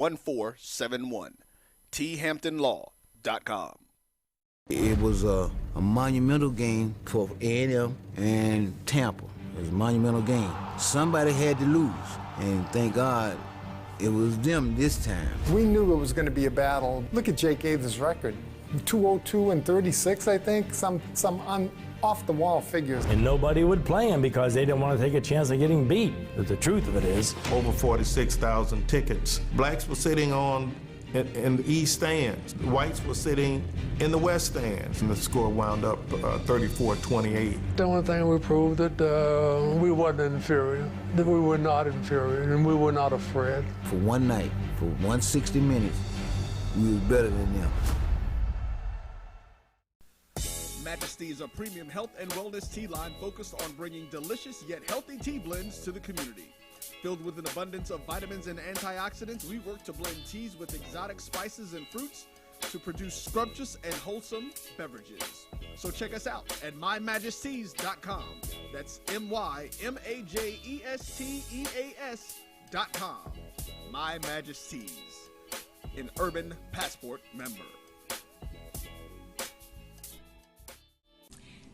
1471. thamptonlaw.com. It was a monumental game for A&M and Tampa. It was a monumental game. Somebody had to lose, and thank God it was them this time. We knew it was going to be a battle. Look at Jake Aves' record. 202 and 36, I think, some off-the-wall figures. And nobody would play him because they didn't want to take a chance of getting beat. But the truth of it is, over 46,000 tickets. Blacks were sitting in the east stands. The whites were sitting in the west stands, and the score wound up 34-28. The only thing we proved that we wasn't inferior, that we were not inferior, and we were not afraid. For one night, for 160 minutes, we was better than them. Majesty is a premium health and wellness tea line focused on bringing delicious yet healthy tea blends to the community. Filled with an abundance of vitamins and antioxidants, we work to blend teas with exotic spices and fruits to produce scrumptious and wholesome beverages. So check us out at mymajesties.com. That's mymajestes.com. My Majesties, an Urban Passport member.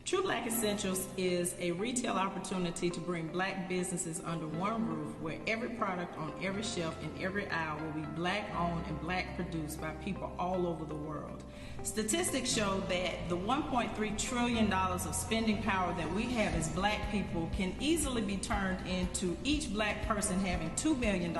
True Black Essentials is a retail opportunity to bring black businesses under one roof where every product on every shelf in every aisle will be black owned and black produced by people all over the world. Statistics show that the $1.3 trillion of spending power that we have as black people can easily be turned into each black person having $2 million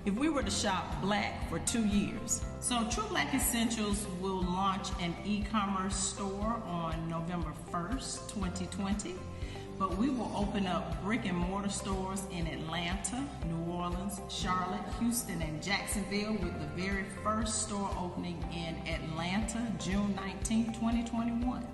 if we were to shop black for 2 years. So True Black Essentials will launch an e-commerce store on November 1st, 2020. But we will open up brick and mortar stores in Atlanta, New Orleans, Charlotte, Houston, and Jacksonville, with the very first store opening in Atlanta, June 19, 2021.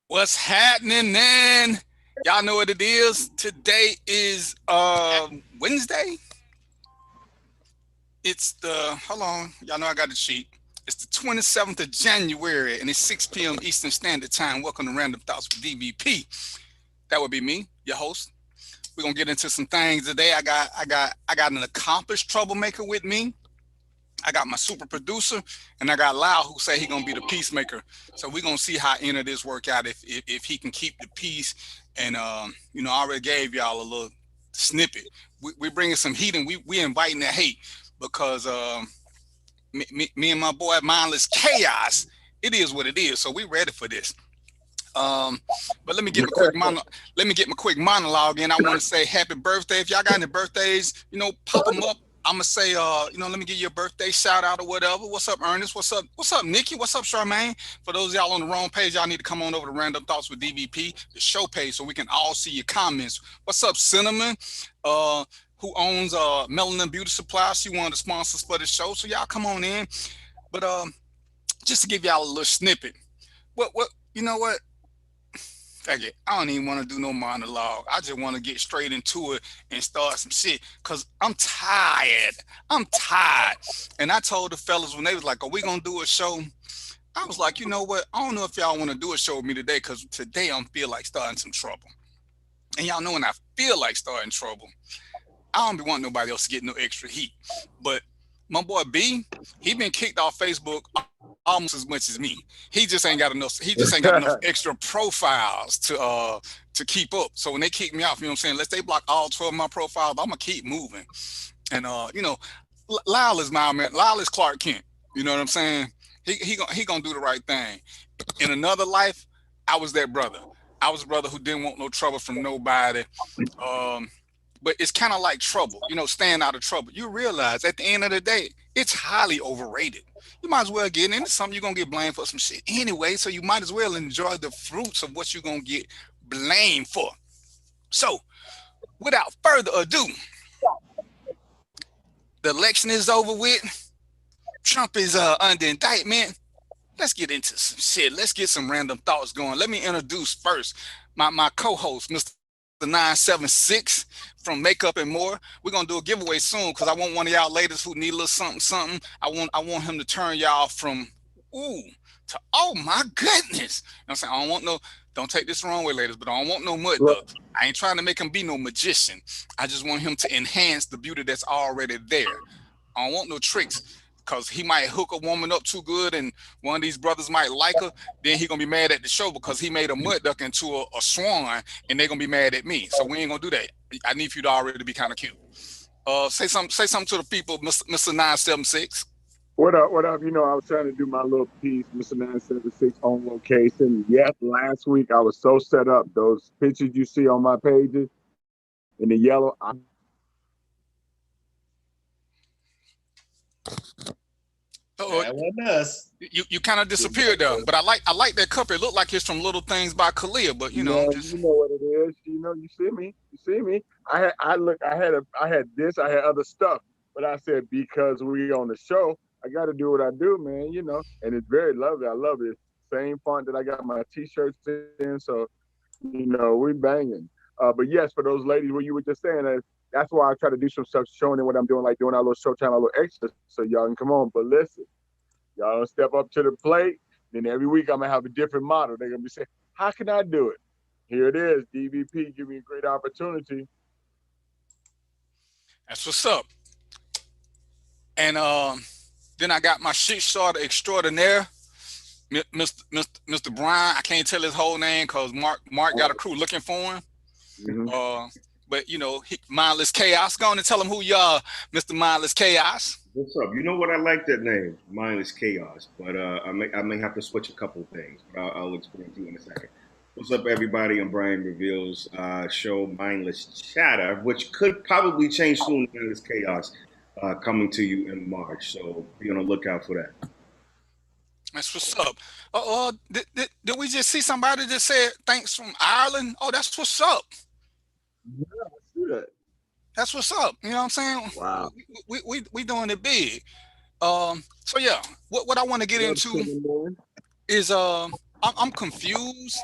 What's happening, man? Y'all know what it is. Today is Wednesday. It's hold on. Y'all know I got the sheet. It's the 27th of January, and it's 6 p.m. Eastern Standard Time. Welcome to Random Thoughts with DVP. That would be me, your host. We're gonna get into some things today. I got an accomplished troublemaker with me. I got my super producer, and I got Lyle, who say he gonna be the peacemaker. So we're gonna see how any of this work out, if he can keep the peace. And I already gave y'all a little snippet. We bringing some heat, and we inviting the hate because me and my boy Mindless Chaos. It is what it is. So we ready for this. But let me get my quick monologue in. I want to say happy birthday. If y'all got any birthdays, pop them up. I'm gonna say, let me give you a birthday shout out or whatever. What's up, Ernest? What's up, Nikki? What's up, Charmaine? For those of y'all on the wrong page, y'all need to come on over to Random Thoughts with DVP, the show page, so we can all see your comments. What's up, Cinnamon? Who owns Melanin Beauty Supply? She one of the sponsors for the show, so y'all come on in. But just to give y'all a little snippet. What? You know what? I don't even want to do no monologue. I just want to get straight into it and start some shit because I'm tired. And I told the fellas when they was like, are we going to do a show? I was like, you know what? I don't know if y'all want to do a show with me today because today I feel like starting some trouble. And y'all know when I feel like starting trouble, I don't be wanting nobody else to get no extra heat. But my boy B, he been kicked off Facebook almost as much as me. He just ain't got enough extra profiles to keep up. So when they kick me off, unless they block all 12 of my profiles, I'm gonna keep moving. And Lyle is my man. Lyle is Clark Kent. You know what I'm saying? He gonna do the right thing. In another life, I was that brother. I was a brother who didn't want no trouble from nobody. but it's kind of like trouble, staying out of trouble. You realize at the end of the day, it's highly overrated. You might as well get into something you're going to get blamed for some shit anyway, so you might as well enjoy the fruits of what you're going to get blamed for. So, without further ado, the election is over with. Trump is under indictment. Let's get into some shit. Let's get some random thoughts going. Let me introduce first my co-host, Mr. 976 from Makeup and More. We're gonna do a giveaway soon because I want one of y'all ladies who need a little something. I want him to turn y'all from ooh to oh my goodness. You know what I'm saying? I don't want no, don't take this the wrong way, ladies, but I don't want no mud duck. I ain't trying to make him be no magician. I just want him to enhance the beauty that's already there. I don't want no tricks. Because he might hook a woman up too good and one of these brothers might like her, then he gonna be mad at the show because he made a mud duck into a swan and they're gonna be mad at me. So we ain't gonna do that. I need for you to already be kind of cute. Say something to the people, Mr. 976. What up? I was trying to do my little piece, Mr. 976 on location. Yes, last week I was so set up. Those pictures you see on my pages in the yellow. That wasn't us. You kind of disappeared though, but I like that cup. It looked like it's from Little Things by Khalil, but you know what it is. You see me. I had this, I had other stuff, but I said because we on the show, I got to do what I do, man. And it's very lovely. I love it. Same font that I got my t-shirts in, so we banging. But yes, for those ladies, what you were just saying, that's why I try to do some stuff showing them what I'm doing, like doing our little Showtime, our little extras, so y'all can come on. But listen, y'all step up to the plate, then every week I'm going to have a different model. They're going to be saying, how can I do it? Here it is. DVP, give me a great opportunity. That's what's up. And then I got my shit starter extraordinaire, Mr. Brian. I can't tell his whole name because Mark got a crew looking for him. Mm-hmm. But Mindless Chaos. Go on and tell them who you are, Mr. Mindless Chaos. What's up? You know what? I like that name, Mindless Chaos. But I may have to switch a couple of things. But I'll explain to you in a second. What's up, everybody? I'm Brian Reveals show Mindless Chatter, which could probably change soon. Mindless Chaos coming to you in March. So be on the lookout for that. That's what's up. Did we just see somebody that said thanks from Ireland? Oh, that's what's up. Yeah, I see that. That's what's up. You know what I'm saying? Wow. We doing it big. So yeah, what I want to get into is I'm confused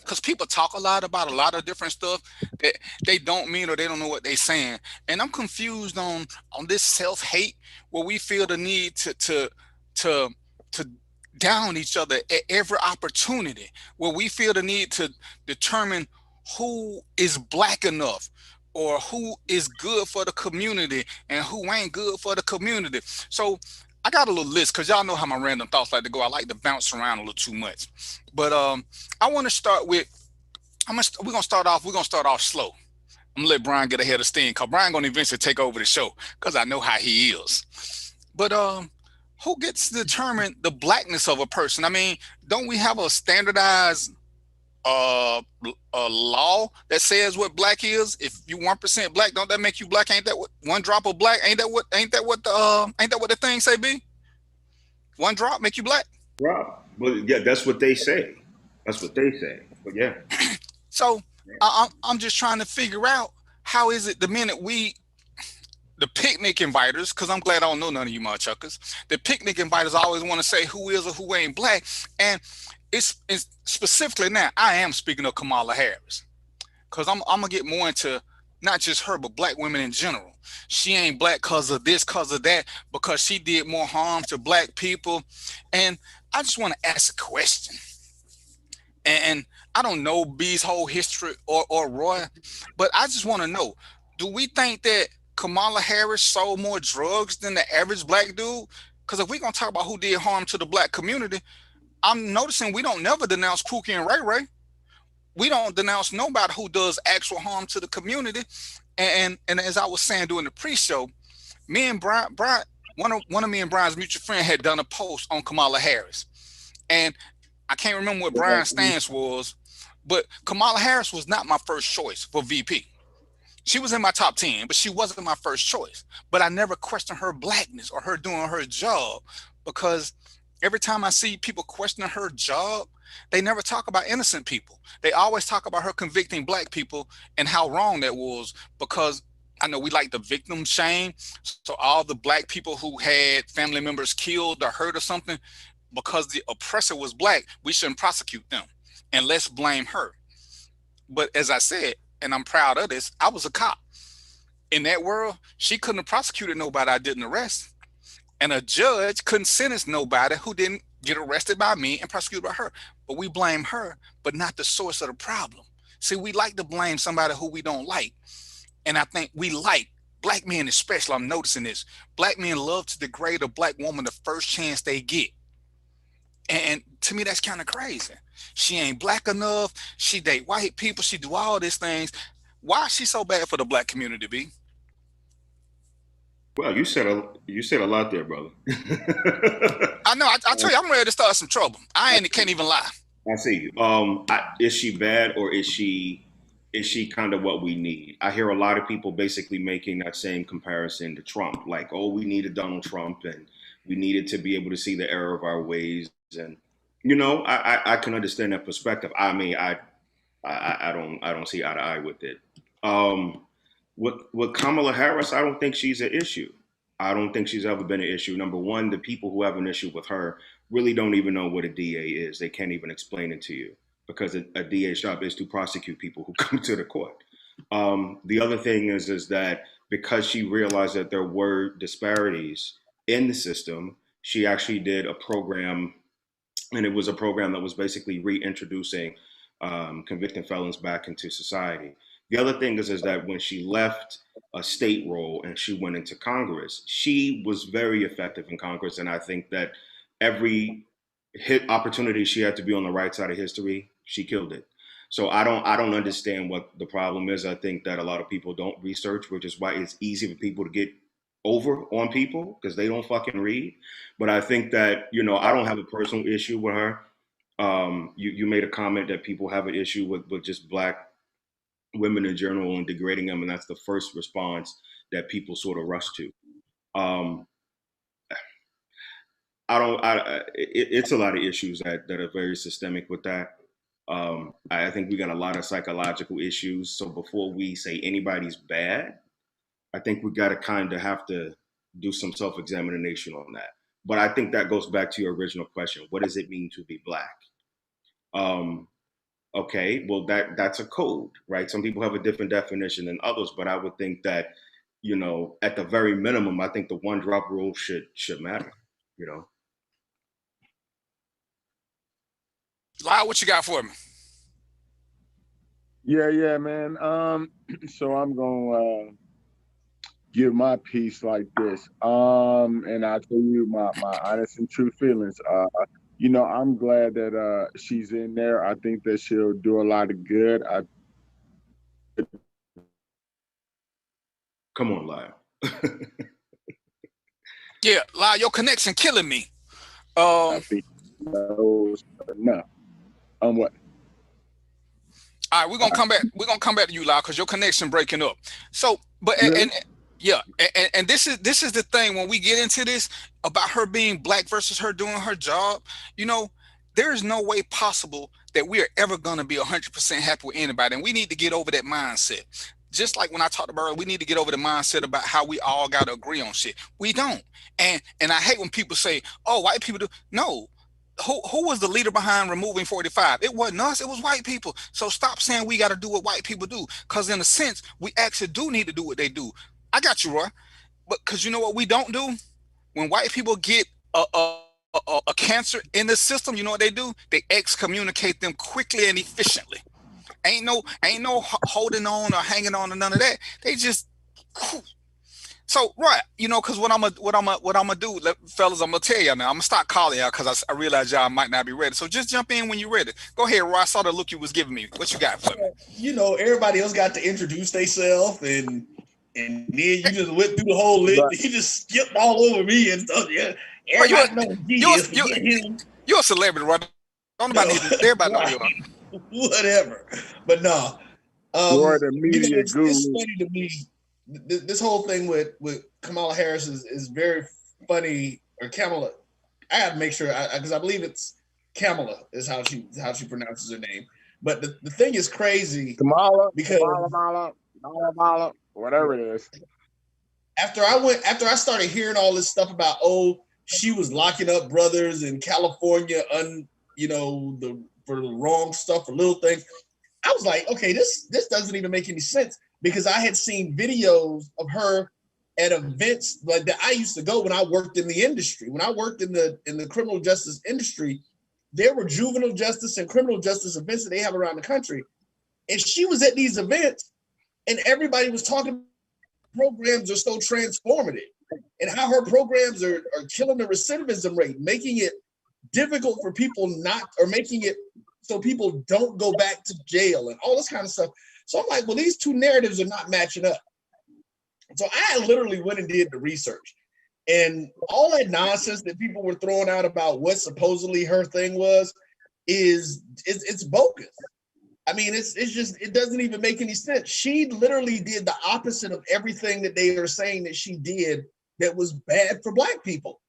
because people talk a lot about a lot of different stuff that they don't mean or they don't know what they're saying, and I'm confused on this self-hate where we feel the need to down each other at every opportunity, where we feel the need to determine who is black enough or who is good for the community and who ain't good for the community. So I got a little list because y'all know how my random thoughts like to go. I like to bounce around a little too much. But I want to start with, we're gonna start off slow. I'm gonna let Brian get ahead of steam because Brian gonna eventually take over the show because I know how he is. But who gets to determine the blackness of a person? I mean, don't we have a standardized a law that says what black is? If you 1% black, don't that make you black? Ain't that what one drop of black? Ain't that what the thing say? Be one drop make you black? Drop. Well, yeah, that's what they say. But yeah. So I'm just trying to figure out how is it the minute the picnic inviters, because I'm glad I don't know none of you motherfuckers. The picnic inviters always want to say who is or who ain't black, and it's specifically now. I am speaking of Kamala Harris, because I'm gonna get more into not just her, but black women in general. She ain't black because of this, because of that, because she did more harm to black people. And I just want to ask a question. And I don't know B's whole history or Roy, but I just want to know: do we think that Kamala Harris sold more drugs than the average black dude? Because if we're gonna talk about who did harm to the black community, I'm noticing we don't never denounce Pookie and Ray Ray. We don't denounce nobody who does actual harm to the community. And as I was saying during the pre-show, me and Brian, one of me and Brian's mutual friend had done a post on Kamala Harris. And I can't remember what Brian's stance was, but Kamala Harris was not my first choice for VP. She was in my top 10, but she wasn't my first choice. But I never questioned her blackness or her doing her job, because every time I see people questioning her job, they never talk about innocent people. They always talk about her convicting black people and how wrong that was, because I know we like the victim shame. So all the black people who had family members killed or hurt or something, because the oppressor was black, we shouldn't prosecute them and let's blame her. But as I said, and I'm proud of this, I was a cop. In that world, she couldn't have prosecuted nobody I didn't arrest. And a judge couldn't sentence nobody who didn't get arrested by me and prosecuted by her. But we blame her, but not the source of the problem. See, we like to blame somebody who we don't like. And I think we like, black men especially, I'm noticing this, black men love to degrade a black woman the first chance they get. And to me, that's kind of crazy. She ain't black enough. She date white people. She do all these things. Why is she so bad for the black community, B? Well, you said a lot there, brother. I know. I tell you, I'm ready to start some trouble. Can't even lie. I see. Is she bad, or is she kind of what we need? I hear a lot of people basically making that same comparison to Trump, like, oh, we needed Donald Trump and we needed to be able to see the error of our ways. And, I can understand that perspective. I mean, I don't see eye to eye with it. With Kamala Harris, I don't think she's an issue. I don't think she's ever been an issue. Number one, the people who have an issue with her really don't even know what a DA is. They can't even explain it to you, because a DA's job is to prosecute people who come to the court. The other thing is that because she realized that there were disparities in the system, she actually did a program, and it was a program that was basically reintroducing convicted felons back into society. The other thing is that when she left a state role and she went into Congress, she was very effective in Congress. And I think that every opportunity she had to be on the right side of history, she killed it. So I don't understand what the problem is. I think that a lot of people don't research, which is why it's easy for people to get over on people, because they don't fucking read. But I think that, I don't have a personal issue with her. You made a comment that people have an issue with just black women in general and degrading them, and that's the first response that people sort of rush to. It's a lot of issues that are very systemic with that. I think we got a lot of psychological issues. So before we say anybody's bad, I think we got to kind of have to do some self-examination on that. But I think that goes back to your original question. What does it mean to be black? Okay, well, that's a code, right? Some people have a different definition than others, but I would think that, at the very minimum, I think the one drop rule should matter, Lyle, what you got for me? Yeah, man. So I'm gonna give my piece like this. And I'll tell you my honest and true feelings. I'm glad that she's in there. I think that she'll do a lot of good. Come on, Lyle. Yeah, Lyle, your connection killing me. I think no. What? All right, we're gonna come back. We're gonna come back to you, Lyle, because your connection breaking up. So, but and this is the thing when we get into this about her being black versus her doing her job. There is no way possible that we are ever gonna be 100% happy with anybody, and we need to get over that mindset. Just like when I talked about earlier, we need to get over the mindset about how we all got to agree on shit. We don't, and I hate when people say, "Oh, white people do." No. Who was the leader behind removing 45? It wasn't us, it was white people. So stop saying we got to do what white people do, because in a sense, we actually do need to do what they do. I got you, Roy. But because you know what we don't do? When white people get a cancer in the system, you know what they do? They excommunicate them quickly and efficiently. Ain't no holding on or hanging on to none of that. They just... So, right, because what I'm gonna do, fellas, I'm gonna tell y'all now. I'm gonna stop calling y'all because I realize y'all might not be ready. So just jump in when you're ready. Go ahead, Roy. I saw the look you was giving me. What you got for me? Everybody else got to introduce themselves, and then you just went through the whole list. He just skipped all over me and stuff. Yeah, everybody knows you're a celebrity, right? Everybody know you are. Whatever, but no. You're the media it's guru. funny to me. This whole thing with Kamala Harris is very funny. Or Kamala, I have to make sure because I believe it's Kamala is how she pronounces her name. But the thing is crazy. Kamala, because Kamala, whatever it is. After I started hearing all this stuff about she was locking up brothers in California, for the wrong stuff, for little things. I was like, okay, this doesn't even make any sense, because I had seen videos of her at events like that I used to go when I worked in the industry. When I worked in the criminal justice industry, there were juvenile justice and criminal justice events that they have around the country. And she was at these events and everybody was talking programs are so transformative and how her programs are killing the recidivism rate, making it difficult for people making it so people don't go back to jail and all this kind of stuff. So I'm like, well, these two narratives are not matching up. So I literally went and did the research, and all that nonsense that people were throwing out about what supposedly her thing was it's bogus. I mean, it's just, it doesn't even make any sense. She literally did the opposite of everything that they are saying that she did that was bad for Black people.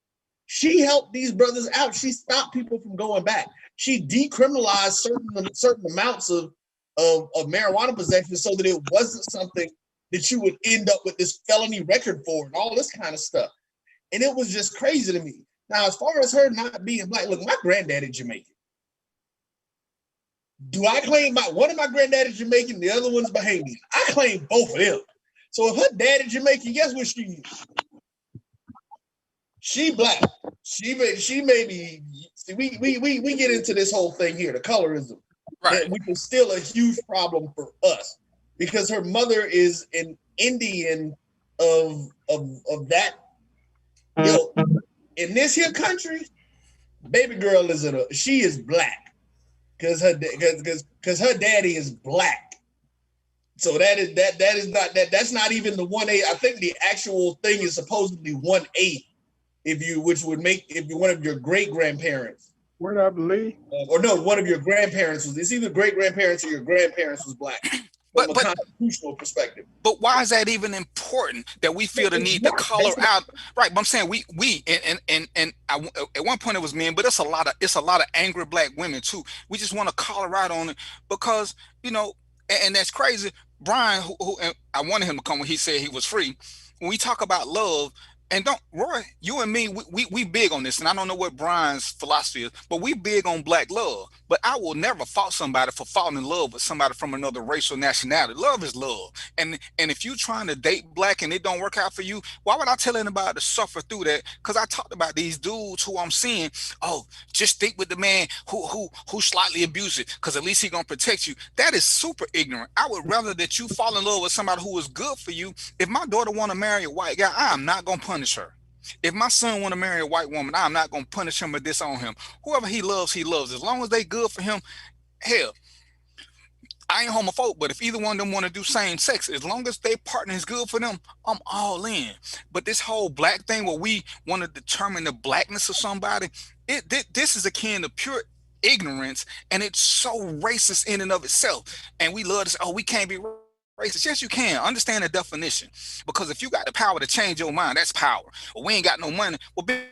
She helped these brothers out. She stopped people from going back. She decriminalized certain amounts of marijuana possession so that it wasn't something that you would end up with this felony record for and all this kind of stuff. And it was just crazy to me. Now, as far as her not being Black, look, my granddad is Jamaican. Do I claim one of my granddad is Jamaican, the other one's Bahamian? I claim both of them. So if her dad is Jamaican, guess what she is? She Black. She may be. See, we get into this whole thing here, the colorism, right? Which is still a huge problem for us because her mother is an Indian of that. Yo, in this here country, baby girl she is Black because her daddy is Black. So that's not even the 1A. I think the actual thing is supposedly 1A. Which would make if you're one of your great grandparents. What up, Lee? Or no, one of your grandparents it's either great grandparents or your grandparents was Black. From a constitutional perspective. But why is that even important that we feel the need to color out? Right, but I'm saying we and at one point it was men, but it's a lot of angry Black women too. We just want to color out on it because and that's crazy. Brian, who and I wanted him to come when he said he was free. When we talk about love. And Roy, you and me, we big on this, and I don't know what Brian's philosophy is, but we big on Black love. But I will never fault somebody for falling in love with somebody from another race or nationality. Love is love. And if you're trying to date Black and it don't work out for you, why would I tell anybody to suffer through that? Because I talked about these dudes who I'm seeing, just stick with the man who slightly abusive, because at least he gonna protect you. That is super ignorant. I would rather that you fall in love with somebody who is good for you. If my daughter want to marry a white guy, I am not gonna punish her. If my son want to marry a white woman, I'm not going to punish him or disown him. Whoever he loves, he loves. As long as they good for him, hell, I ain't homophobic, but if either one of them want to do same sex, as long as their partner is good for them, I'm all in. But this whole Black thing where we want to determine the Blackness of somebody, this is akin to pure ignorance, and it's so racist in and of itself. And we love this, we can't be racist. Yes, you can. Understand the definition. Because if you got the power to change your mind, that's power. Well, we ain't got no money. Well, being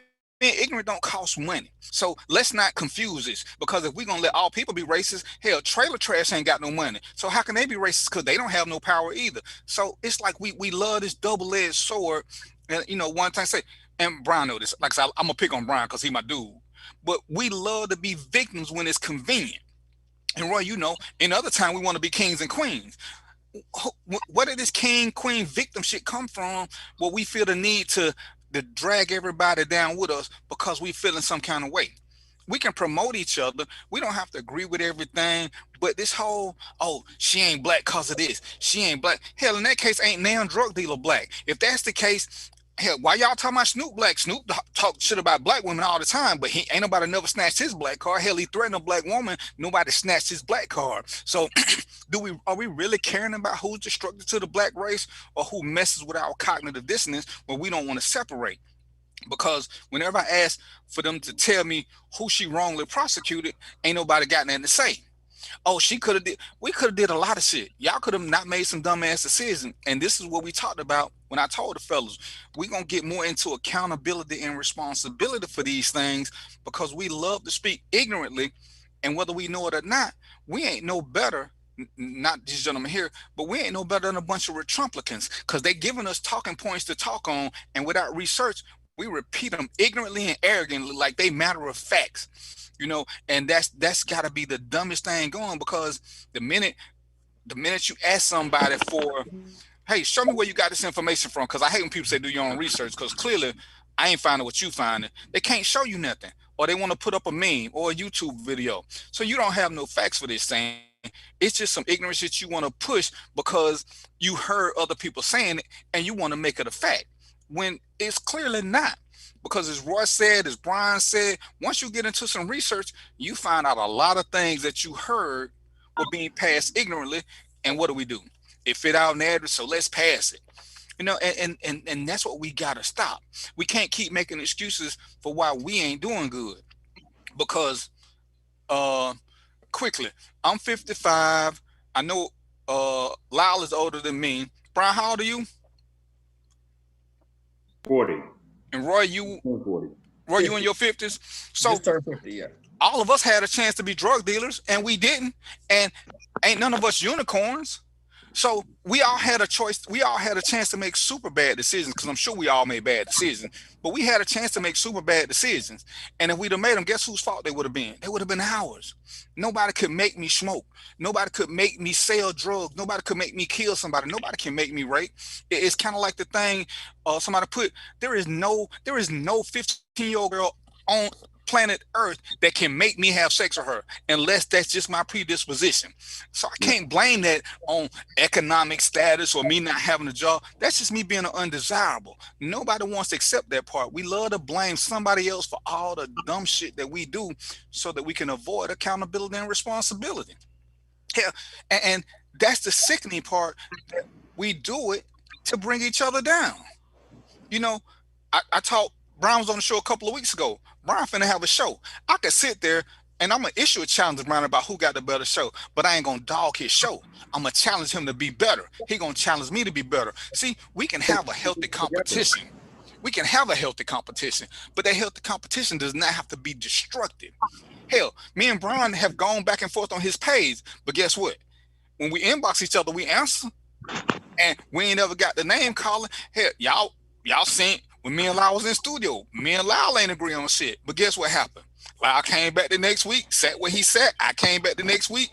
ignorant don't cost money. So let's not confuse this. Because if we're going to let all people be racist, hell, trailer trash ain't got no money. So how can they be racist? Because they don't have no power either. So it's like we love this double-edged sword. And, one time I say, and Brian know this, like I said, I'm going to pick on Brian because he my dude. But we love to be victims when it's convenient. And Roy, in other time, we want to be kings and queens. Where did this king queen victim shit come from where we feel the need to drag everybody down with us because we feel in some kind of way? We can promote each other. We don't have to agree with everything, but this whole, she ain't Black because of this, she ain't Black. Hell, in that case, ain't now drug dealer Black. If that's the case, hell, why y'all talking about Snoop Black? Snoop talk shit about Black women all the time, but ain't nobody never snatched his Black card. Hell, he threatened a Black woman. Nobody snatched his Black card. So are we really caring about who's destructive to the Black race or who messes with our cognitive dissonance where we don't want to separate? Because whenever I ask for them to tell me who she wrongly prosecuted, ain't nobody got nothing to say. Oh, we could have did a lot of shit. Y'all could have not made some dumbass decision. And this is what we talked about when I told the fellas, we gonna get more into accountability and responsibility for these things because we love to speak ignorantly, and whether we know it or not, we ain't no better. Not these gentlemen here, but we ain't no better than a bunch of Retrumplicans because they giving us talking points to talk on, and without research, we repeat them ignorantly and arrogantly like they matter of facts, and that's got to be the dumbest thing going because the minute you ask somebody for, hey, show me where you got this information from, because I hate when people say do your own research because clearly I ain't finding what you finding. They can't show you nothing, or they want to put up a meme or a YouTube video, so you don't have no facts for this thing. It's just some ignorance that you want to push because you heard other people saying it and you want to make it a fact when it's clearly not. Because as Roy said, as Brian said, once you get into some research, you find out a lot of things that you heard were being passed ignorantly. And what do? It fit our narrative, so let's pass it. And that's what we got to stop. We can't keep making excuses for why we ain't doing good. Because quickly, I'm 55. I know Lyle is older than me. Brian, how old are you? 40. And Roy, you 40. Roy, you in your 50s? So just turned 50, yeah. All of us had a chance to be drug dealers, and we didn't. And ain't none of us unicorns. So we all had a choice. We all had a chance to make super bad decisions, because I'm sure we all made bad decisions. But we had a chance to make super bad decisions. And if we'd have made them, guess whose fault they would have been? They would have been ours. Nobody could make me smoke. Nobody could make me sell drugs. Nobody could make me kill somebody. Nobody can make me rape. It's kind of like the thing somebody put, there is no 15-year-old girl on planet Earth that can make me have sex with her unless that's just my predisposition. So I can't blame that on economic status or me not having a job. That's just me being an undesirable. Nobody wants to accept that part. We love to blame somebody else for all the dumb shit that we do so that we can avoid accountability and responsibility. Yeah, and that's the sickening part. We do it to bring each other down. I talked, Brian was on the show a couple of weeks ago. Brian finna have a show. I could sit there and I'm gonna issue a challenge to Brian about who got the better show, but I ain't gonna dog his show. I'm gonna challenge him to be better. He gonna challenge me to be better. See, we can have a healthy competition. We can have a healthy competition, but that healthy competition does not have to be destructive. Hell, me and Brian have gone back and forth on his page, but guess what? When we inbox each other, we answer, and we ain't ever got the name calling. Hell, y'all seen when me and Lyle was in studio, me and Lyle ain't agree on shit. But guess what happened? Lyle came back the next week, sat where he sat. I came back the next week.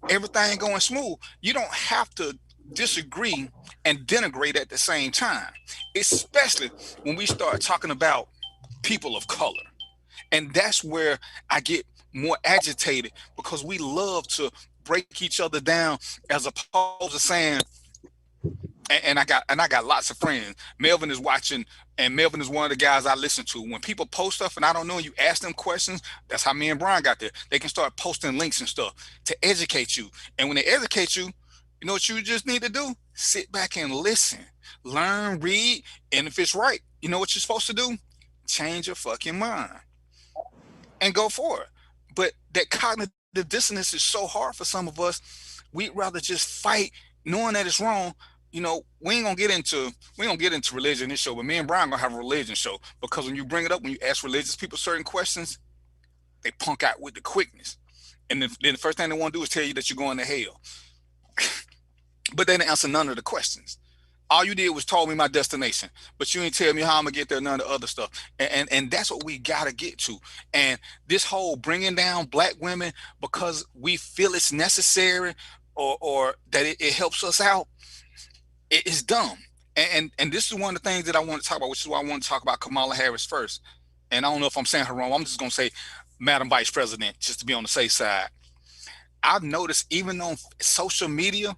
Everything going smooth. You don't have to disagree and denigrate at the same time, especially when we start talking about people of color. And that's where I get more agitated, because we love to break each other down as opposed to saying, and I got lots of friends. Melvin is watching, and Melvin is one of the guys I listen to. When people post stuff and I don't know, you ask them questions. That's how me and Brian got there. They can start posting links and stuff to educate you. And when they educate you, you know what you just need to do? Sit back and listen, learn, read, and if it's right, you know what you're supposed to do? Change your fucking mind and go for it. But that cognitive dissonance is so hard for some of us. We'd rather just fight knowing that it's wrong. We ain't gonna get into religion in this show, but me and Brian gonna have a religion show, because when you bring it up, when you ask religious people certain questions, they punk out with the quickness. And then the first thing they want to do is tell you that you're going to hell. But they didn't answer none of the questions. All you did was told me my destination, but you ain't tell me how I'm gonna get there, none of the other stuff. And that's what we gotta get to. And this whole bringing down black women because we feel it's necessary or that it helps us out, it's dumb. And this is one of the things that I want to talk about, which is why I want to talk about Kamala Harris first. And I don't know if I'm saying her wrong. I'm just gonna say Madam Vice President, just to be on the safe side. I've noticed even on social media,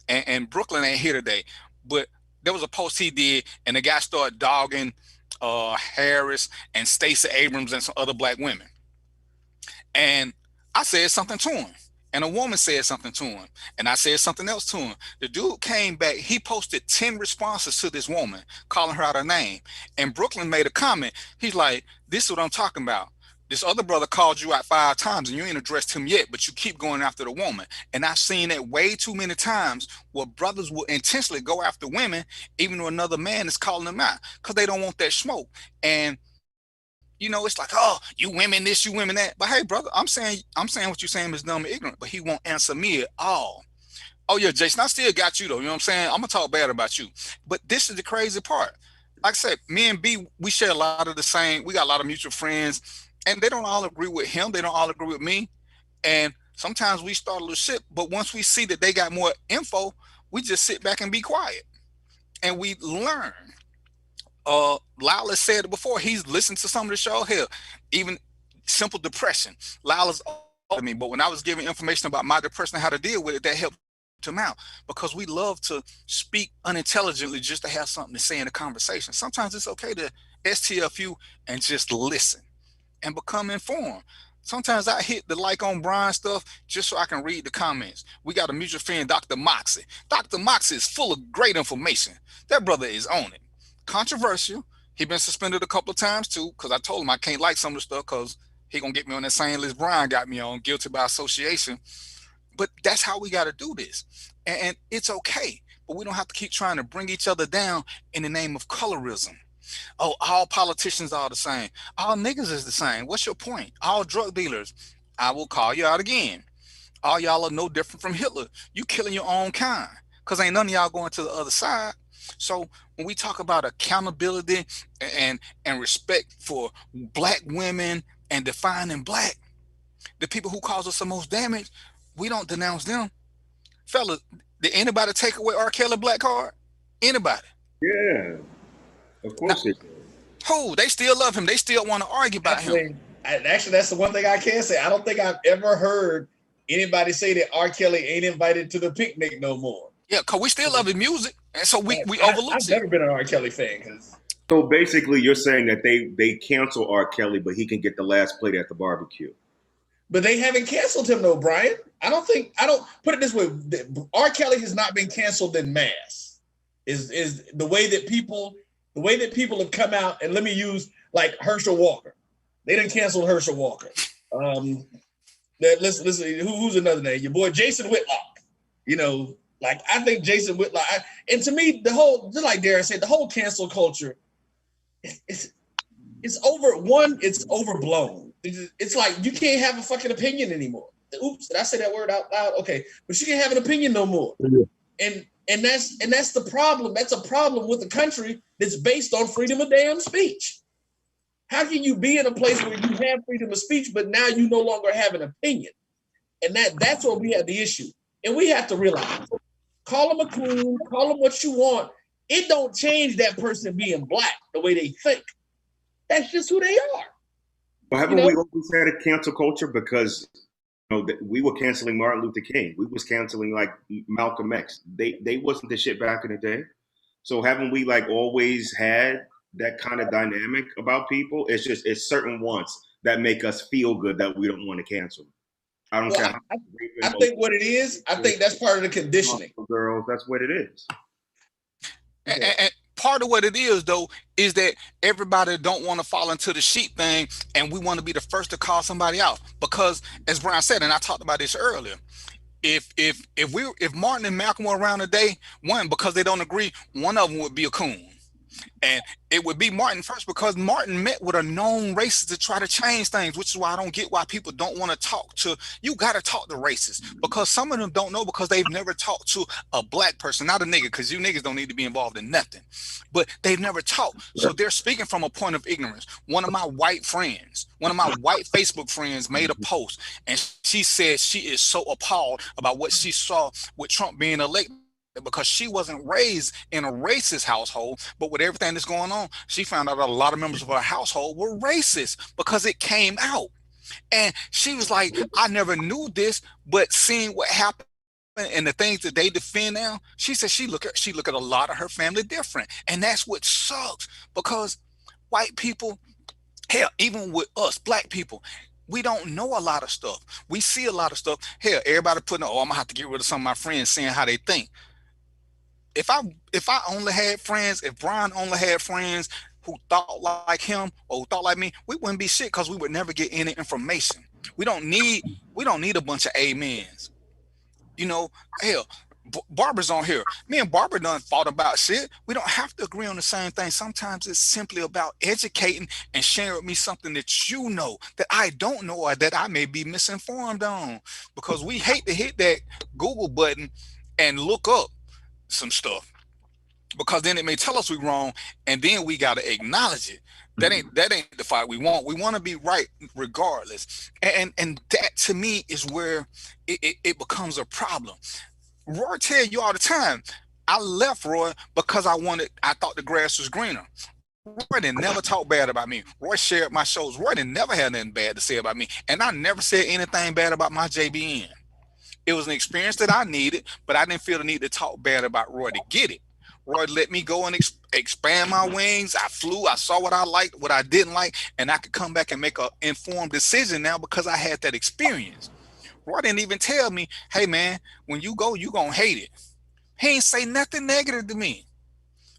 and Brooklyn ain't here today, but there was a post he did, and the guy started dogging Harris and Stacey Abrams and some other black women. And I said something to him, and a woman said something to him, and I said something else to him. The dude came back, he posted 10 responses to this woman, calling her out her name. And Brooklyn made a comment. He's like, this is what I'm talking about. this other brother called you out 5 times and you ain't addressed him yet, but you keep going after the woman. And I've seen it way too many times where brothers will intentionally go after women, even though another man is calling them out because they don't want that smoke. And you know, it's like, oh, you women this, you women that. But hey, brother, I'm saying what you're saying is dumb and ignorant, but he won't answer me at all. Oh yeah, Jason, I still got you though. You know what I'm saying? I'm gonna talk bad about you. But this is the crazy part. Like I said, me and B, we share a lot of the same. We got a lot of mutual friends, and they don't all agree with him. They don't all agree with me. And sometimes we start a little shit, but once we see that they got more info, we just sit back and be quiet, and we learn. Lala said it before. He's listened to some of the show. Hell, even simple depression. Lala's older than me, but when I was giving information about my depression and how to deal with it, that helped him out because we love to speak unintelligently just to have something to say in a conversation. Sometimes it's okay to STFU and just listen and become informed. Sometimes I hit the like on Brian stuff just so I can read the comments. We got a mutual friend, Dr. Moxie. Dr. Moxie is full of great information. That brother is on it. Controversial. He been suspended a couple of times too because I told him I can't like some of the stuff because he gonna get me on that same list Brian got me on, guilty by association. But that's how we got to do this, and it's okay. But we don't have to keep trying to bring each other down in the name of colorism. Oh, all politicians are the same. All niggas is the same. What's your point? All drug dealers. I will call you out again. All y'all are no different from Hitler. You killing your own kind because ain't none of y'all going to the other side. So when we talk about accountability and respect for black women and defining black, the people who cause us the most damage, we don't denounce them. Fellas, did anybody take away R. Kelly black card? Anybody? Yeah, of course they do. Who? They still love him. They still want to argue about him. Actually, that's the one thing I can say. I don't think I've ever heard anybody say that R. Kelly ain't invited to the picnic no more. Yeah, because we still love his music. And so we overlook it. I've never been an R. Kelly fan. So basically, you're saying that they cancel R. Kelly, but he can get the last plate at the barbecue. But they haven't canceled him, though, Brian. I don't put it this way. R. Kelly has not been canceled in mass. Is the way that people have come out, and let me use like Herschel Walker. They didn't cancel Herschel Walker. Listen, who's another name? Your boy Jason Whitlock. You know, like I think Jason Whitlock. And to me, the whole, just like Darren said, the whole cancel culture, it's overblown. It's like you can't have a fucking opinion anymore. Oops, did I say that word out loud? Okay, but you can't have an opinion no more. And that's the problem. That's a problem with a country that's based on freedom of damn speech. How can you be in a place where you have freedom of speech, but now you no longer have an opinion? And that's where we have the issue. And we have to realize, call them a coon, call them what you want. It don't change that person being black the way they think. That's just who they are. But haven't we always had a cancel culture? Because we were canceling Martin Luther King. We was canceling like Malcolm X. They wasn't the shit back in the day. So haven't we like always had that kind of dynamic about people? It's certain ones that make us feel good that we don't want to cancel. I don't care. I think what it is, I think that's part of the conditioning. Girls, that's what it is. And part of what it is, though, is that everybody don't want to fall into the sheep thing, and we want to be the first to call somebody out. Because, as Brian said, and I talked about this earlier, if Martin and Malcolm were around today, one, because they don't agree, one of them would be a coon. And it would be Martin first, because Martin met with a known racist to try to change things, which is why I don't get why people don't want to talk to. You got to talk to racists, because some of them don't know, because they've never talked to a black person, not a nigga, because you niggas don't need to be involved in nothing, but they've never talked. So they're speaking from a point of ignorance. One of my white Facebook friends made a post, and she said she is so appalled about what she saw with Trump being elected, because she wasn't raised in a racist household, but with everything that's going on, she found out that a lot of members of her household were racist because it came out. And she was like, I never knew this, but seeing what happened and the things that they defend now, she said she look at a lot of her family different. And that's what sucks, because white people, hell, even with us, black people, we don't know a lot of stuff. We see a lot of stuff. Hell, everybody putting, I'm gonna have to get rid of some of my friends saying how they think. If I only had friends, if Brian only had friends who thought like him or who thought like me, we wouldn't be shit because we would never get any information. We don't need a bunch of amens. You know, hell, Barbara's on here. Me and Barbara done fought about shit. We don't have to agree on the same thing. Sometimes it's simply about educating and sharing with me something that you know that I don't know or that I may be misinformed on, because we hate to hit that Google button and look up some stuff, because then it may tell us we're wrong, and then we got to acknowledge it. That ain't the fight we want. We want to be right regardless, and that to me is where it becomes a problem. Roy tell you all the time, I left Roy because I thought the grass was greener. Roy didn't never talk bad about me. Roy shared my shows. Roy didn't never have nothing bad to say about me, and I never said anything bad about my JBN. It was an experience that I needed, but I didn't feel the need to talk bad about Roy to get it. Roy let me go and expand my wings. I flew. I saw what I liked, what I didn't like, and I could come back and make an informed decision now because I had that experience. Roy didn't even tell me, hey, man, when you go, you going to hate it. He ain't say nothing negative to me.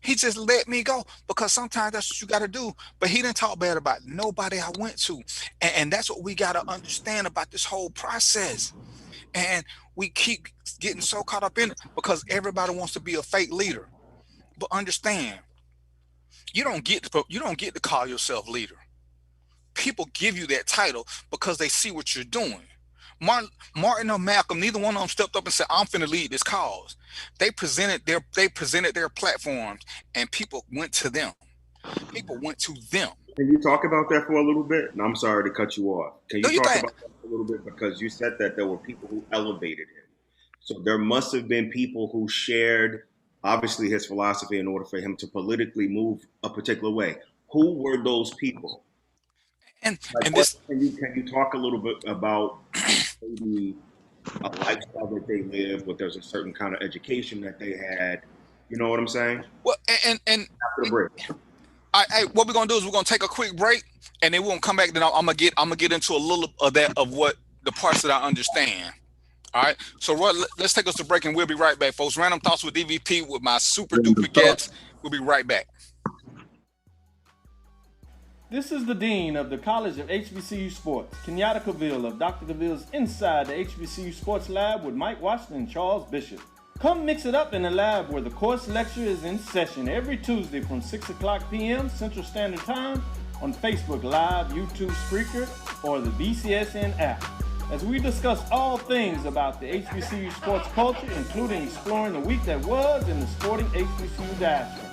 He just let me go, because sometimes that's what you got to do. But he didn't talk bad about nobody I went to. And that's what we got to understand about this whole process. And we keep getting so caught up in it because everybody wants to be a fake leader. But understand, you don't get to call yourself leader. People give you that title because they see what you're doing. Martin or Malcolm, neither one of them stepped up and said, I'm finna lead this cause. They presented their platforms, and people went to them. People went to them. Can you talk about that for a little bit? And I'm sorry to cut you off. Can you talk about that a little bit? Because you said that there were people who elevated him. So there must have been people who shared, obviously, his philosophy in order for him to politically move a particular way. Who were those people? Can you talk a little bit about maybe a lifestyle that they lived, but there's a certain kind of education that they had? You know what I'm saying? Well, and after the break. What we're gonna do is we're gonna take a quick break, and then we're gonna come back. Then I'm gonna get into a little of that, of what the parts that I understand. All right. So Roy, let's take us to break, and we'll be right back, folks. Random Thoughts with DVP with my super duper guests. We'll be right back. This is the Dean of the College of HBCU Sports, Kenyatta Cavill of Dr. Cavill's Inside the HBCU Sports Lab with Mike Washington and Charles Bishop. Come mix it up in the lab where the course lecture is in session every Tuesday from 6 o'clock p.m. Central Standard Time on Facebook Live, YouTube Spreaker, or the BCSN app, as we discuss all things about the HBCU sports culture, including exploring the week that was in the sporting HBCU diaspora,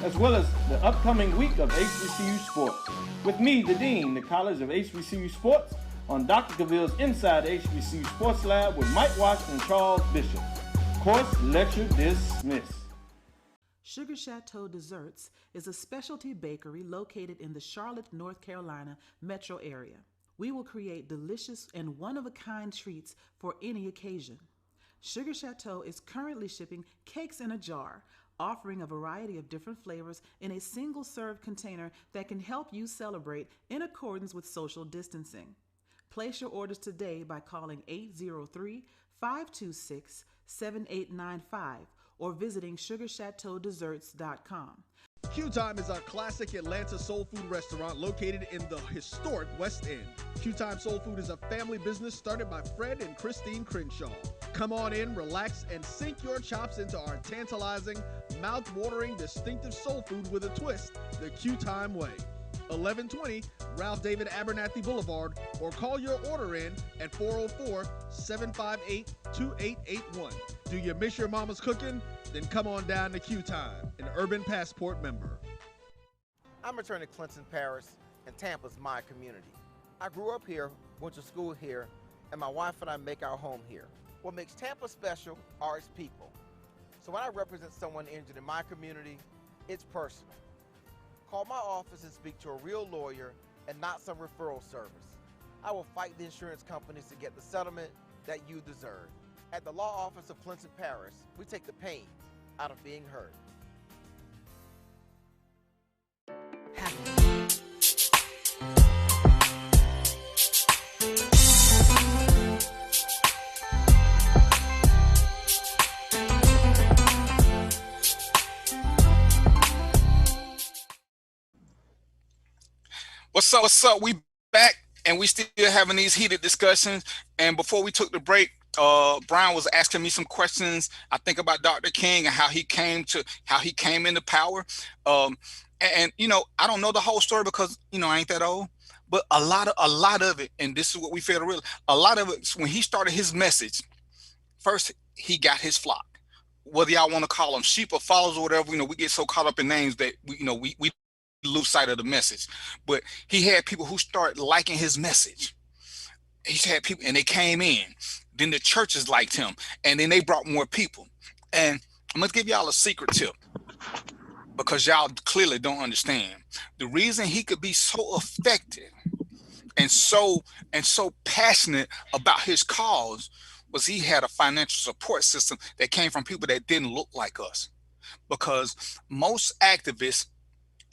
as well as the upcoming week of HBCU sports. With me, the Dean, the College of HBCU Sports, on Dr. Cavill's Inside the HBCU Sports Lab with Mike Washington and Charles Bishop. Course lecture dismissed. Sugar Chateau Desserts is a specialty bakery located in the Charlotte, North Carolina metro area. We will create delicious and one-of-a-kind treats for any occasion. Sugar Chateau is currently shipping cakes in a jar, offering a variety of different flavors in a single-serve container that can help you celebrate in accordance with social distancing. Place your orders today by calling 803-526-7895 or visiting sugarchateaudesserts.com. Q Time is our classic Atlanta soul food restaurant located in the historic West End. Q Time Soul Food is a family business started by Fred and Christine Crenshaw. Come on in, relax, and sink your chops into our tantalizing, mouth-watering, distinctive soul food with a twist, the Q Time way. 1120 Ralph David Abernathy Boulevard, or call your order in at 404-758-2881. Do you miss your mama's cooking? Then come on down to Q Time, an Urban Passport member. I'm attorney Clinton Paris, and Tampa's my community. I grew up here, went to school here, and my wife and I make our home here. What makes Tampa special are its people. So when I represent someone injured in my community, it's personal. Call my office and speak to a real lawyer and not some referral service. I will fight the insurance companies to get the settlement that you deserve. At the law office of Clinton Paris, we take the pain out of being heard. What's up? What's up? We back and we still having these heated discussions. And before we took the break, Brian was asking me some questions. I think about Dr. King and how he came into power. And you know, I don't know the whole story because you know I ain't that old. But a lot of it, and this is what we fail to realize. A lot of it, when he started his message, first he got his flock. Whether y'all want to call them sheep or followers or whatever, you know, we get so caught up in names that we lose sight of the message. But he had people who start liking his message. He's had people and they came in. Then the churches liked him, and then they brought more people. And I'm gonna give y'all a secret tip because y'all clearly don't understand. The reason he could be so effective and so passionate about his cause was he had a financial support system that came from people that didn't look like us. Because most activists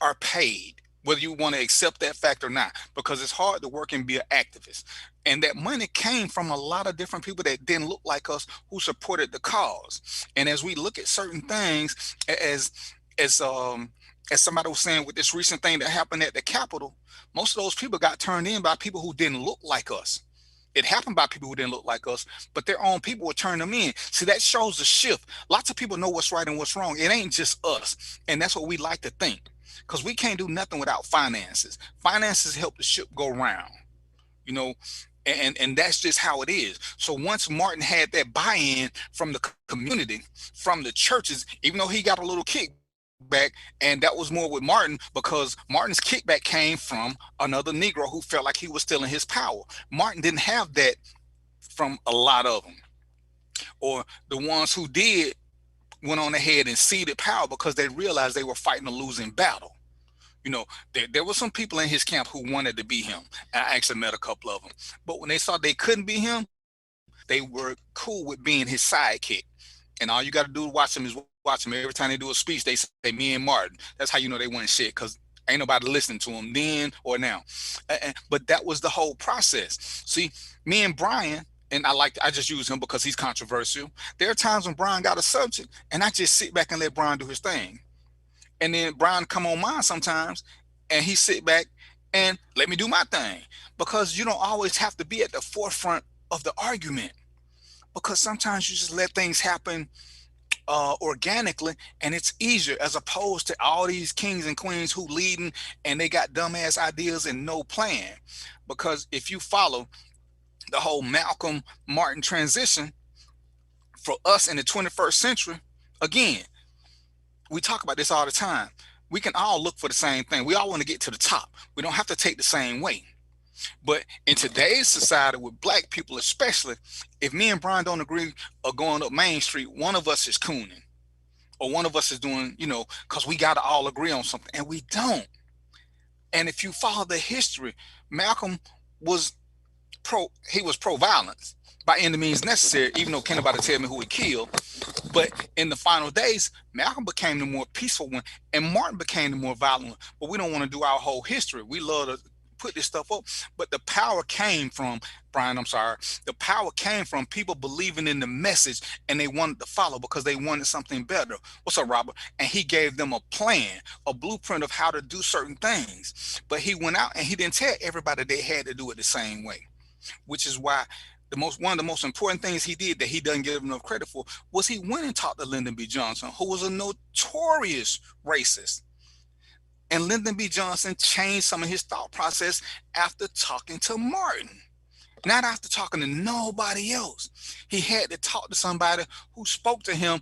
are paid, whether you want to accept that fact or not, because it's hard to work and be an activist. And that money came from a lot of different people that didn't look like us who supported the cause. And as we look at certain things, as somebody was saying with this recent thing that happened at the Capitol, most of those people got turned in by people who didn't look like us. It happened by people who didn't look like us, but their own people would turn them in. See, that shows the shift. Lots of people know what's right and what's wrong. It ain't just us. And that's what we like to think, because we can't do nothing without finances. Finances help the ship go round, you know, and that's just how it is. So once Martin had that buy-in from the community, from the churches, even though he got a little kickback, and that was more with Martin because Martin's kickback came from another Negro who felt like he was still in his power. Martin didn't have that from a lot of them, or the ones who did went on ahead and ceded power because they realized they were fighting a losing battle. You know, there were some people in his camp who wanted to be him. I actually met a couple of them, but when they saw they couldn't be him, they were cool with being his sidekick. And all you got to do to watch them is watch them. Every time they do a speech, they say me and Martin. That's how you know they weren't shit, because ain't nobody listening to them then or now. But that was the whole process. See, me and Brian, and I just use him because he's controversial. There are times when Brian got a subject and I just sit back and let Brian do his thing. And then Brian come on mine sometimes and he sit back and let me do my thing, because you don't always have to be at the forefront of the argument, because sometimes you just let things happen organically, and it's easier, as opposed to all these kings and queens who leading and they got dumbass ideas and no plan. Because if you follow the whole Malcolm Martin transition for us in the 21st century, again, we talk about this all the time. We can all look for the same thing. We all want to get to the top. We don't have to take the same way. But in today's society, with black people especially, if me and Brian don't agree or going up Main Street, one of us is cooning, or one of us is doing, you know, because we got to all agree on something, and we don't. And if you follow the history, Malcolm was pro-violence by any means necessary, even though can't nobody tell me who he killed. But in the final days, Malcolm became the more peaceful one, and Martin became the more violent one. But we don't want to do our whole history. We love to put this stuff up. But the power came from, Brian, the power came from people believing in the message, and they wanted to follow because they wanted something better. What's up, Robert? And he gave them a plan, a blueprint of how to do certain things. But he went out and he didn't tell everybody they had to do it the same way, which is why one of the most important things he did that he doesn't give enough credit for was he went and talked to Lyndon B. Johnson, who was a notorious racist. And Lyndon B. Johnson changed some of his thought process after talking to Martin, not after talking to nobody else. He had to talk to somebody who spoke to him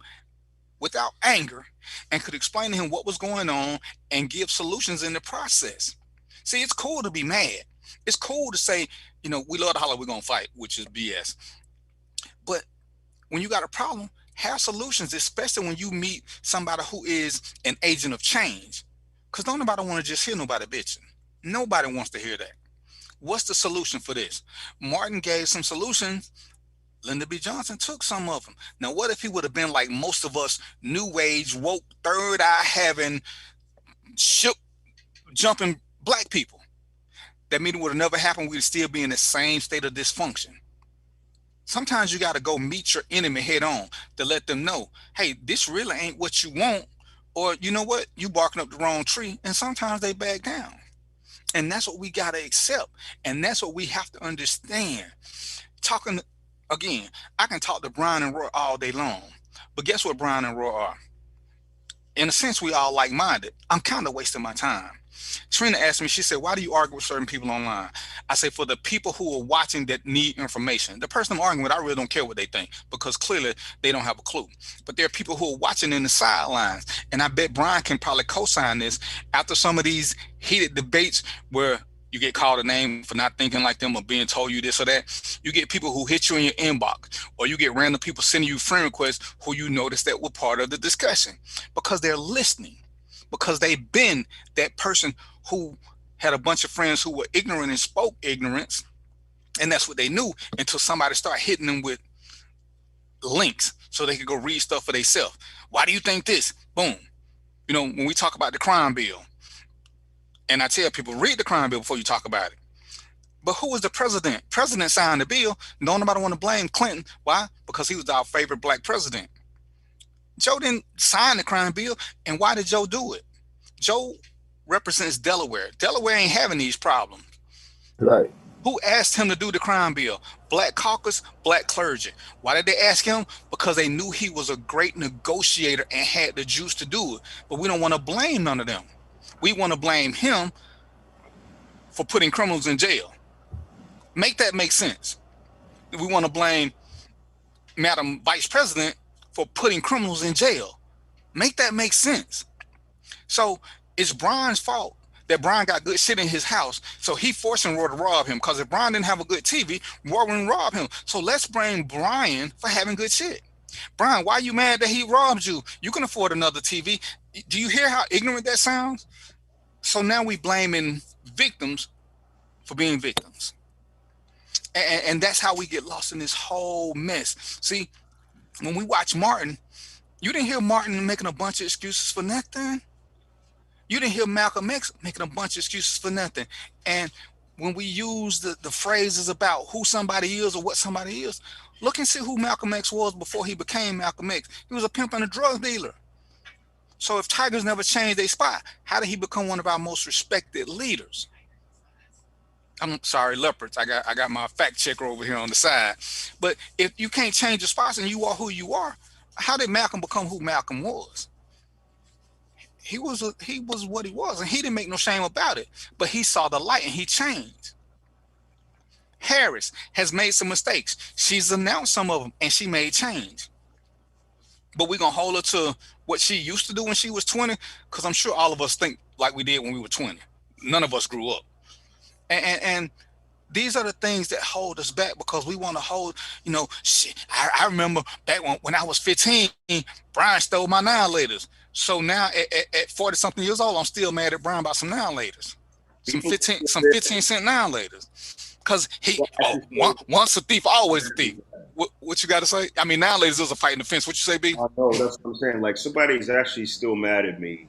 without anger and could explain to him what was going on and give solutions in the process. See, it's cool to be mad. It's cool to say, you know, we love to holler, we're going to fight, which is BS. But when you got a problem, have solutions, especially when you meet somebody who is an agent of change. Because don't nobody want to just hear nobody bitching. Nobody wants to hear that. What's the solution for this? Martin gave some solutions. Lyndon B. Johnson took some of them. Now, what if he would have been like most of us new age, woke, third eye having, shook, jumping black people? That meeting would have never happened. We'd still be in the same state of dysfunction. Sometimes you got to go meet your enemy head on to let them know, hey, this really ain't what you want. Or you know what? You barking up the wrong tree. And sometimes they back down. And that's what we got to accept. And that's what we have to understand. Talking, again, I can talk to Brian and Roy all day long. But guess what Brian and Roy are? In a sense, we all like-minded. I'm kind of wasting my time. Trina asked me, she said, why do you argue with certain people online? I say, for the people who are watching that need information. The person I'm arguing with, I really don't care what they think, because clearly they don't have a clue. But there are people who are watching in the sidelines. And I bet Brian can probably co-sign this. After some of these heated debates where you get called a name for not thinking like them or being told you this or that, you get people who hit you in your inbox, or you get random people sending you friend requests who you notice that were part of the discussion, because they're listening, because they've been that person who had a bunch of friends who were ignorant and spoke ignorance, and that's what they knew, until somebody started hitting them with links so they could go read stuff for themselves. Why do you think this? Boom. You know, when we talk about the crime bill, and I tell people, read the crime bill before you talk about it. But who was the president? President signed the bill. No, nobody want to blame Clinton. Why? Because he was our favorite black president. Joe didn't sign the crime bill. And why did Joe do it? Joe represents Delaware. Delaware ain't having these problems. Right. Who asked him to do the crime bill? Black caucus, black clergy. Why did they ask him? Because they knew he was a great negotiator and had the juice to do it. But we don't want to blame none of them. We want to blame him for putting criminals in jail. Make that make sense. We want to blame Madam Vice President for putting criminals in jail. Make that make sense. So it's Brian's fault that Brian got good shit in his house, so he forcing Roy to rob him, because if Brian didn't have a good TV, Roy wouldn't rob him. So let's blame Brian for having good shit. Brian, why are you mad that he robbed you? You can afford another TV. Do you hear how ignorant that sounds? So now we blaming victims for being victims. And that's how we get lost in this whole mess. See, when we watch Martin, you didn't hear Martin making a bunch of excuses for nothing. You didn't hear Malcolm X making a bunch of excuses for nothing. And when we use the phrases about who somebody is or what somebody is, look and see who Malcolm X was before he became Malcolm X. He was a pimp and a drug dealer. So if tigers never changed their spot, how did he become one of our most respected leaders? I'm sorry, leopards. I got my fact checker over here on the side. But if you can't change your spots and you are who you are, how did Malcolm become who Malcolm was? He was what he was, and he didn't make no shame about it. But he saw the light and he changed. Harris has made some mistakes. She's announced some of them and she made change. But we're gonna hold her to what she used to do when she was 20, because I'm sure all of us think like we did when we were 20. None of us grew up. And these are the things that hold us back, because we want to hold, you know, shit. I remember back when I was 15, Brian stole my 9-laters. So now at 40 something years old, I'm still mad at Brian about some 9-laters. Some 15-cent 9-laters. Because once a thief, always a thief. What you got to say? I mean, 9-laters is a fight in the fence. What you say, B? I know, that's what I'm saying. Like, somebody's actually still mad at me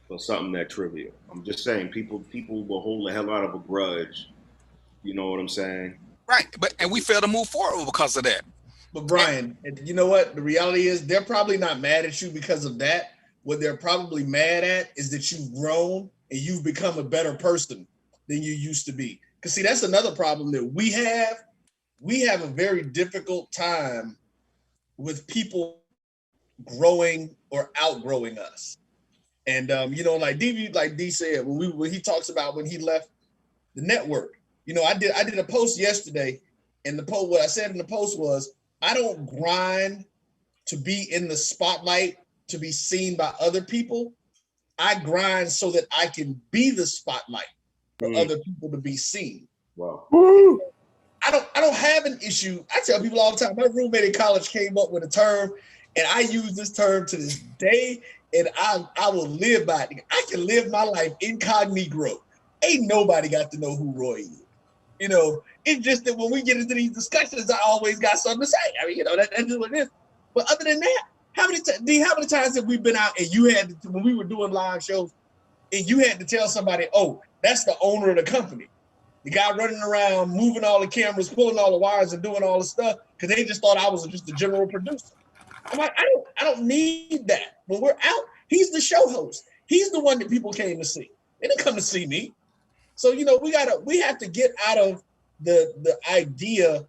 for something that trivial. I'm just saying, people will hold the hell out of a grudge. You know what I'm saying? Right, and we fail to move forward because of that. But Brian, you know what? The reality is they're probably not mad at you because of that. What they're probably mad at is that you've grown and you've become a better person than you used to be. Because see, that's another problem that we have. We have a very difficult time with people growing or outgrowing us. And you know, like D said, when he talks about when he left the network, you know, I did a post yesterday, and what I said in the post was, I don't grind to be in the spotlight to be seen by other people. I grind so that I can be the spotlight for other people to be seen. Wow. Woo! I don't have an issue. I tell people all the time, my roommate in college came up with a term, and I use this term to this day, and I will live by it. I can live my life incognito. Ain't nobody got to know who Roy is. You know, it's just that when we get into these discussions, I always got something to say. I mean, you know, that's just what it is. But other than that, how many times have we been out and you had to, when we were doing live shows, and you had to tell somebody, oh, that's the owner of the company. The guy running around, moving all the cameras, pulling all the wires and doing all the stuff, because they just thought I was just the general producer. I'm like, I don't need that. When we're out, he's the show host. He's the one that people came to see. They didn't come to see me. So, we have to get out of the idea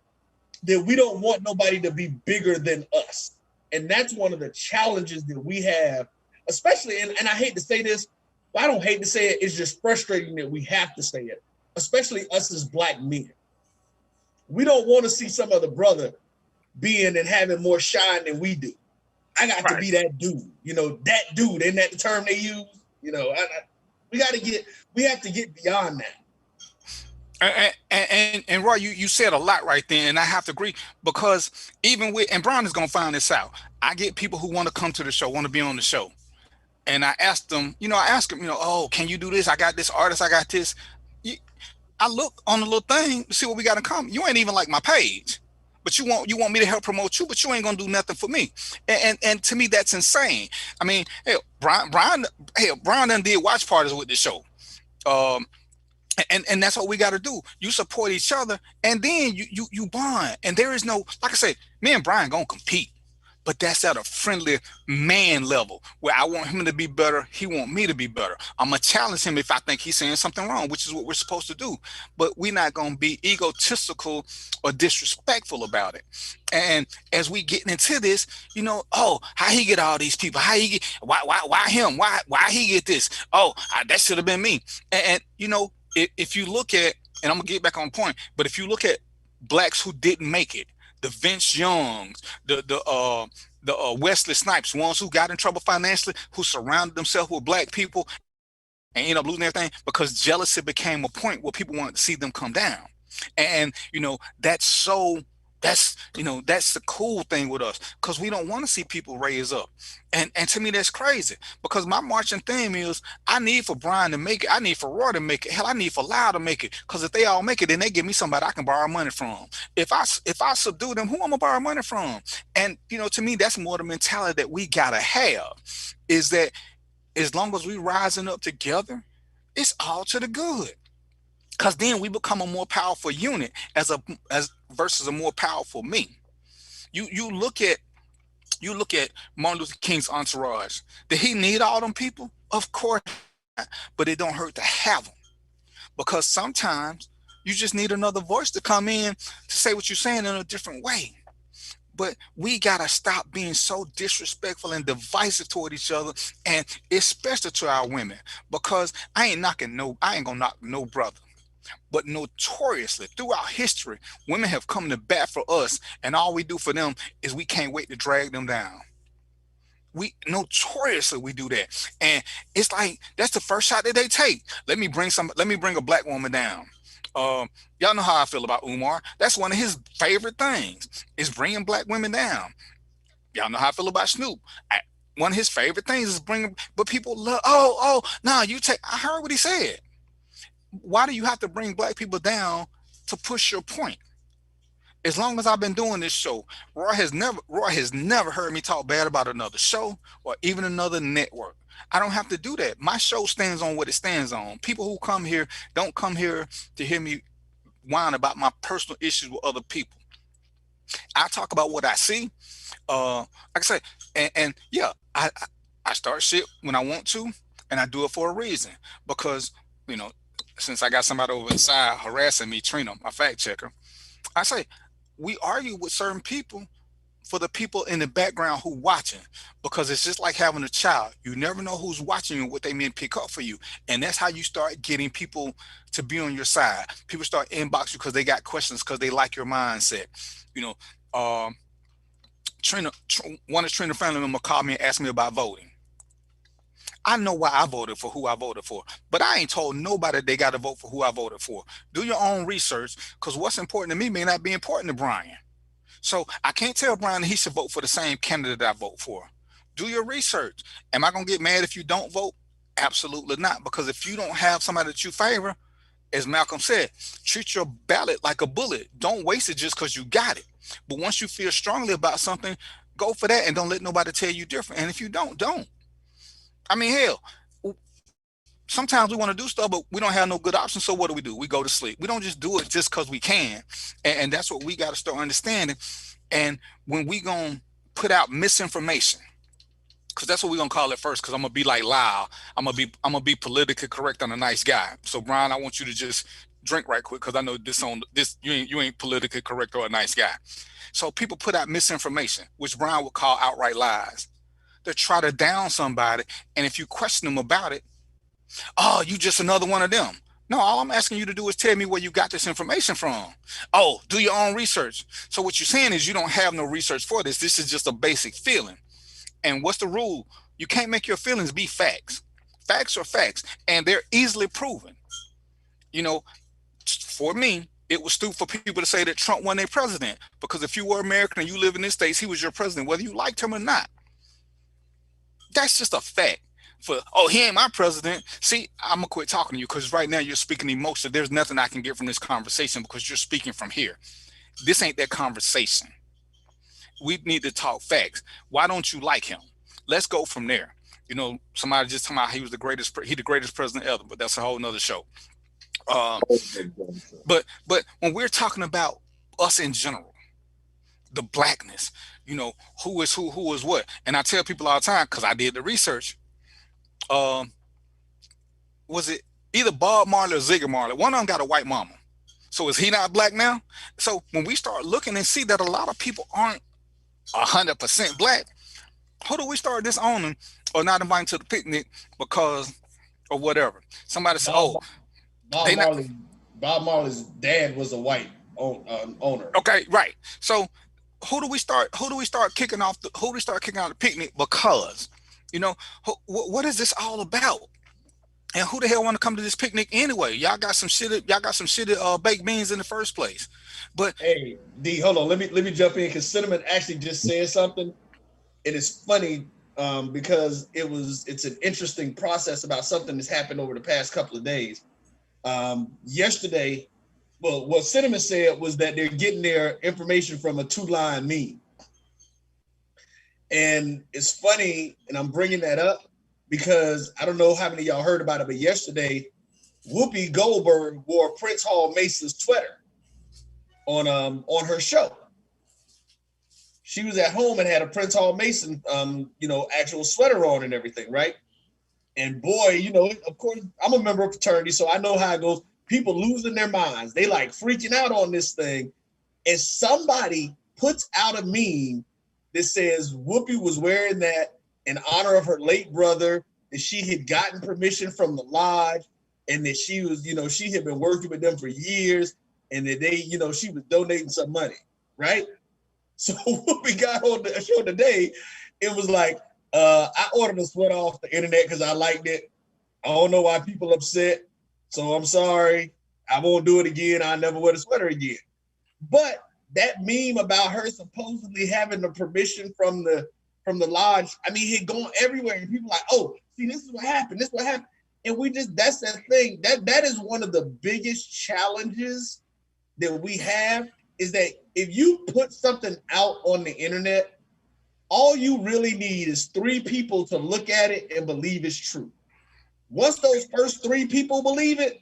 that we don't want nobody to be bigger than us. And that's one of the challenges that we have, especially, and I hate to say this, but I don't hate to say it, it's just frustrating that we have to say it, especially us as Black men. We don't want to see some other brother being and having more shine than we do. I got to be that dude, that dude. Isn't that the term they use? We have to get beyond that. And Roy, you said a lot right there, and I have to agree, because even with, and Brian is gonna find this out, I get people who want to come to the show, want to be on the show, and I ask them, oh, can you do this? I got this artist, I got this. I look on the little thing to see what we got in common. You ain't even like my page, but you want me to help promote you, but you ain't gonna do nothing for me. And to me, that's insane. I mean, hell, Brian done did watch parties with this show. And that's what we got to do. You support each other, and then you bond. And there is no, like I said, me and Brian gonna compete, but that's at a friendly man level where I want him to be better. He want me to be better. I'm gonna challenge him if I think he's saying something wrong, which is what we're supposed to do. But we're not gonna be egotistical or disrespectful about it. And as we get into this, oh, how he get all these people? How he get? Why him? Why he get this? Oh, that should have been me. And if you look at, and I'm gonna get back on point, but if you look at Blacks who didn't make it, the Vince Youngs, the Wesley Snipes, ones who got in trouble financially, who surrounded themselves with Black people and ended up losing everything because jealousy became a point where people wanted to see them come down. And that's the cool thing with us, because we don't want to see people raise up. And to me, that's crazy, because my marching theme is, I need for Brian to make it. I need for Roy to make it. Hell, I need for Lyle to make it, because if they all make it, then they give me somebody I can borrow money from. If I subdue them, who I'm gonna borrow money from? And to me, that's more the mentality that we gotta have, is that as long as we rising up together, it's all to the good. Because then we become a more powerful unit as versus a more powerful me. You look at Martin Luther King's entourage. Did he need all them people? Of course not. But it don't hurt to have them, because sometimes you just need another voice to come in to say what you're saying in a different way. But we gotta stop being so disrespectful and divisive toward each other, and especially to our women, because I ain't gonna knock no brother. But notoriously, throughout history, women have come to bat for us, and all we do for them is we can't wait to drag them down. We notoriously do that, and it's like that's the first shot that they take. Let me bring a Black woman down. Y'all know how I feel about Umar. That's one of his favorite things, is bringing Black women down. Y'all know how I feel about Snoop. One of his favorite things is bringing, but people love. I heard what he said. Why do you have to bring Black people down to push your point? As long as I've been doing this show, Roy has never heard me talk bad about another show or even another network. I don't have to do that. My show stands on what it stands on. People who come here don't come here to hear me whine about my personal issues with other people. I talk about what I see. Like I said, and yeah, I start shit when I want to, and I do it for a reason, because since I got somebody over the side harassing me, Trina, my fact checker, I say, we argue with certain people for the people in the background who watching, because it's just like having a child. You never know who's watching you, what they mean pick up for you. And that's how you start getting people to be on your side. People start inbox you because they got questions, because they like your mindset. One of Trina family members called me and asked me about voting. I know why I voted for who I voted for, but I ain't told nobody they got to vote for who I voted for. Do your own research, because what's important to me may not be important to Brian. So I can't tell Brian that he should vote for the same candidate I vote for. Do your research. Am I going to get mad if you don't vote? Absolutely not, because if you don't have somebody that you favor, as Malcolm said, treat your ballot like a bullet. Don't waste it just because you got it. But once you feel strongly about something, go for that, and don't let nobody tell you different. And if you don't. I mean, hell, sometimes we want to do stuff, but we don't have no good options. So what do? We go to sleep. We don't just do it just because we can. And that's what we got to start understanding. And when we going to put out misinformation, because that's what we're gonna call it first. Because I'm gonna be like Lyle. I'm gonna be politically correct on a nice guy. So Brian, I want you to just drink right quick because I know this you ain't politically correct or a nice guy. So people put out misinformation, which Brian would call outright lies. They try to down somebody, and if you question them about it, oh, you just another one of them. No, all I'm asking you to do is tell me where you got this information from. Oh, do your own research. So what you're saying is you don't have no research for this. This is just a basic feeling. And what's the rule? You can't make your feelings be facts. Facts are facts, and they're easily proven. You know, for me, it was stupid for people to say that Trump won their president, because if you were American and you live in this States, he was your president, whether you liked him or not. That's just a fact. Oh, he ain't my president. See, I'm gonna quit talking to you because right now you're speaking emotion. There's nothing I can get from this conversation because you're speaking from here. This ain't that conversation. We need to talk facts. Why don't you like him? Let's go from there. You know, somebody just talking about he was the greatest president ever, but that's a whole nother show. But when we're talking about us in general, the blackness, you know, who is what, and I tell people all the time because I did the research. Was it either Bob Marley or Ziggy Marley? One of them got a white mama, so is he not black now? So when we start looking and see that a lot of people aren't 100% black, who do we start disowning or not inviting to the picnic because or whatever? Somebody said, "Oh, Bob Marley's dad was a white owner." Okay, right. So who do we start kicking off the picnic because, you know, what is this all about? And who the hell want to come to this picnic anyway? Y'all got some shitty baked beans in the first place. But hey, D, hold on. Let me jump in because Cinnamon actually just said something. It is funny because it's an interesting process about something that's happened over the past couple of days. Yesterday, well, what Cinnamon said was that they're getting their information from a 2-line meme. And it's funny, and I'm bringing that up because I don't know how many of y'all heard about it, but yesterday, Whoopi Goldberg wore Prince Hall Mason's sweater on her show. She was at home and had a Prince Hall Mason, actual sweater on and everything, right? And boy, you know, of course, I'm a member of fraternity, so I know how it goes. People losing their minds. They like freaking out on this thing. And somebody puts out a meme that says Whoopi was wearing that in honor of her late brother, that she had gotten permission from the lodge, and that she was, you know, she had been working with them for years, and that they, you know, she was donating some money, right? So Whoopi got on the show today. It was like, I ordered a sweater off the internet because I liked it. I don't know why people upset. So I'm sorry. I won't do it again. I'll never wear the sweater again. But that meme about her supposedly having the permission from the lodge, I mean, it gone everywhere. And people are like, oh, see, this is what happened. This is what happened. And that's that thing. That is one of the biggest challenges that we have, is that if you put something out on the internet, all you really need is 3 people to look at it and believe it's true. Once those first 3 people believe it,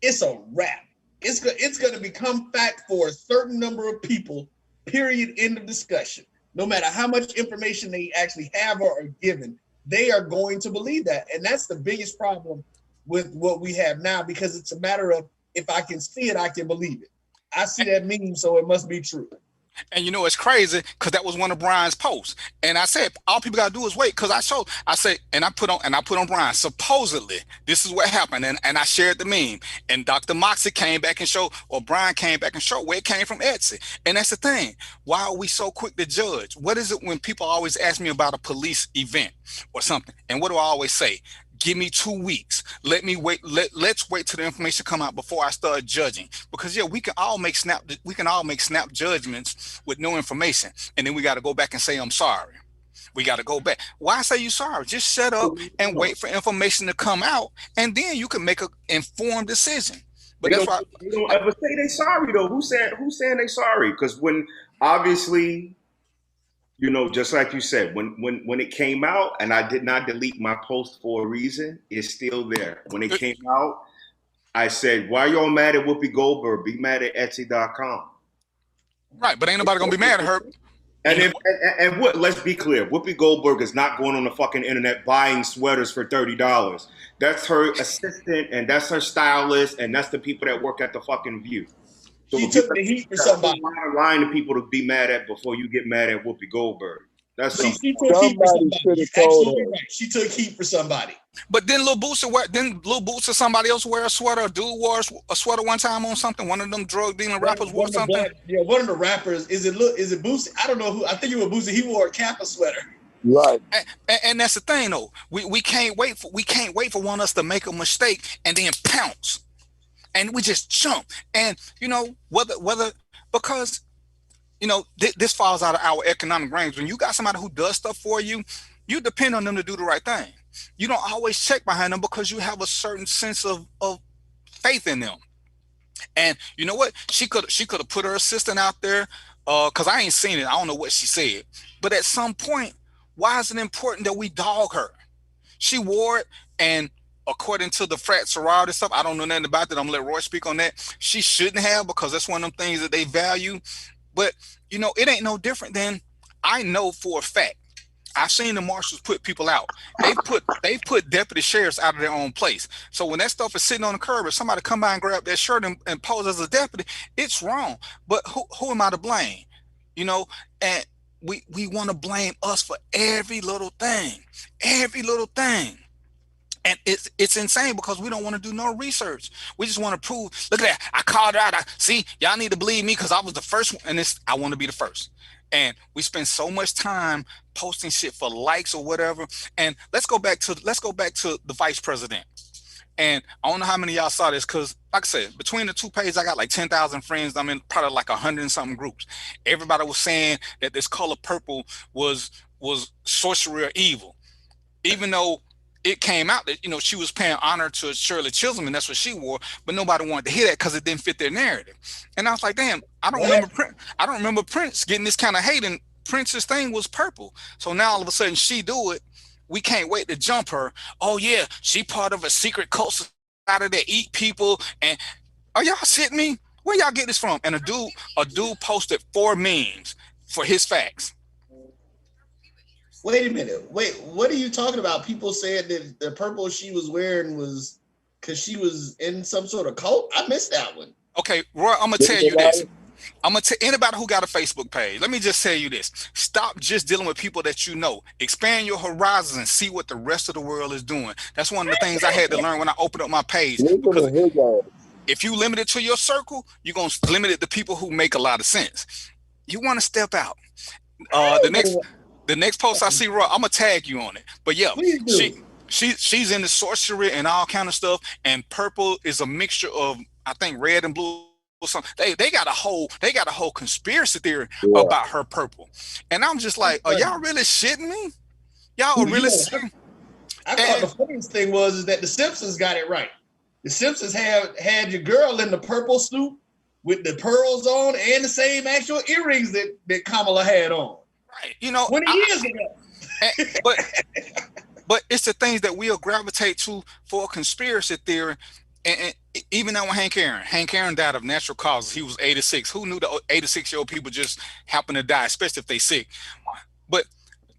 it's a wrap. It's going to become fact for a certain number of people, period, end of discussion. No matter how much information they actually have or are given, they are going to believe that. And that's the biggest problem with what we have now, because it's a matter of, if I can see it, I can believe it. I see that meme, so it must be true. And you know, it's crazy because that was one of Brian's posts. And I said, all people got to do is wait, because I put on Brian, supposedly this is what happened. And I shared the meme, and Dr. Moxie came back and showed, or Brian came back and showed where it came from Etsy. And that's the thing. Why are we so quick to judge? What is it when people always ask me about a police event or something? And what do I always say? Give me 2 weeks. Let me wait. Let's wait till the information come out before I start judging. Because we can all make snap judgments with no information, and then we got to go back and say I'm sorry. We got to go back. Why say you sorry? Just shut up and wait for information to come out, and then you can make an informed decision. But they don't ever say they sorry though. Who's saying they sorry? Because when obviously, you know, just like you said, when it came out, and I did not delete my post for a reason, it's still there. When it came out, I said, why y'all mad at Whoopi Goldberg? Be mad at Etsy.com. Right, but ain't nobody gonna be mad at her. And and what? Let's be clear. Whoopi Goldberg is not going on the fucking internet buying sweaters for $30. That's her assistant, and that's her stylist, and that's the people that work at the fucking View. So she took the heat for somebody. Line to people to be mad at before you get mad at Whoopi Goldberg. That's she took heat for somebody. Absolutely right. She took heat for somebody. But then Lil Boots or somebody else wear a sweater? A dude wore a sweater one time on something. One of them drug dealing rappers wore something. One of the rappers. Is it Boosie? I don't know who. I think it was Boosie. He wore a Kappa sweater. Right. And that's the thing though. We can't wait for one of us to make a mistake and then pounce. And we just jump. And you know, whether because you know, this falls out of our economic range. When you got somebody who does stuff for you, you depend on them to do the right thing. You don't always check behind them because you have a certain sense of faith in them. And you know what? She could have put her assistant out there, because I ain't seen it. I don't know what she said. But at some point, why is it important that we dog her? She wore it, and according to the frat sorority stuff, I don't know nothing about that. I'm gonna let Roy speak on that. She shouldn't have, because that's one of them things that they value. But you know, it ain't no different than, I know for a fact, I've seen the marshals put people out. They've put deputy sheriffs out of their own place. So when that stuff is sitting on the curb, if somebody come by and grab that shirt and pose as a deputy, it's wrong. But who am I to blame? You know, and we want to blame us for every little thing. And it's insane because we don't want to do no research. We just want to prove, look at that, I called her out. See, y'all need to believe me because I was the first one, and I want to be the first. And we spend so much time posting shit for likes or whatever. And let's go back to the vice president. And I don't know how many of y'all saw this, because like I said, between the two pages, I got like 10,000 friends. I'm in probably like 100 and something groups. Everybody was saying that this color purple was sorcery or evil, even though it came out that, you know, she was paying honor to Shirley Chisholm and that's what she wore, but nobody wanted to hear that because it didn't fit their narrative. And I was like, damn, I don't remember Prince getting this kind of hate, and Prince's thing was purple. So now all of a sudden she do it. We can't wait to jump her. Oh yeah, she part of a secret cult society that eat people. And are y'all shitting me? Where y'all get this from? And a dude posted 4 memes for his facts. Wait a minute. Wait, what are you talking about? People said that the purple she was wearing was because she was in some sort of cult? I missed that one. Okay, Roy, I'm going to tell you this. I'm going to tell anybody who got a Facebook page, let me just tell you this. Stop just dealing with people that you know. Expand your horizons and see what the rest of the world is doing. That's one of the things I had to learn when I opened up my page. Because if you limit it to your circle, you're going to limit it to people who make a lot of sense. You want to step out. The next post I see, Roy, I'm gonna tag you on it. But yeah, she's into sorcery and all kind of stuff. And purple is a mixture of, I think, red and blue or something. They got a whole conspiracy theory about her purple. And I'm just like, are y'all really shitting me? Y'all are really shitting? I thought the funniest thing was that the Simpsons got it right. The Simpsons had your girl in the purple suit with the pearls on and the same actual earrings that Kamala had on. Right, you know, 20 years ago. But it's the things that we'll gravitate to for a conspiracy theory. And even now with Hank Aaron died of natural causes. He was 86. Who knew the 86-year-old people just happen to die, especially if they sick? But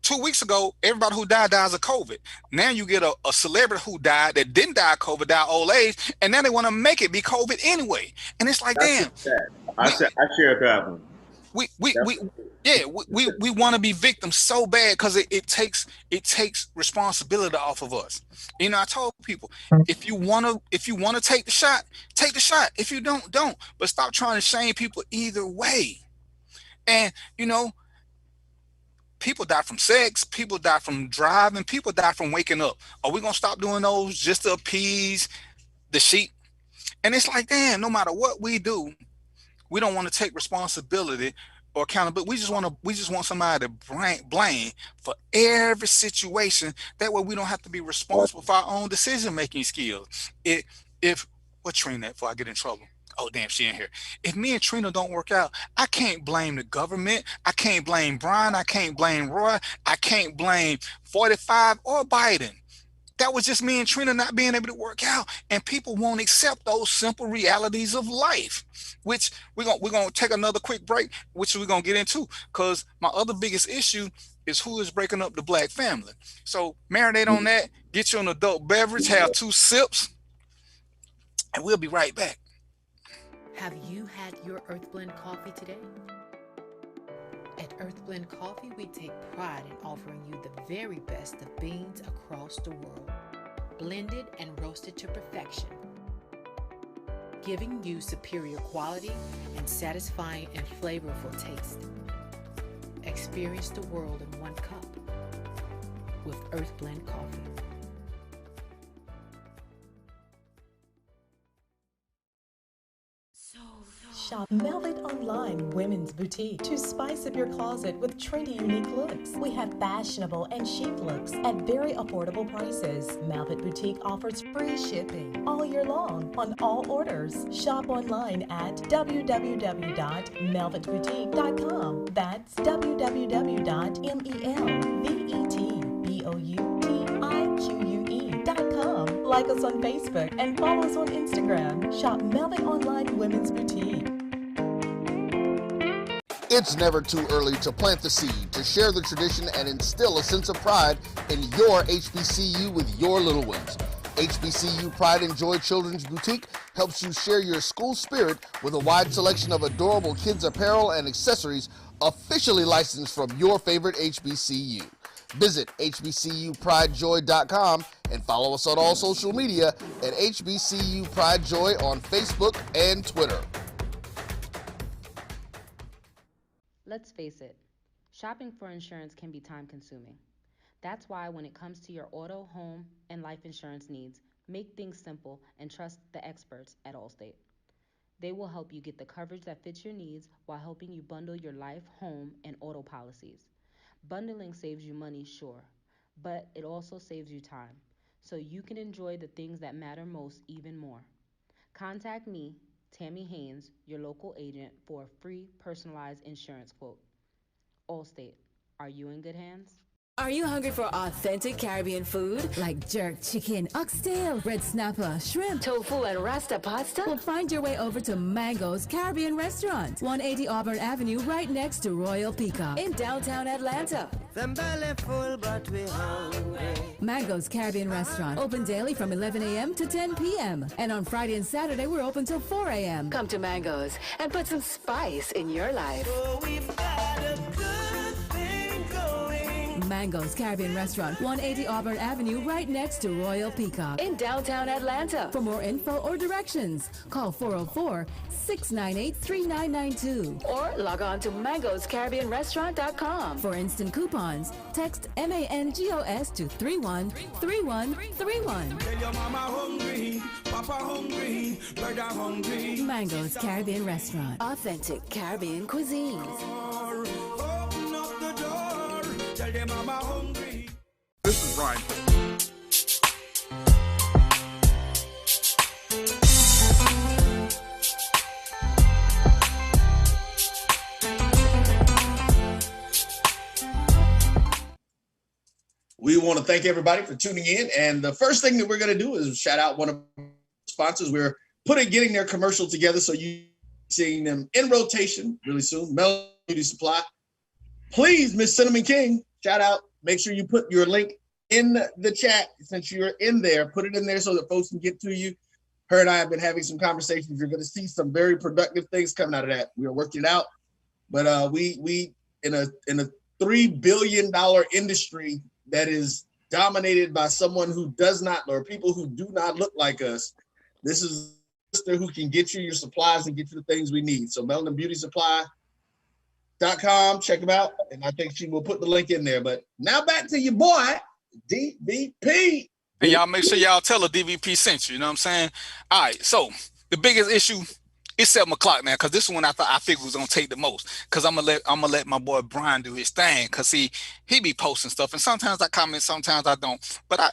2 weeks ago, everybody who dies of COVID. Now you get a celebrity who died that didn't die of COVID, died old age, and now they want to make it be COVID anyway. And it's like, damn. I shared that one. We want to be victims so bad because it takes responsibility off of us. You know, I told people, if you want to take the shot, take the shot. If you don't. But stop trying to shame people either way. And you know, people die from sex, people die from driving, people die from waking up. Are we gonna stop doing those just to appease the sheep? And it's like, damn, no matter what we do, we don't want to take responsibility or accountability. We just want somebody to blame for every situation. That way we don't have to be responsible for our own decision-making skills. What Trina before I get in trouble? Oh, damn, she in here. If me and Trina don't work out, I can't blame the government. I can't blame Brian. I can't blame Roy. I can't blame 45 or Biden. That was just me and Trina not being able to work out, and people won't accept those simple realities of life. Which we're gonna take another quick break, which we're gonna get into, because my other biggest issue is who is breaking up the black family. So marinate on that, get you an adult beverage, have 2 sips, and we'll be right back. Have you had your Earth Blend coffee today? At Earth Blend Coffee, we take pride in offering you the very best of beans across the world, blended and roasted to perfection, giving you superior quality and satisfying and flavorful taste. Experience the world in one cup with Earth Blend Coffee. Shop Velvet Online Women's Boutique to spice up your closet with trendy, unique looks. We have fashionable and chic looks at very affordable prices. Velvet Boutique offers free shipping all year long on all orders. Shop online at www.melvetboutique.com. That's www.melvetboutique.com. Like us on Facebook and follow us on Instagram. Shop Velvet Online Women's Boutique. It's never too early to plant the seed, to share the tradition, and instill a sense of pride in your HBCU with your little ones. HBCU Pride and Joy Children's Boutique helps you share your school spirit with a wide selection of adorable kids' apparel and accessories officially licensed from your favorite HBCU. Visit hbcupridejoy.com and follow us on all social media at HBCU Pride Joy on Facebook and Twitter. Let's face it, shopping for insurance can be time-consuming. That's why when it comes to your auto, home, and life insurance needs, make things simple and trust the experts at Allstate. They will help you get the coverage that fits your needs while helping you bundle your life, home, and auto policies. Bundling saves you money, sure, but it also saves you time, so you can enjoy the things that matter most even more. Contact me, Tammy Haynes, your local agent, for a free personalized insurance quote. Allstate, are you in good hands? Are you hungry for authentic Caribbean food like jerk chicken, oxtail, red snapper, shrimp, tofu, and rasta pasta? Well, find your way over to Mango's Caribbean Restaurant, 180 Auburn Avenue, right next to Royal Peacock in downtown Atlanta. Them belly full, but we hungry. Mango's Caribbean Restaurant, open daily from 11 a.m. to 10 p.m. And on Friday and Saturday, we're open till 4 a.m. Come to Mango's and put some spice in your life. So we've got a good thing going. Mango's Caribbean Restaurant, 180 Auburn Avenue, right next to Royal Peacock in downtown Atlanta. For more info or directions, call 404-698-3992 or log on to mangoscaribbeanrestaurant.com. For instant coupons, text MANGOS to 313131. Tell your mama hungry, papa hungry, brother hungry. Mango's Caribbean Restaurant, authentic Caribbean cuisines. Open up the door, tell them mama hungry. This is Brian. We want to thank everybody for tuning in. And the first thing that we're going to do is shout out one of our sponsors. We're getting their commercial together, so you seeing them in rotation really soon. Melody Beauty Supply. Please, Miss Cinnamon King, shout out. Make sure you put your link in the chat since you're in there. Put it in there so that folks can get to you. Her and I have been having some conversations. You're going to see some very productive things coming out of that. We are working it out. But we in a $3 billion industry that is dominated by someone who does not, or people who do not look like us. This is a sister who can get you your supplies and get you the things we need. So melaninbeautysupply.com, check them out. And I think she will put the link in there. But now back to your boy, DVP. And y'all make sure y'all tell her DVP sent you, you know what I'm saying? All right, so the biggest issue, it's 7 o'clock now, because this one I figured was gonna take the most. Cause I'm gonna let my boy Brian do his thing, cause he be posting stuff, and sometimes I comment, sometimes I don't. But I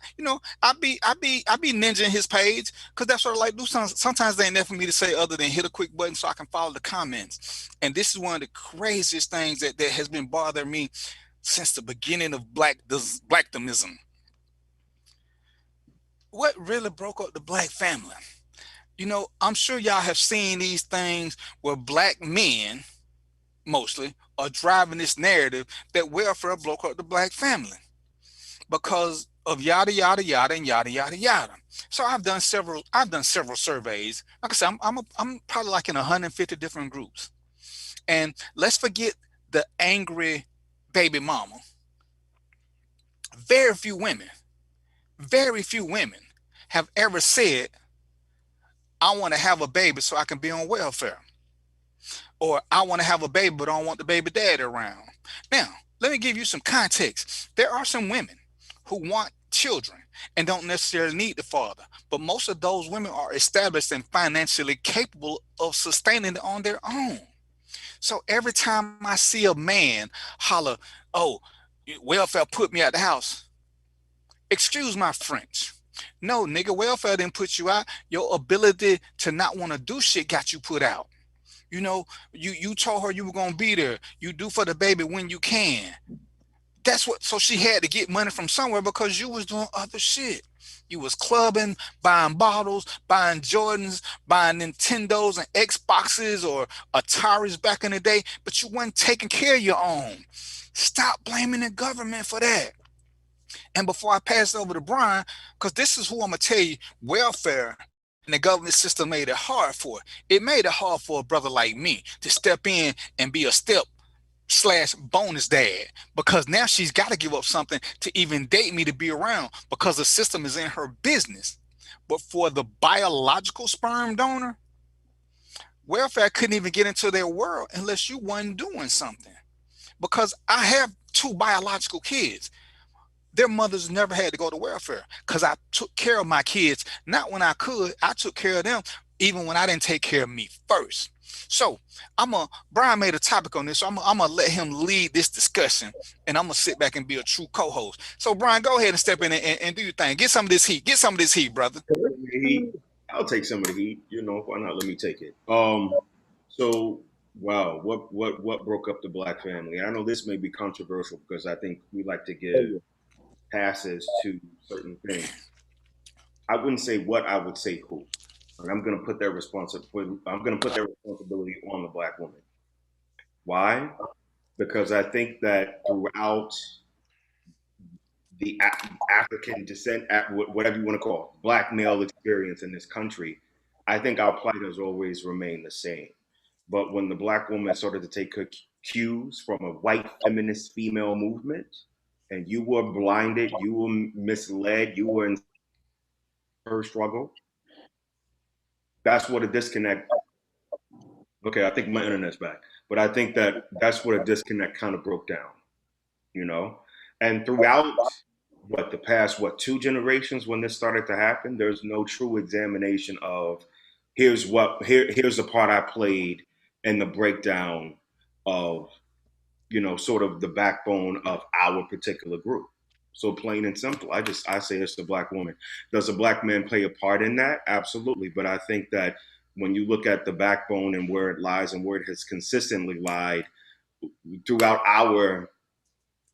be ninjaing his page, cause that's what I like to do. Sometimes they ain't nothing for me to say other than hit a quick button so I can follow the comments. And this is one of the craziest things that has been bothering me since the beginning of blackdomism. what really broke up the black family? You know, I'm sure y'all have seen these things where black men, mostly, are driving this narrative that welfare broke up the black family because of yada yada yada and yada yada yada. So I've done several surveys. Like I said, I'm probably like in 150 different groups. And let's forget the angry baby mama. Very few women, very few women have ever said, I want to have a baby so I can be on welfare. Or I want to have a baby, but I don't want the baby daddy around. Now, let me give you some context. There are some women who want children and don't necessarily need the father, but most of those women are established and financially capable of sustaining it on their own. So every time I see a man holler, oh, welfare put me out the house, excuse my French. No, nigga, welfare didn't put you out. Your ability to not want to do shit got you put out. You know, you told her you were gonna be there. You do for the baby when you can. That's what. So she had to get money from somewhere because you was doing other shit. You was clubbing, buying bottles, buying Jordans, buying Nintendos and Xboxes or Ataris back in the day, but you wasn't taking care of your own. Stop blaming the government for that. And before I pass it over to Brian, because this is who I'm gonna tell you, welfare and the government system made it hard for it. It made it hard for a brother like me to step in and be a step/bonus dad, because now she's got to give up something to even date me to be around because the system is in her business. But for the biological sperm donor, welfare couldn't even get into their world unless you wasn't doing something. Because I have two biological kids. Their mothers never had to go to welfare because I took care of my kids. Not when I could, I took care of them even when I didn't take care of me first. So Brian made a topic on this, so I'm gonna let him lead this discussion, and I'm gonna sit back and be a true co-host. So Brian, go ahead and step in and do your thing. Get some of this heat. Get some of this heat, brother. I'll take some of the heat. You know, why not? Let me take it. So wow, what broke up the black family? I know this may be controversial because I think we like to give passes to certain things. I wouldn't say what, I would say who. And I'm going to put that responsibility on the black woman. Why? Because I think that throughout the African descent, whatever you want to call it, black male experience in this country, I think our plight has always remained the same. But when the black woman started to take her cues from a white feminist female movement, and you were blinded, you were misled, you were in her struggle, that's what a disconnect. Okay, I think my internet's back. But I think that's what a disconnect kind of broke down, you know? And throughout the past, 2 generations when this started to happen, there's no true examination of here's the part I played in the breakdown of, you know, sort of the backbone of our particular group. So plain and simple, I say it's the black woman. Does a black man play a part in that? Absolutely. But I think that when you look at the backbone and where it lies and where it has consistently lied throughout our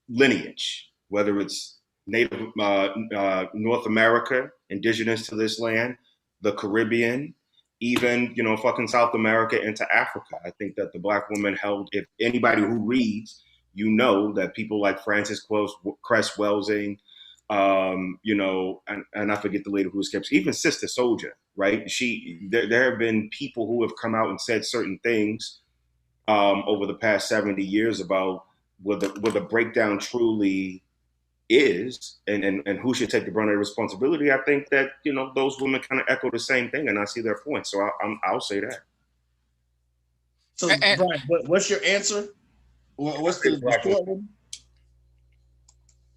lineage, whether it's Native North America, indigenous to this land, the Caribbean, even, you know, fucking South America into Africa. I think that the black woman held, if anybody who reads, you know that people like Frances Cress Welsing, you know, and I forget the lady who escapes, even Sister Soldier, right? There have been people who have come out and said certain things over the past 70 years about what the breakdown truly is and who should take the brunt of the responsibility. I think that, you know, those women kind of echo the same thing, and I see their point. So I'll say that. So Brian, what's your answer? What's the short one?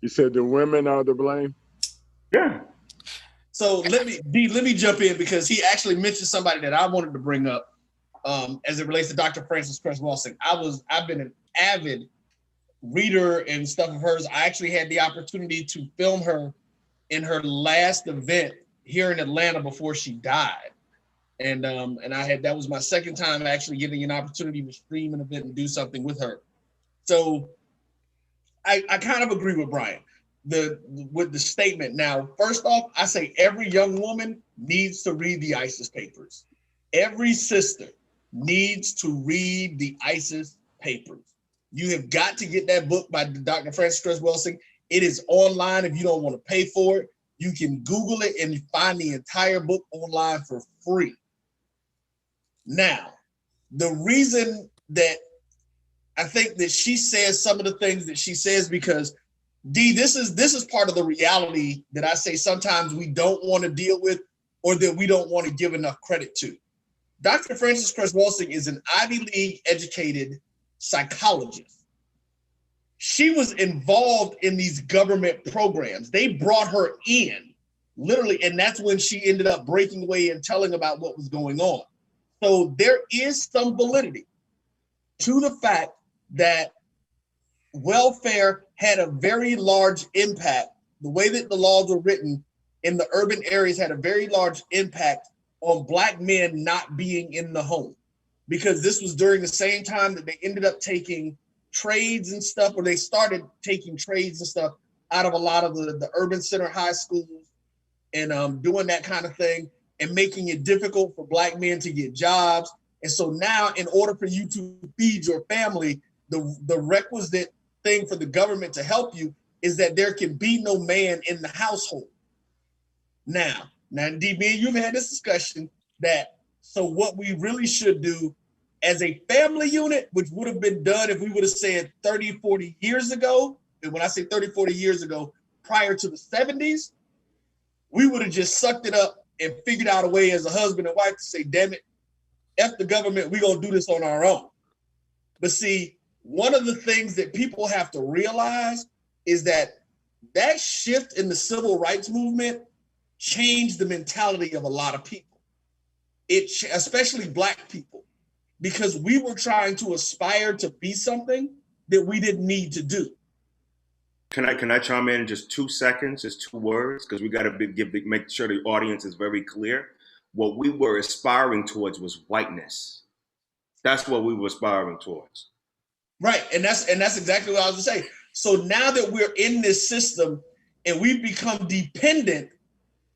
You said the women are to blame? Yeah. So let me jump in because he actually mentioned somebody that I wanted to bring up as it relates to Dr. Frances Cress Welsing. I've been an avid reader and stuff of hers. I actually had the opportunity to film her in her last event here in Atlanta before she died. And that was my second time actually getting an opportunity to stream an event and do something with her. So I kind of agree with Brian. with the statement. Now, first off, I say every young woman needs to read the ISIS papers. Every sister needs to read the ISIS papers. You have got to get that book by Dr. Frances Cress Welsing. It is online. If you don't want to pay for it, you can Google it and find the entire book online for free. Now, the reason that I think that she says some of the things that she says, because D, this is part of the reality that I say sometimes we don't want to deal with, or that we don't want to give enough credit to. Dr. Frances Cress Welsing is an Ivy League educated psychologist. She was involved in these government programs. They brought her in, literally, and that's when she ended up breaking away and telling about what was going on. So there is some validity to the fact that welfare had a very large impact. The way that the laws were written in the urban areas had a very large impact on Black men not being in the home, because this was during the same time that they ended up taking trades and stuff, or they started taking trades and stuff out of a lot of the urban center high schools and doing that kind of thing and making it difficult for Black men to get jobs. And so now, in order for you to feed your family, the requisite thing for the government to help you is that there can be no man in the household. Now, D, me and you've had this discussion that, so what we really should do as a family unit, which would have been done if we would have said 30, 40 years ago, and when I say 30, 40 years ago, prior to the 70s, we would have just sucked it up and figured out a way as a husband and wife to say, damn it, F the government, we're gonna do this on our own. But see, one of the things that people have to realize is that that shift in the civil rights movement changed the mentality of a lot of people, especially Black people, because we were trying to aspire to be something that we didn't need to do. Can I chime in just 2 seconds, just 2 words? Because we got to make sure the audience is very clear. What we were aspiring towards was whiteness. That's what we were aspiring towards. Right, and that's exactly what I was gonna say. So now that we're in this system and we've become dependent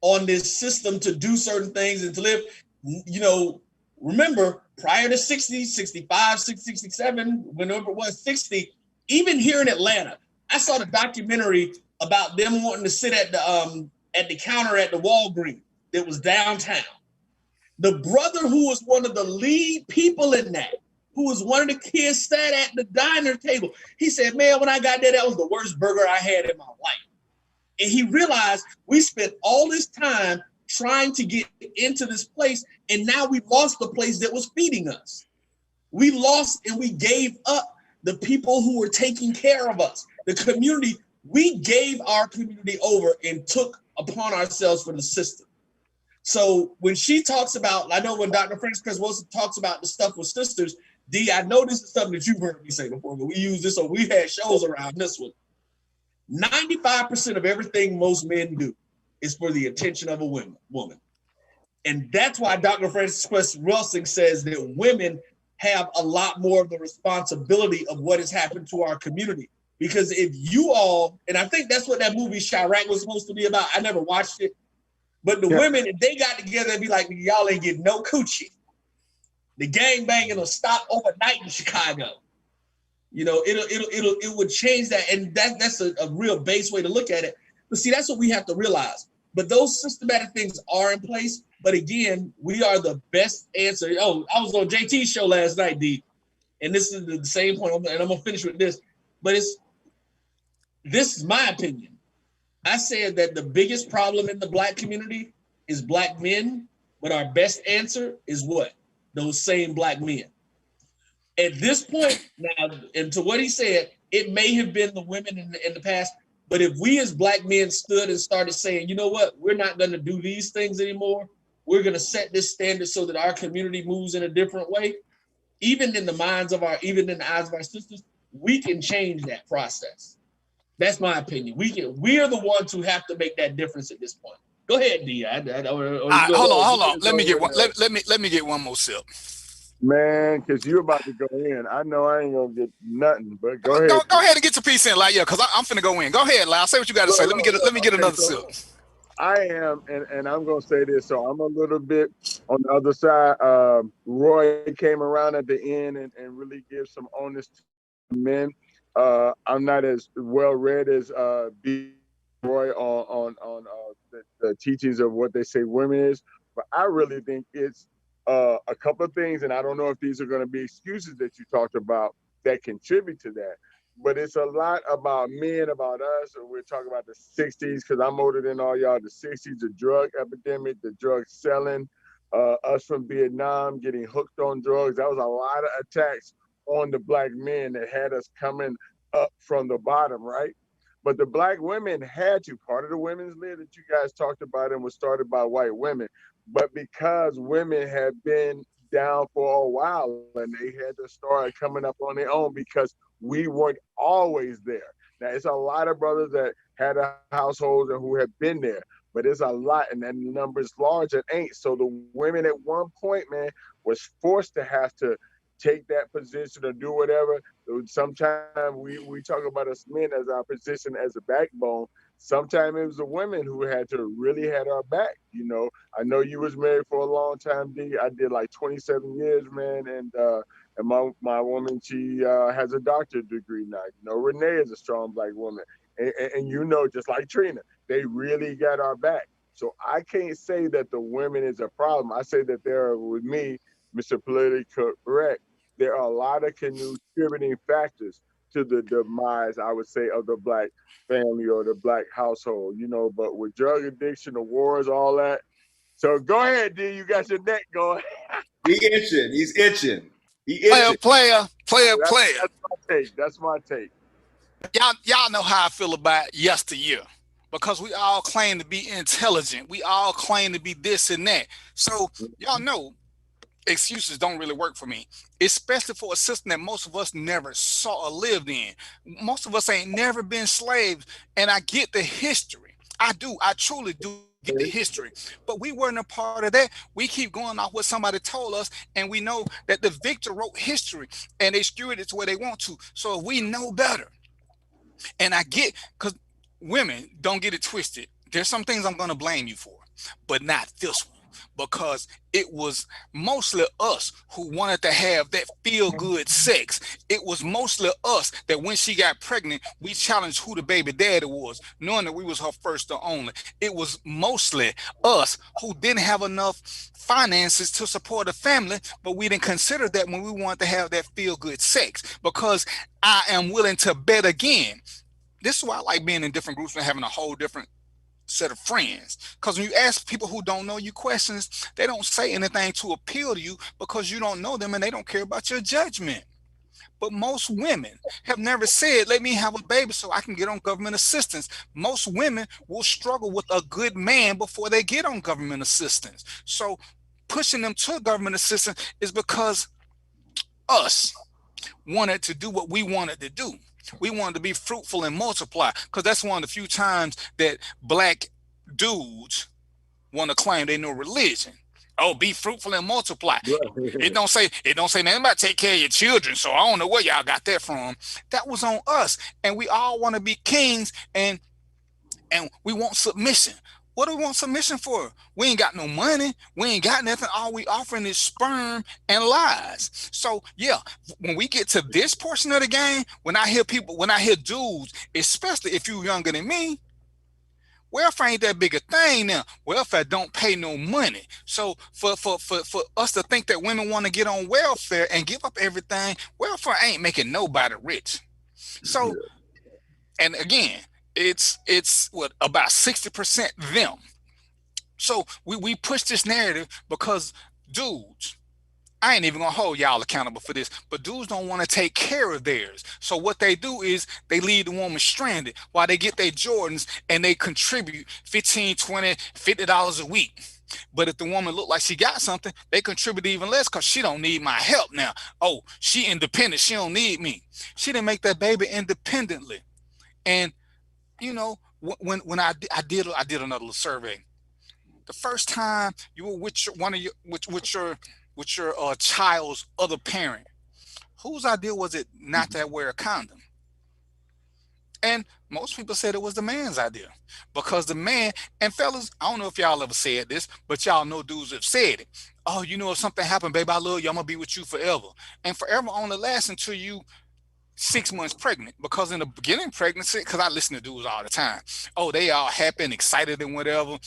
on this system to do certain things and to live, you know, remember prior to 60, 65, 67, whenever it was 60, even here in Atlanta, I saw the documentary about them wanting to sit at the counter at the Walgreens that was downtown. The brother who was one of the lead people in that, who was one of the kids sat at the diner table, he said, man, when I got there, that was the worst burger I had in my life. And he realized we spent all this time trying to get into this place, and now we lost the place that was feeding us. We lost and we gave up the people who were taking care of us. The community, we gave our community over and took upon ourselves for the system. So when she talks about, I know when Dr. Frances Cress Welsing talks about the stuff with sisters, D, I know this is something that you've heard me say before, but we use this, or we've had shows around this one. 95% of everything most men do is for the attention of a woman. And that's why Dr. Frances Cress Welsing says that women have a lot more of the responsibility of what has happened to our community. Because if you all, and I think that's what that movie Chirac was supposed to be about. I never watched it. But the women, if they got together and be like, y'all ain't getting no coochie, the gangbanging will stop overnight in Chicago. You know, it would change that. And that's a real base way to look at it. But see, that's what we have to realize. But those systematic things are in place. But again, we are the best answer. Oh, I was on JT's show last night, D. And this is the same point, and I'm gonna finish with this. But this is my opinion. I said that the biggest problem in the Black community is Black men, but our best answer is what? Those same Black men. At this point now, and to what he said, it may have been the women in the past, but if we as Black men stood and started saying, you know what, we're not gonna do these things anymore, we're gonna set this standard so that our community moves in a different way, even in the eyes of our sisters, we can change that process. That's my opinion. We are the ones who have to make that difference at this point. Go ahead, D. Hold on. Let me get one more sip. Man, because you're about to go in. I know I ain't gonna get nothing, but go ahead. Go ahead and get your piece in, like, yeah, because I'm finna go in. Go ahead, Lyle. Say what you got to say. Let me get another sip. I am, and I'm gonna say this. So I'm a little bit on the other side. Roy came around at the end and really give some onus to men. I'm not as well read as B. Roy on the teachings of what they say women is, but I really think it's a couple of things, and I don't know if these are going to be excuses that you talked about that contribute to that. But it's a lot about men, about us, or we're talking about the 60s, because I'm older than all y'all, the 60s, the drug epidemic, the drug selling, us from Vietnam getting hooked on drugs. That was a lot of attacks on the Black men that had us coming up from the bottom, right? But the Black women had to. Part of the women's lib that you guys talked about and was started by white women. But because women have been down for a while and they had to start coming up on their own because we weren't always there. Now, it's a lot of brothers that had a household and who have been there, but it's a lot, and that number is large and ain't. So the women at one point, man, was forced to have to take that position or do whatever. Sometimes we talk about us men as our position as a backbone. Sometimes it was the women who had to really had our back. You know, I know you was married for a long time, D. I did like 27 years, man, and my woman, she has a doctorate degree now. You know, Renee is a strong Black woman, and you know, just like Trina, they really got our back. So I can't say that the women is a problem. I say that they're, with me, Mr. Politically Correct, there are a lot of contributing factors to the demise, I would say, of the Black family or the Black household, you know, but with drug addiction, the wars, all that. So go ahead, D, you got your neck going. He's itching. He itching. Player. That's my take. Y'all know how I feel about yesteryear, because we all claim to be intelligent. We all claim to be this and that. So y'all know excuses don't really work for me, especially for a system that most of us never saw or lived in. Most of us ain't never been slaves, and I get the history. I truly do get the history, but we weren't a part of that. We keep going off what somebody told us, and we know that the victor wrote history and they skewed it to where they want to. So if we know better, and I get, because women, don't get it twisted, there's some things I'm going to blame you for, but not this one. Because it was mostly us who wanted to have that feel-good sex. It was mostly us that when she got pregnant, we challenged who the baby daddy was, knowing that we was her first or only. It was mostly us who didn't have enough finances to support a family, but we didn't consider that when we wanted to have that feel-good sex. Because I am willing to bet again. This is why I like being in different groups and having a whole different set of friends, because when you ask people who don't know you questions, they don't say anything to appeal to you because you don't know them and they don't care about your judgment. But most women have never said, let me have a baby so I can get on government assistance. Most women will struggle with a good man before they get on government assistance. So pushing them to government assistance is because us wanted to do what we wanted to do. We wanted to be fruitful and multiply, because that's one of the few times that Black dudes want to claim they know religion. Oh, be fruitful and multiply. It don't say nothing about take care of your children. So I don't know where y'all got that from. That was on us, and we all want to be kings, and we want submission. What do we want submission for? We ain't got no money. We ain't got nothing. All we offering is sperm and lies. So yeah, when we get to this portion of the game, when I hear dudes, especially if you're younger than me, welfare ain't that big a thing now. Welfare don't pay no money. So for us to think that women want to get on welfare and give up everything, welfare ain't making nobody rich. So, and again, it's what, about 60% them. So we push this narrative because dudes, I ain't even gonna hold y'all accountable for this, but dudes don't want to take care of theirs. So what they do is they leave the woman stranded while they get their Jordans and they contribute $15, $20, $50 a week. But if the woman look like she got something, they contribute even less because she don't need my help now. Oh, she independent, she don't need me. She didn't make that baby independently. And you know, when I did another little survey. The first time you were with your with your child's other parent, whose idea was it not to wear a condom? And most people said it was the man's idea, because the man, and fellas, I don't know if y'all ever said this, but y'all know dudes have said it. Oh, you know, if something happened, baby, I love you, I'm gonna be with you forever. And forever only lasts until you 6 months pregnant, because in the beginning pregnancy, because I listen to dudes all the time, oh, they all happy and excited and whatever,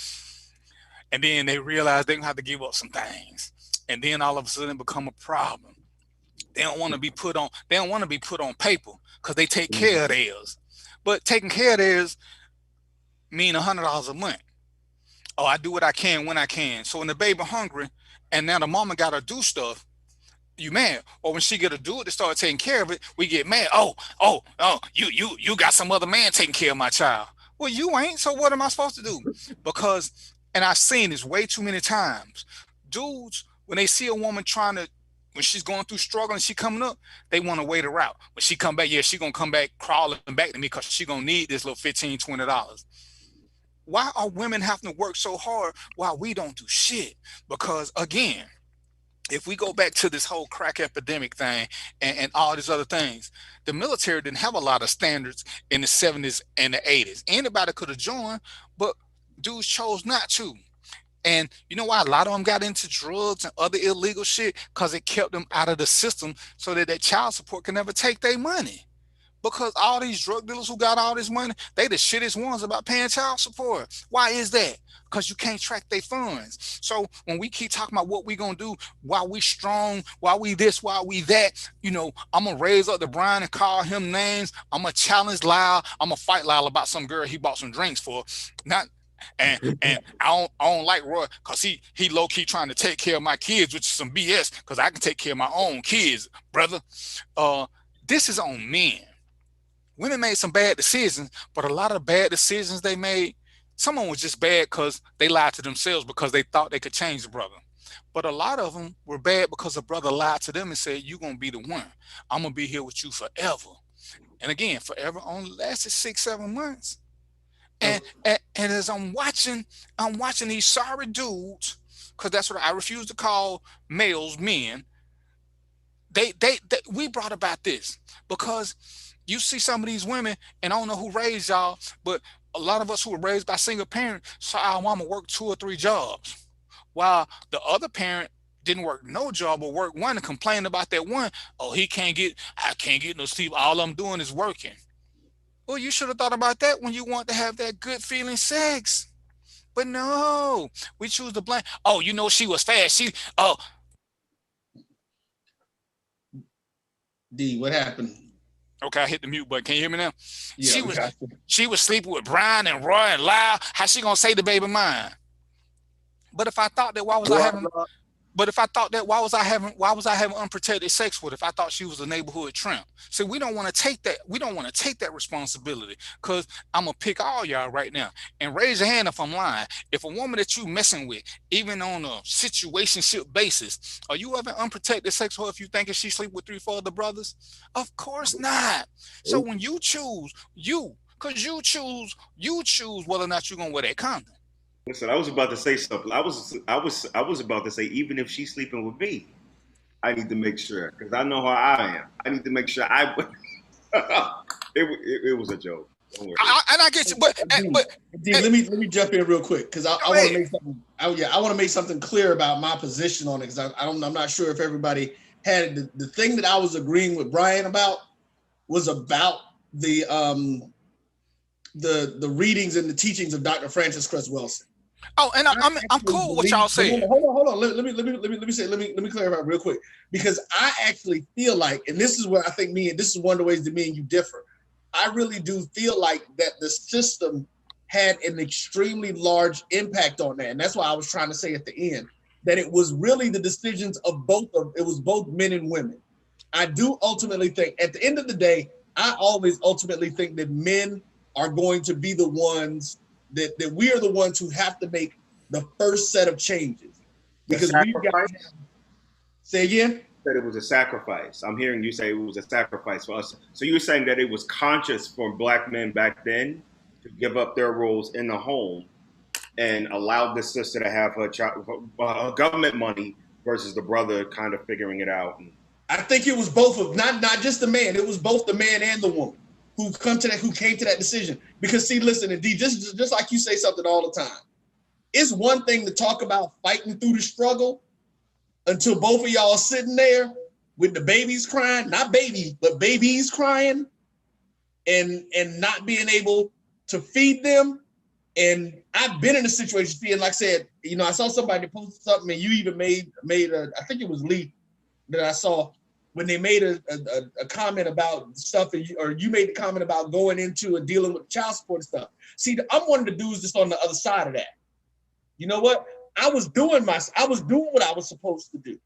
and then they realize they don't have to give up some things, and then all of a sudden it become a problem. They don't want to be put on. They don't want to be put on paper because they take care of theirs. But taking care of theirs mean $100 a month. Oh, I do what I can when I can. So when the baby hungry, and now the mama got to do stuff, you mad. Or when she get to do it to start taking care of it, we get mad. Oh, you got some other man taking care of my child. Well, you ain't. So what am I supposed to do? Because, and I've seen this way too many times. Dudes, when they see a woman when she's going through struggle and she coming up, they want to wait her out. When she come back, yeah, she gonna come back crawling back to me because she gonna need this little $15, $20. Why are women having to work so hard while we don't do shit? Because again, if we go back to this whole crack epidemic thing and all these other things, the military didn't have a lot of standards in the 70s and the 80s. Anybody could have joined, but dudes chose not to. And you know why a lot of them got into drugs and other illegal shit? Because it kept them out of the system so that their child support can never take their money. Because all these drug dealers who got all this money, they the shittest ones about paying child support. Why is that? Because you can't track their funds. So when we keep talking about what we gonna do while we strong, while we this, while we that, you know, I'm gonna raise up the Brian and call him names. I'm gonna challenge Lyle. I'm gonna fight Lyle about some girl he bought some drinks for. And I don't like Roy because he low key trying to take care of my kids, which is some BS. Because I can take care of my own kids, brother. This is on men. Women made some bad decisions, but a lot of bad decisions they made, someone was just bad because they lied to themselves because they thought they could change the brother. But a lot of them were bad because the brother lied to them and said, "You're gonna be the one. I'm gonna be here with you forever." And again, forever only lasted 6, 7 months. And as I'm watching these sorry dudes, because that's what I refuse to call males men. We brought about this because you see some of these women, and I don't know who raised y'all, but a lot of us who were raised by single parents saw our mama work 2 or 3 jobs, while the other parent didn't work no job or work one and complained about that one. Oh, I can't get no sleep. All I'm doing is working. Well, you should have thought about that when you want to have that good feeling sex. But no, we choose to blame. Oh, you know, she was fast. D, what happened? Okay, I hit the mute button. Can you hear me now? Yeah, she was sleeping with Brian and Roy and Lyle. How she gonna say the baby mine? But if I thought that, why was I having unprotected sex with her if I thought she was a neighborhood tramp? So we don't want to take that. We don't want to take that responsibility, because I'm going to pick all y'all right now and raise your hand if I'm lying. If a woman that you messing with, even on a situationship basis, are you having unprotected sex with her if you think she sleep with 3, 4 other brothers? Of course not. So when you choose, you choose whether or not you're going to wear that condom. Listen, I was about to say something. I was about to say, even if she's sleeping with me, I need to make sure, because I know how I am. I need to make sure it was a joke. Don't worry. And I get you, but D, let me jump in real quick, because I want to make something. I want to make something clear about my position on it, because I'm not sure if everybody had it. The thing that I was agreeing with Brian about was about the readings and the teachings of Dr. Francis Cress Welsing. Oh, and I'm cool with what y'all saying. Hold on. Let me clarify real quick, because I actually feel like, and this is where I think this is one of the ways that me and you differ. I really do feel like that the system had an extremely large impact on that, and that's why I was trying to say at the end that it was really the decisions of it was both men and women. I do ultimately think, at the end of the day, I always ultimately think that men are going to be the ones that we are the ones who have to make the first set of changes, because we've got to say again that it was a sacrifice. I'm hearing you say it was a sacrifice for us. So you're saying that it was conscious for Black men back then to give up their roles in the home and allow the sister to have her child, government money versus the brother kind of figuring it out? I think it was both of not just the man. It was both the man and the woman who came to that decision. Because see, listen, and D, just like you say something all the time. It's one thing to talk about fighting through the struggle until both of y'all are sitting there with the babies crying, not baby, but babies crying, and not being able to feed them. And I've been in a situation, and like I said, I saw somebody post something, and you even made I think it was Lee that I saw, when they made a comment about stuff, or you made the comment about going into and dealing with child support and stuff. See, I'm one of the dudes that's on the other side of that. You know what? I was doing what I was supposed to do.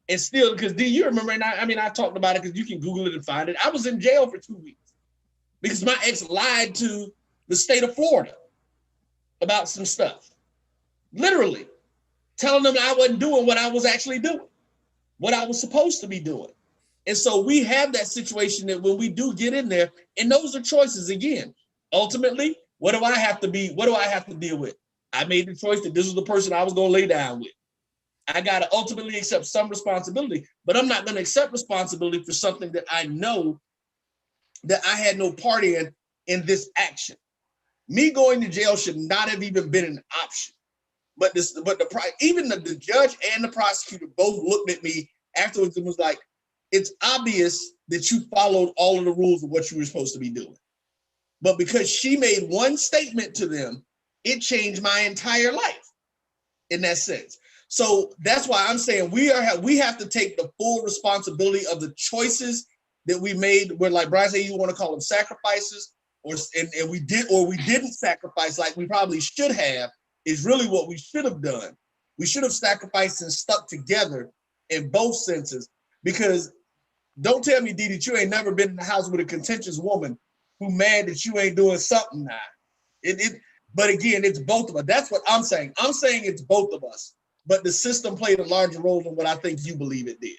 And still, because D, you remember, and I talked about it because you can Google it and find it. I was in jail for 2 weeks because my ex lied to the state of Florida about some stuff. Literally telling them I wasn't doing what I was actually doing, what I was supposed to be doing. And so we have that situation that when we do get in there, and those are choices again. Ultimately, what do I have to deal with? I made the choice that this was the person I was going to lay down with. I got to ultimately accept some responsibility, but I'm not going to accept responsibility for something that I know that I had no part in this action. Me going to jail should not have even been an option. But even the judge and the prosecutor both looked at me afterwards and was like, it's obvious that you followed all of the rules of what you were supposed to be doing. But because she made one statement to them, it changed my entire life in that sense. So that's why I'm saying we have to take the full responsibility of the choices that we made, where, like Brian said, you want to call them sacrifices, and we didn't sacrifice like we probably should have, is really what we should have done. We should have sacrificed and stuck together in both senses, because don't tell me, D, that you ain't never been in the house with a contentious woman who mad that you ain't doing something now. But again, it's both of us. That's what I'm saying. I'm saying it's both of us, but the system played a larger role than what I think you believe it did.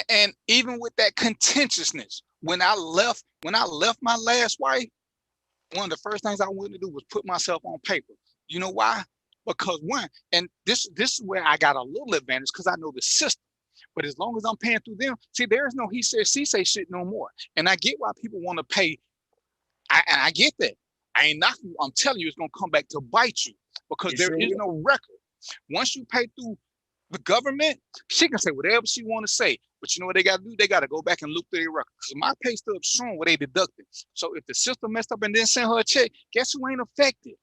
And even with that contentiousness, when I left my last wife, one of the first things I wanted to do was put myself on paper. You know why? Because one, and this is where I got a little advantage, because I know the system. But as long as I'm paying through them, see, there's no he said, she say shit no more. And I get why people want to pay. I get that. I ain't knocking you. I'm telling you, it's gonna come back to bite you, because there is no record. Once you pay through the government, she can say whatever she want to say. But you know what they got to do? They got to go back and look through their record. Because my pay stub's showing what they deducted. So if the system messed up and didn't send her a check, guess who ain't affected?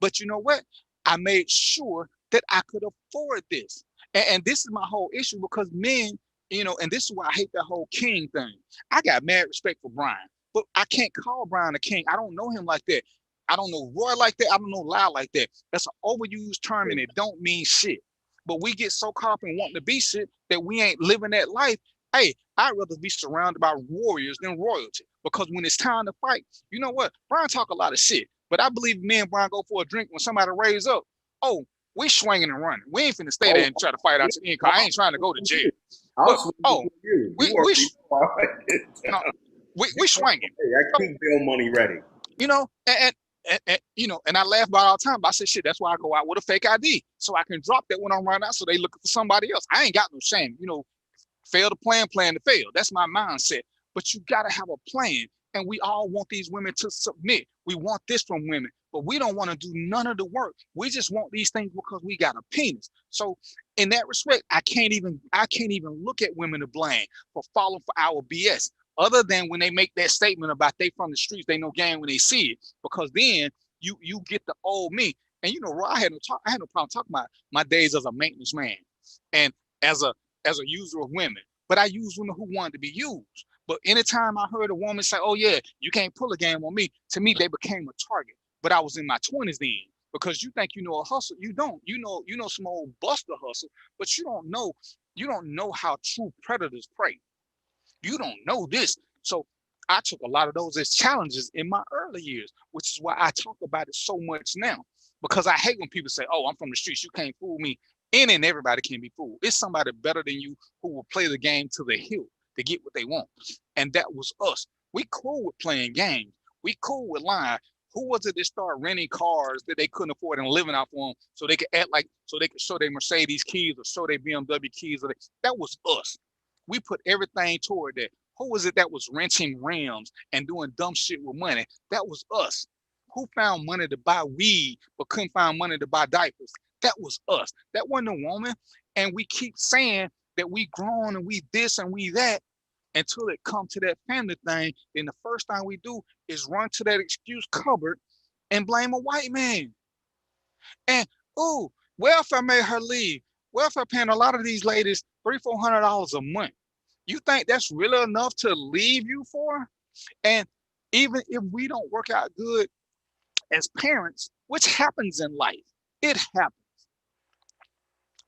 But you know what? I made sure that I could afford this. And this is my whole issue, because men, and this is why I hate that whole king thing. I got mad respect for Brian, but I can't call Brian a king. I don't know him like that. I don't know Roy like that. I don't know Lyle like that. That's an overused term, and it don't mean shit. But we get so caught up in wanting to be shit that we ain't living that life. Hey, I'd rather be surrounded by warriors than royalty, because when it's time to fight, you know what? Brian talk a lot of shit, but I believe me and Brian go for a drink when somebody raise up. Oh, we swinging and running. We ain't finna stay there and try to fight out your end, because I ain't trying to go to jail. But, we swinging. Hey, I keep bail money ready. And I laugh about it all the time. But I said, shit, that's why I go out with a fake ID, so I can drop that when I'm running out, so they looking for somebody else. I ain't got no shame. Fail to plan to fail. That's my mindset. But you gotta have a plan. And we all want these women to submit. We want this from women, but we don't want to do none of the work. We just want these things because we got a penis. So in that respect, I can't even look at women to blame for falling for our BS. Other than when they make that statement about they from the streets, they know game when they see it. Because then you get the old me. And Roy, I had no problem talking about my days as a maintenance man and as a user of women. But I used women who wanted to be used. But anytime I heard a woman say, "Oh yeah, you can't pull a game on me," to me they became a target. But I was in my 20s then, because you think you know a hustle, you don't. You know some old buster hustle, but you don't know how true predators prey. You don't know this. So I took a lot of those as challenges in my early years, which is why I talk about it so much now. Because I hate when people say, "Oh, I'm from the streets, you can't fool me." Any and everybody can be fooled. It's somebody better than you who will play the game to the hilt to get what they want. And that was us. We cool with playing games. We cool with lying. Who was it that started renting cars that they couldn't afford and living off on so they could act like, so they could show their Mercedes keys or show their BMW keys? That was us. We put everything toward that. Who was it that was renting rims and doing dumb shit with money? That was us. Who found money to buy weed but couldn't find money to buy diapers? That was us. That wasn't a woman. And we keep saying that we grown and we this and we that until it comes to that family thing. Then the first thing we do is run to that excuse cupboard and blame a white man. And ooh, welfare made her leave. Welfare paying a lot of these ladies $300-400 a month. You think that's really enough to leave you for? And even if we don't work out good as parents, which happens in life, it happens.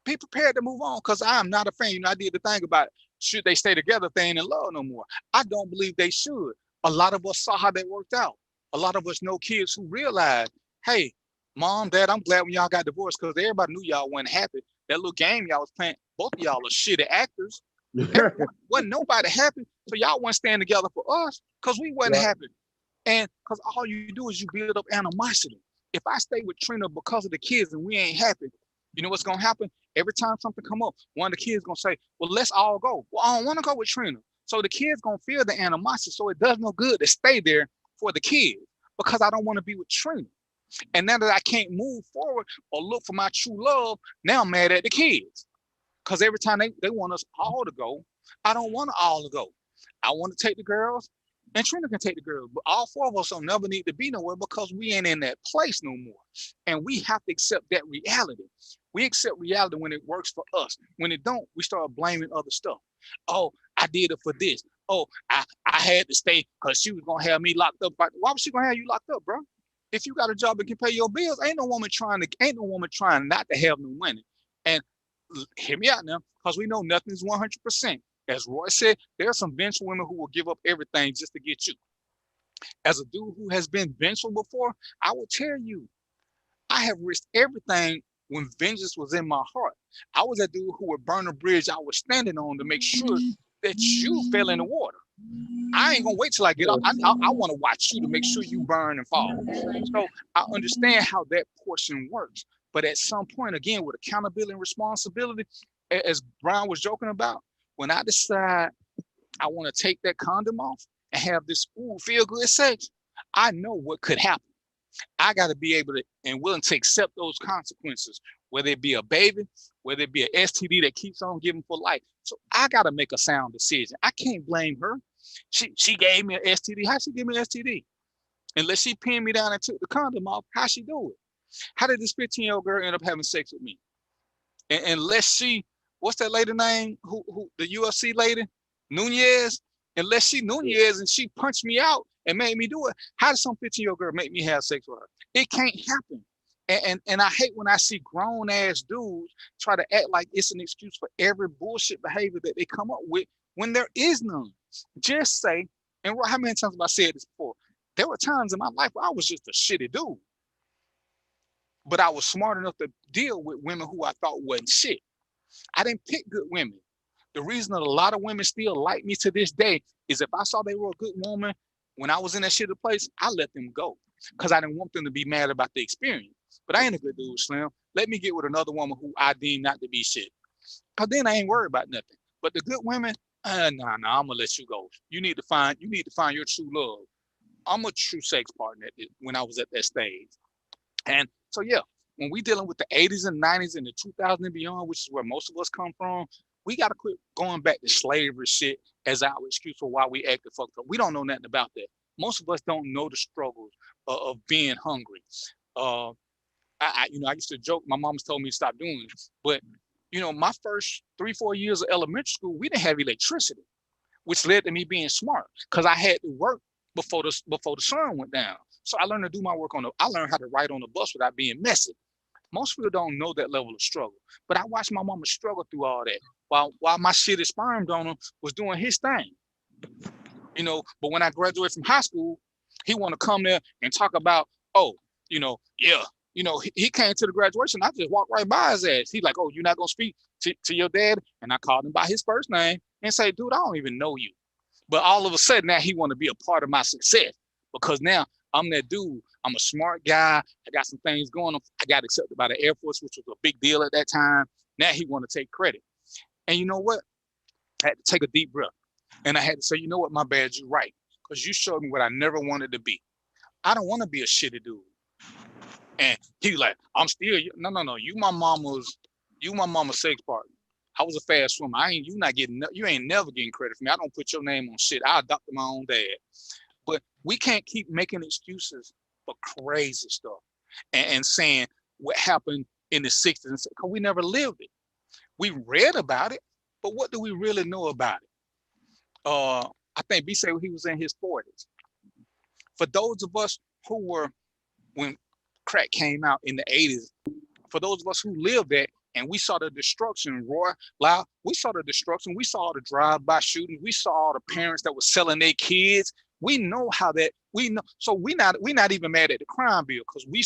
Be prepared to move on, because I am not a fan. You know, I did the thing about should they stay together if they ain't in love no more. I don't believe they should. A lot of us saw how that worked out. A lot of us know kids who realized, hey, mom, dad, I'm glad when y'all got divorced, because everybody knew y'all wasn't happy. That little game y'all was playing, both of y'all are shitty actors. Wasn't nobody happy, so y'all wasn't staying together for us because we wasn't happy. And because all you do is you build up animosity. If I stay with Trina because of the kids and we ain't happy, you know what's gonna happen? Every time something come up, one of the kids gonna say, well, let's all go. Well, I don't want to go with Trina. So the kids gonna feel the animosity, so it does no good to stay there for the kids because I don't want to be with Trina. And now that I can't move forward or look for my true love, now I'm mad at the kids. Because every time they want us all to go, I don't want all to go. I want to take the girls, and Trina can take the girls. But all four of us don't never need to be nowhere because we ain't in that place no more. And we have to accept that reality. We accept reality when it works for us. When it don't, we start blaming other stuff. Oh, I did it for this. Oh, I had to stay because she was going to have me locked up. Why was she going to have you locked up, bro? If you got a job and can pay your bills, ain't no woman trying not to have no money. And hear me out now, because we know nothing is 100%. As Roy said, there are some vengeful women who will give up everything just to get you. As a dude who has been vengeful before, I will tell you, I have risked everything when vengeance was in my heart. I was that dude who would burn a bridge I was standing on to make sure that you fell in the water. I ain't gonna wait till I get up. I want to watch you to make sure you burn and fall. So I understand how that portion works. But at some point, again, with accountability and responsibility, as Brian was joking about, when I decide I want to take that condom off and have this feel good sex, I know what could happen. I got to be able to and willing to accept those consequences, whether it be a baby, whether it be an STD that keeps on giving for life. So I got to make a sound decision. I can't blame her. She gave me an STD. How'd she give me an STD? Unless she pinned me down and took the condom off, how'd she do it? How did this 15-year-old girl end up having sex with me? And unless she, what's that lady name? Who the UFC lady? Nunez? Unless she Nunez and she punched me out and made me do it, how does some 15-year-old girl make me have sex with her? It can't happen. And I hate when I see grown-ass dudes try to act like it's an excuse for every bullshit behavior that they come up with when there is none. Just say, and how many times have I said this before? There were times in my life where I was just a shitty dude. But I was smart enough to deal with women who I thought wasn't shit. I didn't pick good women. The reason that a lot of women still like me to this day is if I saw they were a good woman, when I was in that shitty place, I let them go. Because I didn't want them to be mad about the experience. But I ain't a good dude, Slim. Let me get with another woman who I deem not to be shit. Because then I ain't worried about nothing. But the good women, nah, I'm gonna let you go. You need to find your true love. I'm a true sex partner when I was at that stage. And so yeah, when we dealing with the 80s and 90s and the 2000s and beyond, which is where most of us come from, we gotta quit going back to slavery shit as our excuse for why we acted fucked up. We don't know nothing about that. Most of us don't know the struggles of being hungry. I used to joke. My mom's told me to stop doing this, but my first 3-4 years of elementary school, we didn't have electricity, which led to me being smart because I had to work before the sun went down. So I learned to do my work I learned how to ride on the bus without being messy. Most people don't know that level of struggle, but I watched my mama struggle through all that while my shitty sperm donor was doing his thing. But when I graduated from high school, he want to come there and talk about, he came to the graduation. I just walked right by his ass. He's like, oh, you're not going to speak to your dad? And I called him by his first name and say, dude, I don't even know you. But all of a sudden now he want to be a part of my success because now I'm that dude. I'm a smart guy. I got some things going on. I got accepted by the Air Force, which was a big deal at that time. Now he want to take credit. And you know what? I had to take a deep breath. And I had to say, you know what, my bad, you're right. Because you showed me what I never wanted to be. I don't want to be a shitty dude. And he was like, I'm still, no. You my mama's sex partner. I was a fast swimmer. You ain't never getting credit for me. I don't put your name on shit. I adopted my own dad. But we can't keep making excuses for crazy stuff and saying what happened in the 60s because we never lived it. We read about it, but what do we really know about it? I think B said he was in his 40s. For those of us who were, when crack came out in the 80s, for those of us who lived that and we saw the destruction, Roy, Lau, we saw the destruction, we saw the drive-by shootings, we saw all the parents that were selling their kids. We know how that, we know. So we're not even mad at the crime bill because we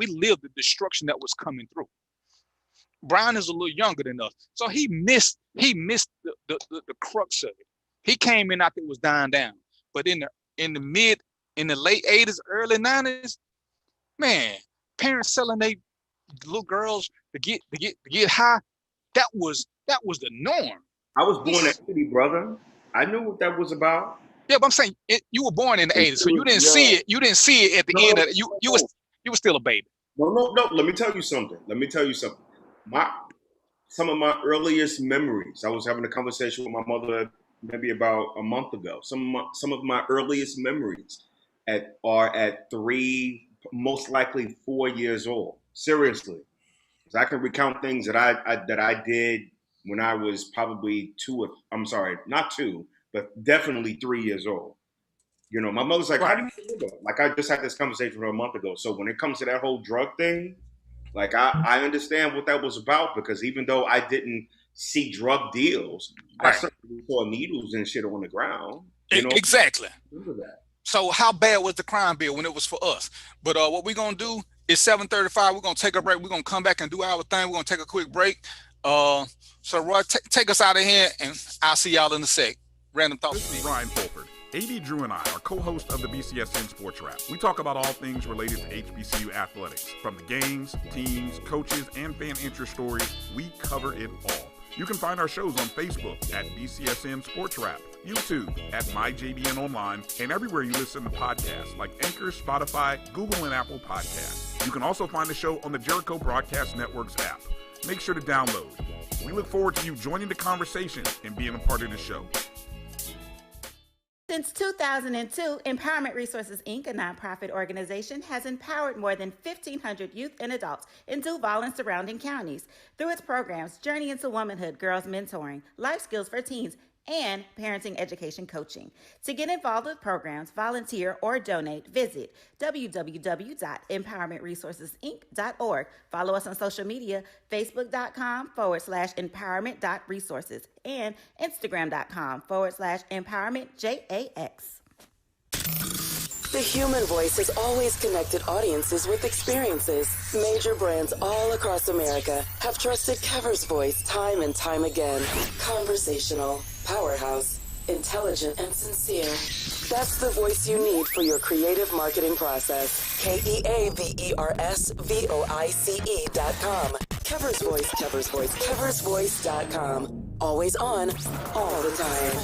lived the destruction that was coming through. Brian is a little younger than us. So he missed the crux of it. He came in after it was dying down. But in the late 80s, early 90s, man, parents selling their little girls to get high, that was the norm. I was born at 80, brother. I knew what that was about. Yeah, but I'm saying you were born in the 80s, so you didn't see it. You didn't see it at the end of it. You were still a baby. No. Let me tell you something. Some of my earliest memories. I was having a conversation with my mother maybe about a month ago. Some of my earliest memories are at 3, most likely 4 years old. Seriously, because I can recount things that I did when I was probably 2. I'm sorry, not 2, but definitely 3 years old. You know, my mother's like, "How do you remember?" Like I just had this conversation a month ago. So when it comes to that whole drug thing, like I understand what that was about because even though I didn't see drug deals, I certainly saw needles and shit on the ground. You know? Exactly. Remember that. So how bad was the crime bill when it was for us? But what we're gonna do is 7:35. We're gonna take a break. We're gonna come back and do our thing. We're gonna take a quick break. So Roy, take us out of here, and I'll see y'all in a sec. Random Thoughts. This is Brian Fulford. AD Drew and I are co-hosts of the BCSN Sports Wrap. We talk about all things related to HBCU athletics. From the games, teams, coaches, and fan interest stories, we cover it all. You can find our shows on Facebook at BCSN Sports Wrap, YouTube at MyJBN Online, and everywhere you listen to podcasts like Anchor, Spotify, Google, and Apple Podcasts. You can also find the show on the Jericho Broadcast Network's app. Make sure to download. We look forward to you joining the conversation and being a part of the show. Since 2002, Empowerment Resources, Inc., a nonprofit organization, has empowered more than 1,500 youth and adults in Duval and surrounding counties through its programs Journey into Womanhood, Girls Mentoring, Life Skills for Teens, and Parenting Education Coaching. To get involved with programs, volunteer, or donate, visit www.empowermentresourcesinc.org. Follow us on social media, facebook.com/empowerment.resources and instagram.com/empowermentJAX. The human voice has always connected audiences with experiences. Major brands all across America have trusted Kever's voice time and time again. Conversational, powerhouse, intelligent, and sincere. That's the voice you need for your creative marketing process. KEAVERSVOICE.com. Kever's Voice, Kever's Voice, KeversVoice.com. Always on, all the time.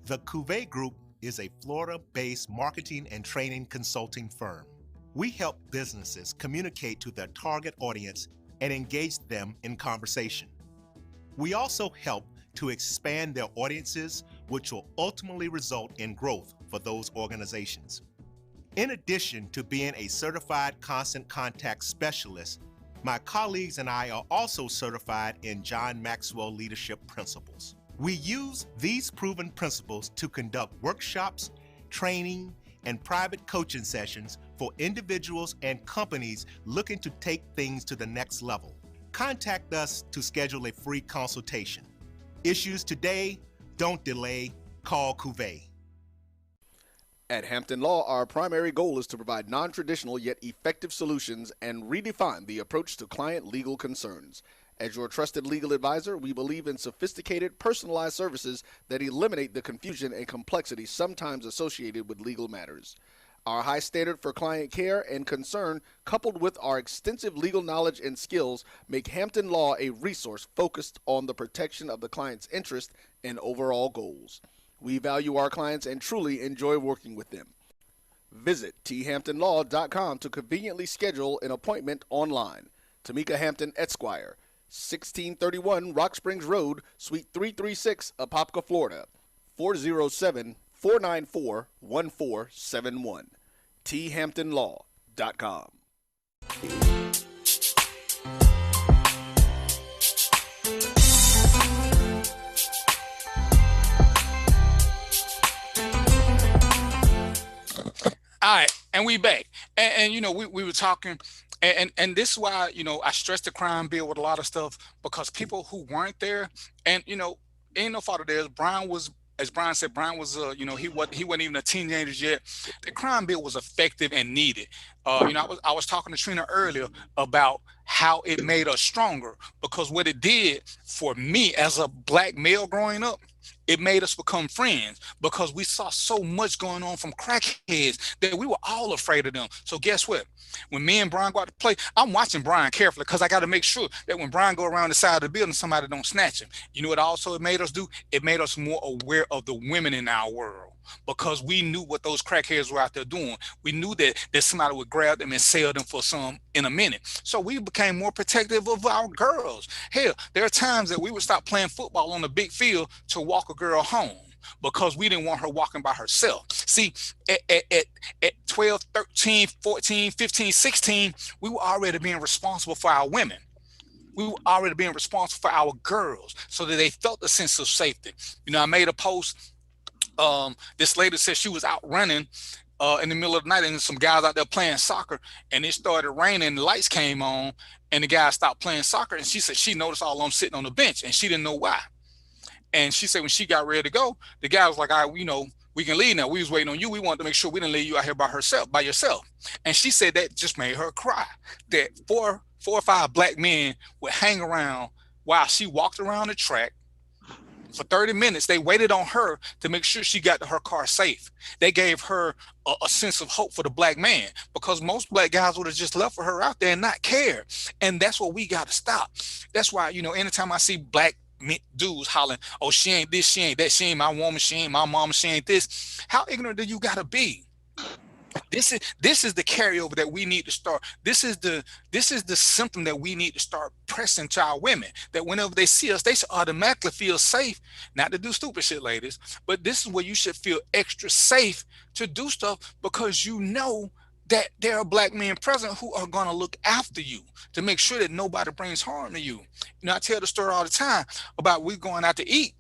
The Cuvée Group is a Florida-based marketing and training consulting firm. We help businesses communicate to their target audience and engage them in conversation. We also help to expand their audiences, which will ultimately result in growth for those organizations. In addition to being a certified constant contact specialist, my colleagues and I are also certified in John Maxwell Leadership Principles. We use these proven principles to conduct workshops, training, and private coaching sessions for individuals and companies looking to take things to the next level. Contact us to schedule a free consultation. Issues today, don't delay, call Cuvée. At Hampton Law, our primary goal is to provide non-traditional yet effective solutions and redefine the approach to client legal concerns. As your trusted legal advisor, we believe in sophisticated, personalized services that eliminate the confusion and complexity sometimes associated with legal matters. Our high standard for client care and concern, coupled with our extensive legal knowledge and skills, make Hampton Law a resource focused on the protection of the client's interest and overall goals. We value our clients and truly enjoy working with them. Visit thamptonlaw.com to conveniently schedule an appointment online. Tamika Hampton Esquire, 1631 Rock Springs Road, Suite 336, Apopka, Florida, 407-494-1471. thamptonlaw.com. All right, and we back. And you know, we were talking, and this is why, you know, I stress the crime bill with a lot of stuff, because people who weren't there, and you know, ain't no fault of theirs. Brian was, as Brian said, Brian was, you know, he wasn't even a teenager yet. The crime bill was effective and needed. You know, I was talking to Trina earlier about how it made us stronger, because what it did for me as a black male growing up, it made us become friends, because we saw so much going on from crackheads that we were all afraid of them. So guess what? When me and Brian go out to play, I'm watching Brian carefully, because I got to make sure that when Brian go around the side of the building, somebody don't snatch him. You know what also it made us do? It made us more aware of the women in our world, because we knew what those crackheads were out there doing. We knew that somebody would grab them and sell them for some in a minute. So we became more protective of our girls. Hell, there are times that we would stop playing football on the big field to walk a girl home, because we didn't want her walking by herself. See, at 12, 13, 14, 15, 16, we were already being responsible for our women. We were already being responsible for our girls, so that they felt a sense of safety. You know, I made a post. This lady said she was out running in the middle of the night, and some guys out there playing soccer, and it started raining, and the lights came on, and the guys stopped playing soccer, and she said she noticed all of them sitting on the bench, and she didn't know why. And she said when she got ready to go, the guy was like, all right, you know, we can leave now. We was waiting on you. We wanted to make sure we didn't leave you out here by yourself. And she said that just made her cry, that four or five black men would hang around while she walked around the track for 30 minutes. They waited on her to make sure she got to her car safe. They gave her a sense of hope for the black man, because most black guys would have just left for her out there and not cared. And that's what we got to stop. That's why, you know, anytime I see black dudes hollering, oh, she ain't this, she ain't that, she ain't my woman, she ain't my mama, she ain't this. How ignorant do you gotta be? This is the carryover that we need to start. This is the symptom that we need to start pressing to our women, that whenever they see us, they should automatically feel safe. Not to do stupid shit, ladies, but this is where you should feel extra safe to do stuff, because you know that there are black men present who are going to look after you to make sure that nobody brings harm to you. You know, I tell the story all the time about we going out to eat,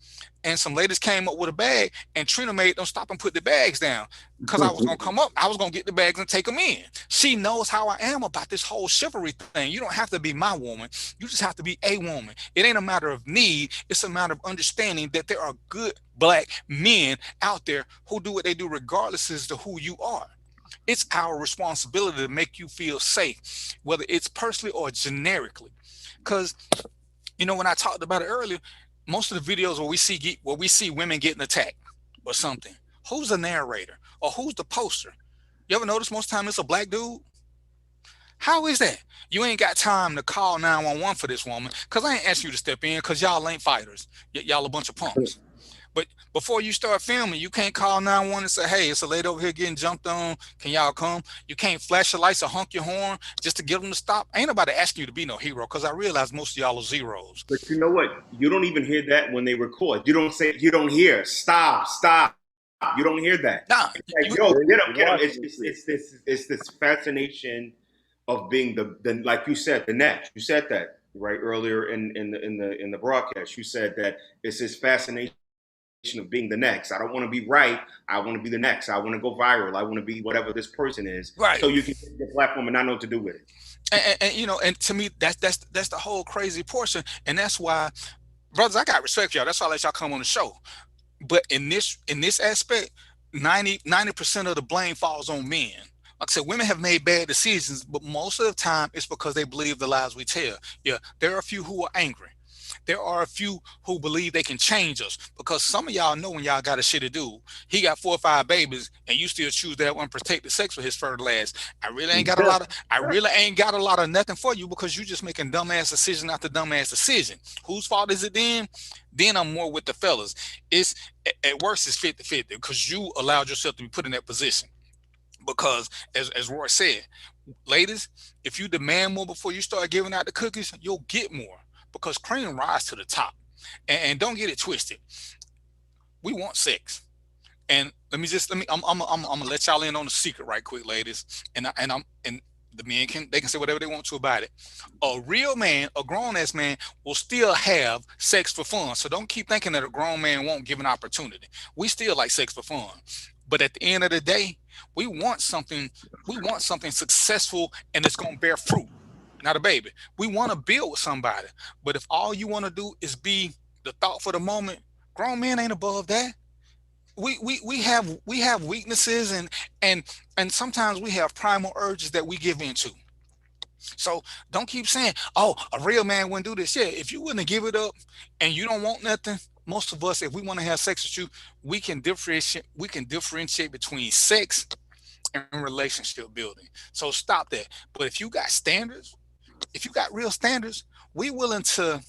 and some ladies came up with a bag, and Trina made them stop and put the bags down, because I was going to come up. I was going to get the bags and take them in. She knows how I am about this whole chivalry thing. You don't have to be my woman. You just have to be a woman. It ain't a matter of need. It's a matter of understanding that there are good black men out there who do what they do regardless as to who you are. It's our responsibility to make you feel safe, whether it's personally or generically. Because, you know, when I talked about it earlier, most of the videos where we see women getting attacked or something, who's the narrator or who's the poster? You ever notice most of the time it's a black dude? How is that? You ain't got time to call 911 for this woman, because I ain't asking you to step in, because y'all ain't fighters. Y'all a bunch of punks. But before you start filming, you can't call 911 and say, hey, it's a lady over here getting jumped on. Can y'all come? You can't flash your lights or honk your horn just to get them to stop. Ain't nobody asking you to be no hero, because I realize most of y'all are zeros. But you know what? You don't even hear that when they record. You don't hear, stop. You don't hear that. Nah. Like, yo, get up. It's this fascination of being the like you said, the next. You said that right earlier in the broadcast. You said that it's this fascination of being the next. I don't want to be right. I want to be the next. I want to go viral. I want to be whatever this person is. Right. So you can get the platform and not know what to do with it. And you know, and to me, that's the whole crazy portion. And that's why, brothers, I got respect for y'all. That's why I let y'all come on the show. But in this aspect, 90% of the blame falls on men. Like I said, women have made bad decisions, but most of the time it's because they believe the lies we tell. Yeah, there are a few who are angry. There are a few who believe they can change us, because some of y'all know when y'all got a shitty dude, he got 4 or 5 babies, and you still choose that unprotected sex with his fertile ass. I really ain't got a lot of nothing for you, because you just making dumbass decision after dumbass decision. Whose fault is it then? Then I'm more with the fellas. It's at worst it's 50-50, because you allowed yourself to be put in that position. Because as Roy said, ladies, if you demand more before you start giving out the cookies, you'll get more, because cream rise to the top. And don't get it twisted. We want sex. And I'm gonna let y'all in on the secret right quick, ladies. And the men they can say whatever they want to about it. A real man, a grown ass man, will still have sex for fun. So don't keep thinking that a grown man won't give an opportunity. We still like sex for fun. But at the end of the day, we want something successful, and it's gonna bear fruit, not a baby. We want to build with somebody. But if all you want to do is be the thought for the moment, grown men ain't above that. We have weaknesses, and sometimes we have primal urges that we give into. So don't keep saying, oh, a real man wouldn't do this. Yeah, if you wouldn't give it up and you don't want nothing, most of us, if we want to have sex with you, we can differentiate between sex and relationship building. So stop that. But if you got standards, if you got real standards, we willing to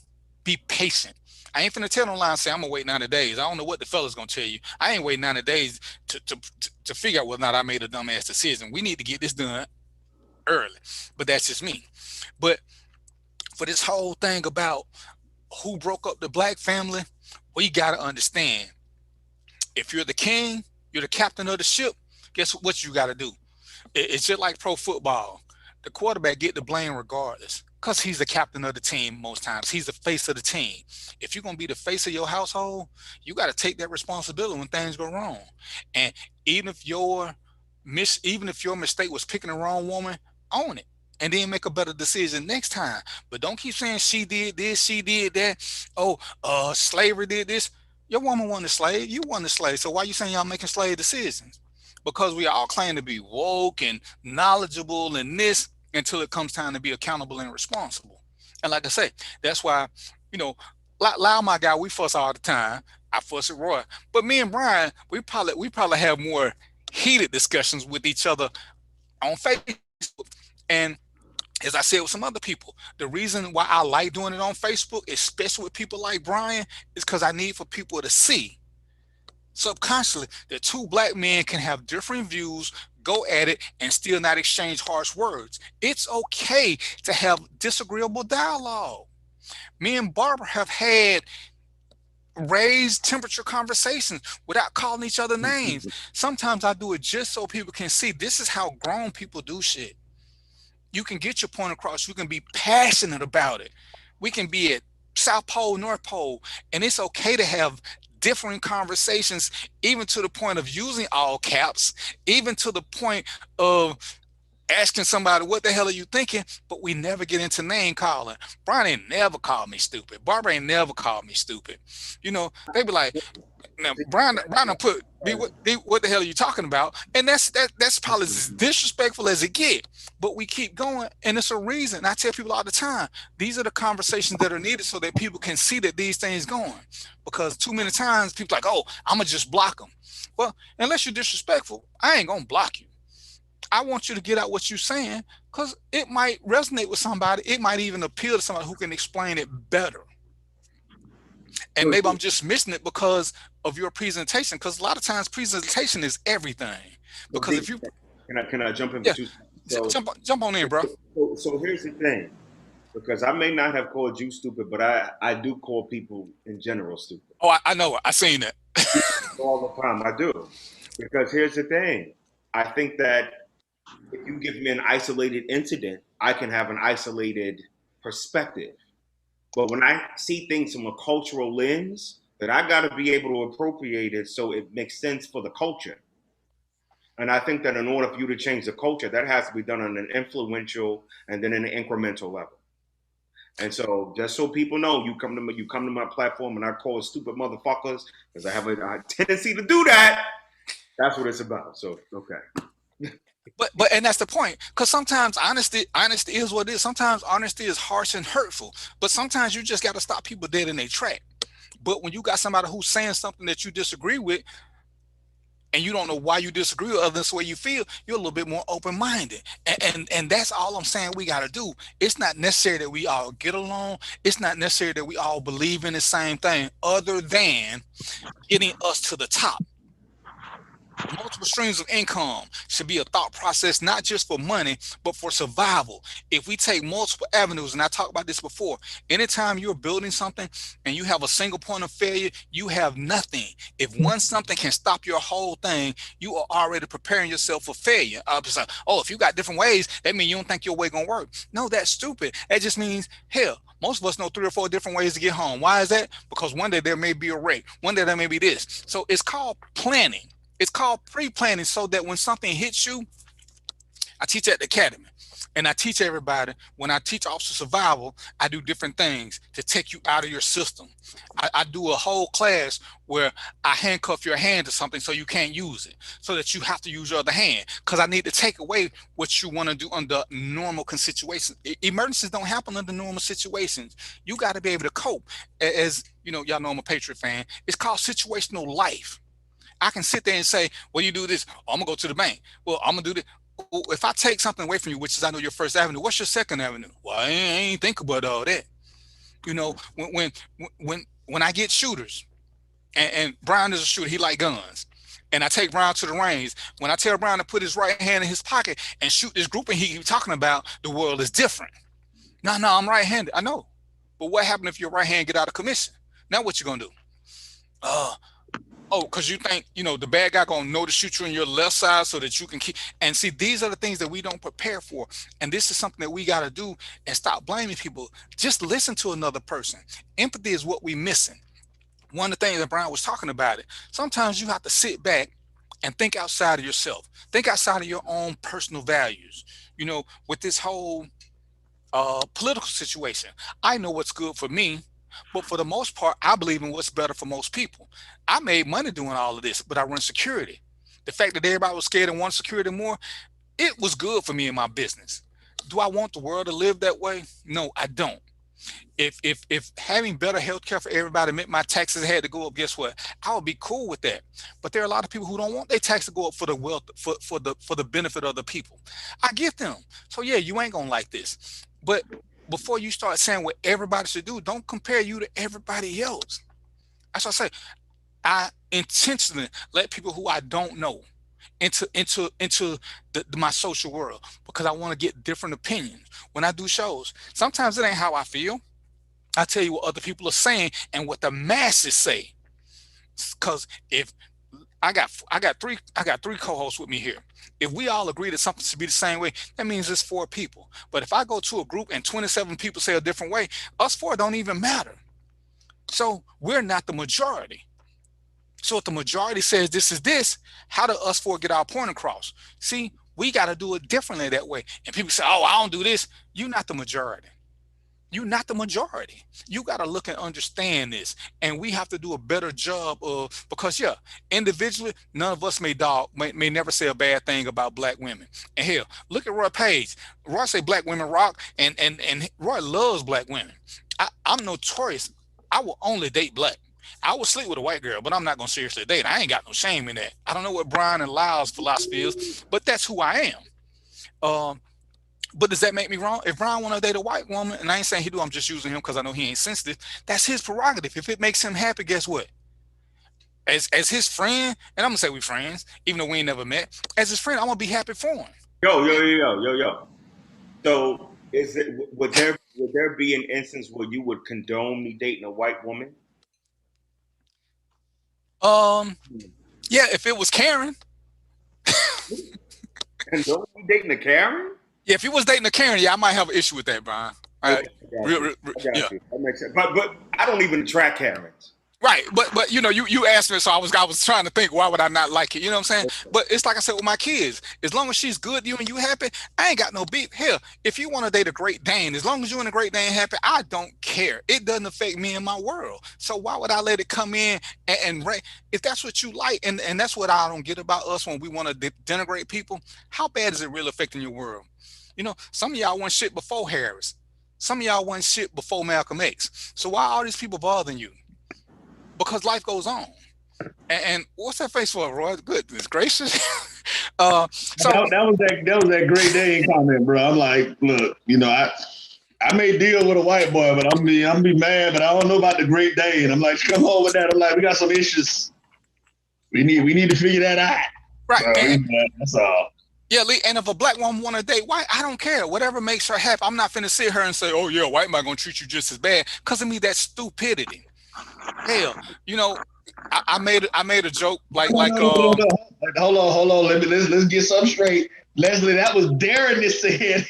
be patient. I ain't finna tell no lie and say I'm gonna wait 90 days. I don't know what the fella's gonna tell you. I ain't waiting 90 days to figure out whether or not I made a dumbass decision. We need to get this done early. But that's just me. But for this whole thing about who broke up the black family, we gotta understand, if you're the king, you're the captain of the ship, guess what you gotta do? It's just like pro football. The quarterback get the blame regardless, because he's the captain of the team most times. He's the face of the team. If you're going to be the face of your household, you got to take that responsibility when things go wrong. And even if your mistake was picking the wrong woman, own it. And then make a better decision next time. But don't keep saying she did this, she did that. Oh, slavery did this. Your woman wasn't a slave. You wasn't a slave. So why you saying y'all making slave decisions? Because we all claim to be woke and knowledgeable and this, until it comes time to be accountable and responsible. And like I say, that's why, Lyle, my guy, we fuss all the time. I fuss at Roy. But me and Brian, we probably have more heated discussions with each other on Facebook. And as I said with some other people, the reason why I like doing it on Facebook, especially with people like Brian, is because I need for people to see subconsciously that two black men can have different views, go at it, and still not exchange harsh words. It's okay to have disagreeable dialogue. Me and Barbara have had raised temperature conversations without calling each other names. Sometimes I do it just so people can see this is how grown people do shit. You can get your point across. You can be passionate about it. We can be at South Pole, North Pole, and it's okay to have differing conversations, even to the point of using all caps, even to the point of asking somebody, what the hell are you thinking? But we never get into name calling. Brian ain't never called me stupid. Barbara ain't never called me stupid. They be like, now Brian put, what the hell are you talking about? And that's probably as disrespectful as it get. But we keep going, and it's a reason. I tell people all the time, these are the conversations that are needed so that people can see that these things going. Because too many times people like, oh, I'm gonna just block them. Well, unless you're disrespectful, I ain't gonna block you. I want you to get out what you're saying, because it might resonate with somebody. It might even appeal to somebody who can explain it better. And maybe I'm just missing it because of your presentation, because a lot of times presentation is everything. Because if you can I jump in? Yeah, jump on in, bro. So here's the thing, because I may not have called you stupid, but I do call people in general stupid. Oh, I know it. I seen it all the time. I do, because here's the thing. I think that if you give me an isolated incident, I can have an isolated perspective. But when I see things from a cultural lens, that I got to be able to appropriate it so it makes sense for the culture. And I think that in order for you to change the culture, that has to be done on an influential and then an incremental level. And so, just so people know, you come to my platform and I call it stupid motherfuckers because I have a tendency to do that. That's what it's about. So, okay. But and that's the point. Because sometimes honesty is what it is. Sometimes honesty is harsh and hurtful. But sometimes you just got to stop people dead in their track. But when you got somebody who's saying something that you disagree with, and you don't know why you disagree with other than the way you feel, you're a little bit more open-minded. And that's all I'm saying we got to do. It's not necessary that we all get along. It's not necessary that we all believe in the same thing, other than getting us to the top. Multiple streams of income should be a thought process, not just for money, but for survival. If we take multiple avenues, and I talked about this before, anytime you're building something and you have a single point of failure, you have nothing. If one something can stop your whole thing, you are already preparing yourself for failure. Like, oh, if you got different ways, that means you don't think your way gonna work. No, that's stupid. That just means, hell, most of us know 3 or 4 different ways to get home. Why is that? Because one day there may be a wreck. One day there may be this. So it's called planning. It's called pre-planning, so that when something hits you, I teach at the academy, and I teach everybody, when I teach officer survival, I do different things to take you out of your system. I do a whole class where I handcuff your hand to something so you can't use it, so that you have to use your other hand, because I need to take away what you want to do under normal situations. Emergencies don't happen under normal situations. You got to be able to cope. As you know, y'all know I'm a Patriot fan. It's called situational life. I can sit there and say, well, you do this. Oh, I'm going to go to the bank. Well, I'm going to do this. Well, if I take something away from you, which is, I know your first avenue, what's your second avenue? Well, I ain't think about all that. You know, when I get shooters, and Brian is a shooter, he like guns. And I take Brian to the range. When I tell Brian to put his right hand in his pocket and shoot this grouping he's talking about, the world is different. No, I'm right-handed. I know. But what happened if your right hand get out of commission? Now what you going to do? Oh, because you think, the bad guy going to know to shoot you on your left side so that you can keep. And see, these are the things that we don't prepare for. And this is something that we got to do, and stop blaming people. Just listen to another person. Empathy is what we missing. One of the things that Brian was talking about it, sometimes you have to sit back and think outside of yourself. Think outside of your own personal values. With this whole political situation, I know what's good for me. But for the most part, I believe in what's better for most people. I made money doing all of this, but I run security. The fact that everybody was scared and wanted security more, it was good for me in my business. Do I want the world to live that way? No, I don't. If having better health care for everybody meant my taxes had to go up, guess what? I would be cool with that. But there are a lot of people who don't want their tax to go up for the wealth, for the benefit of the people. I get them. So yeah, you ain't gonna like this. But before you start saying what everybody should do, don't compare you to everybody else. That's what I say. I intentionally let people who I don't know into my social world, because I want to get different opinions. When I do shows, sometimes it ain't how I feel. I tell you what other people are saying and what the masses say. Because if I got three co-hosts with me here. If we all agree that something should be the same way, that means it's 4 people. But if I go to a group and 27 people say a different way, us 4 don't even matter. So we're not the majority. So if the majority says this is this, how do us 4 get our point across? See, we got to do it differently that way. And people say, oh, I don't do this. You're not the majority. You're not the majority. You got to look and understand this. And we have to do a better job of, because individually, none of us may never say a bad thing about black women. And hell, look at Roy Page. Roy say black women rock, and Roy loves black women. I'm notorious. I will only date black. I will sleep with a white girl, but I'm not going to seriously date. I ain't got no shame in that. I don't know what Brian and Lyle's philosophy is, but that's who I am. But does that make me wrong? If Brian want to date a white woman, and I ain't saying he do, I'm just using him because I know he ain't sensitive. That's his prerogative. If it makes him happy, guess what? As his friend, and I'm gonna say we friends, even though we ain't never met. As his friend, I'm gonna be happy for him. Yo. So would there be an instance where you would condone me dating a white woman? Yeah, if it was Karen. Condone me dating a Karen? Yeah, if he was dating a Karen, I might have an issue with that, Brian. All right. Yeah. That makes sense. But I don't even attract Karens. Right, but you know, you asked me, so I was trying to think, why would I not like it? You know what I'm saying? But it's like I said with my kids, as long as she's good, you and you happy, I ain't got no beef. Hell, if you want to date a Great Dane, as long as you and a Great Dane happy, I don't care. It doesn't affect me and my world. So why would I let it come in if that's what you like, and that's what I don't get about us when we want to denigrate people. How bad is it really affecting your world? You know, some of y'all want shit before Harris. Some of y'all want shit before Malcolm X. So why are all these people bothering you? Because life goes on. And what's that face for, Roy? Goodness gracious. So that was that Great Dane comment, bro. I'm like, look, you know, I may deal with a white boy, but I'm be mad, but I don't know about the Great Dane. I'm like, come on with that. I'm like, we got some issues. We need to figure that out. Right. So, that's all. Yeah, Lee, and if a black woman want to date white, I don't care. Whatever makes her happy. I'm not finna sit her and say, oh yeah, white man gonna treat you just as bad. Cause of me, that's stupidity. Hell, you know, I made a joke like hold on. Let's get something straight. Leslie, that was Darren that said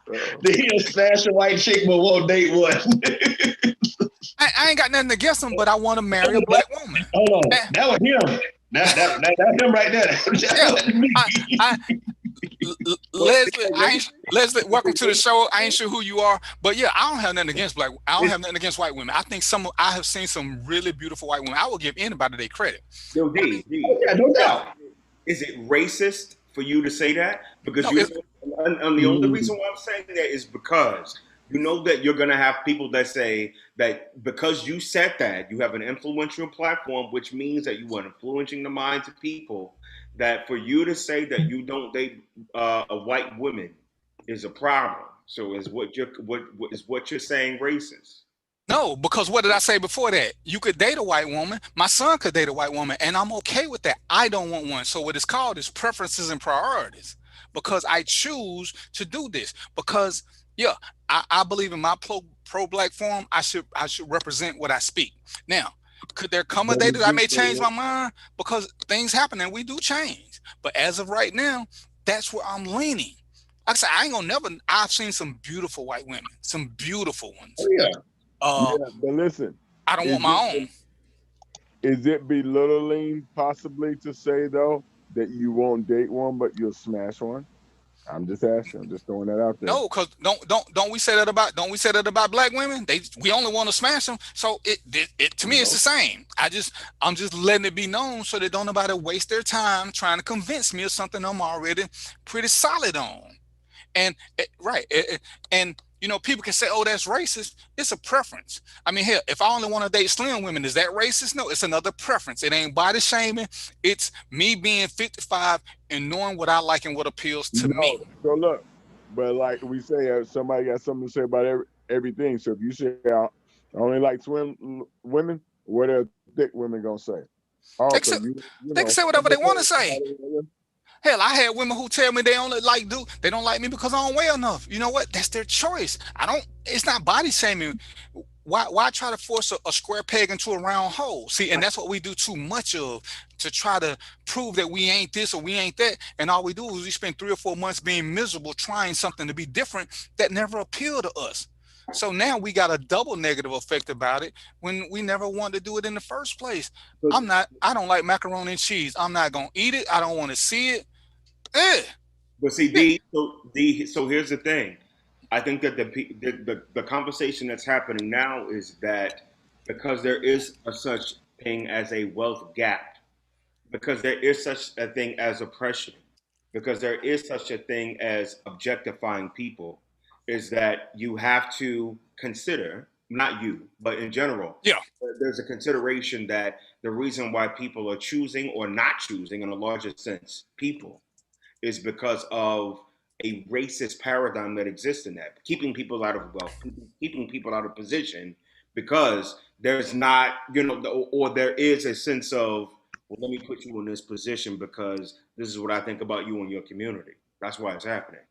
that he'll smash a white chick but won't date one. I ain't got nothing against him, but I want to marry a black woman. Hold on. That was him. That's him right there. Leslie, welcome to the show. I ain't sure who you are, but yeah, I don't have nothing against white women. I think I have seen some really beautiful white women. I will give anybody their credit. Yo, D, no doubt. Is it racist for you to say that? Because the only reason why I'm saying that is because you know that you're going to have people that say that because you said that, you have an influential platform, which means that you are influencing the minds of people, that for you to say that you don't date a white woman is a problem. So is what you're saying racist? No, because what did I say before that? You could date a white woman. My son could date a white woman, and I'm okay with that. I don't want one. So what it's called is preferences and priorities, because I choose to do this. Because yeah, I believe in my pro-black forum. I should represent what I speak. Now, could there come a day that I may change my mind? Because things happen and we do change. But as of right now, that's where I'm leaning. Like I said, I ain't gonna never. I've seen some beautiful white women, some beautiful ones. Oh yeah. But listen, I don't want my own. Is it belittling possibly to say though that you won't date one but you'll smash one? I'm just asking. I'm just throwing that out there. No, because don't we say that about black women? We only want to smash them. So it to me it's the same. I'm just letting it be known so that don't nobody waste their time trying to convince me of something I'm already pretty solid on. And and you know, people can say, oh, that's racist. It's a preference. I mean, hell, if I only want to date slim women, is that racist? No, it's another preference. It ain't body shaming. It's me being 55 and knowing what I like and what appeals to me. So look, but like we say, somebody got something to say about everything. So if you say I only like slim women, what are thick women gonna say? They can say whatever they want to say. Hell, I had women who tell me they don't like me because I don't weigh enough. You know what? That's their choice. It's not body shaming. Why try to force a square peg into a round hole? See, and that's what we do too much of, to try to prove that we ain't this or we ain't that. And all we do is we spend 3 or 4 months being miserable, trying something to be different that never appealed to us. So now we got a double negative effect about it when we never wanted to do it in the first place. I don't like macaroni and cheese. I'm not going to eat it. I don't want to see it. But see, so here's the thing. I think that the conversation that's happening now is that because there is such thing as a wealth gap, because there is such a thing as oppression, because there is such a thing as objectifying people, is that you have to consider, not you, but in general, there's a consideration that the reason why people are choosing or not choosing, in a larger sense, people, is because of a racist paradigm that exists in that, keeping people out of wealth, keeping people out of position, because there's not, or there is a sense of, well, let me put you in this position because this is what I think about you and your community. That's why it's happening.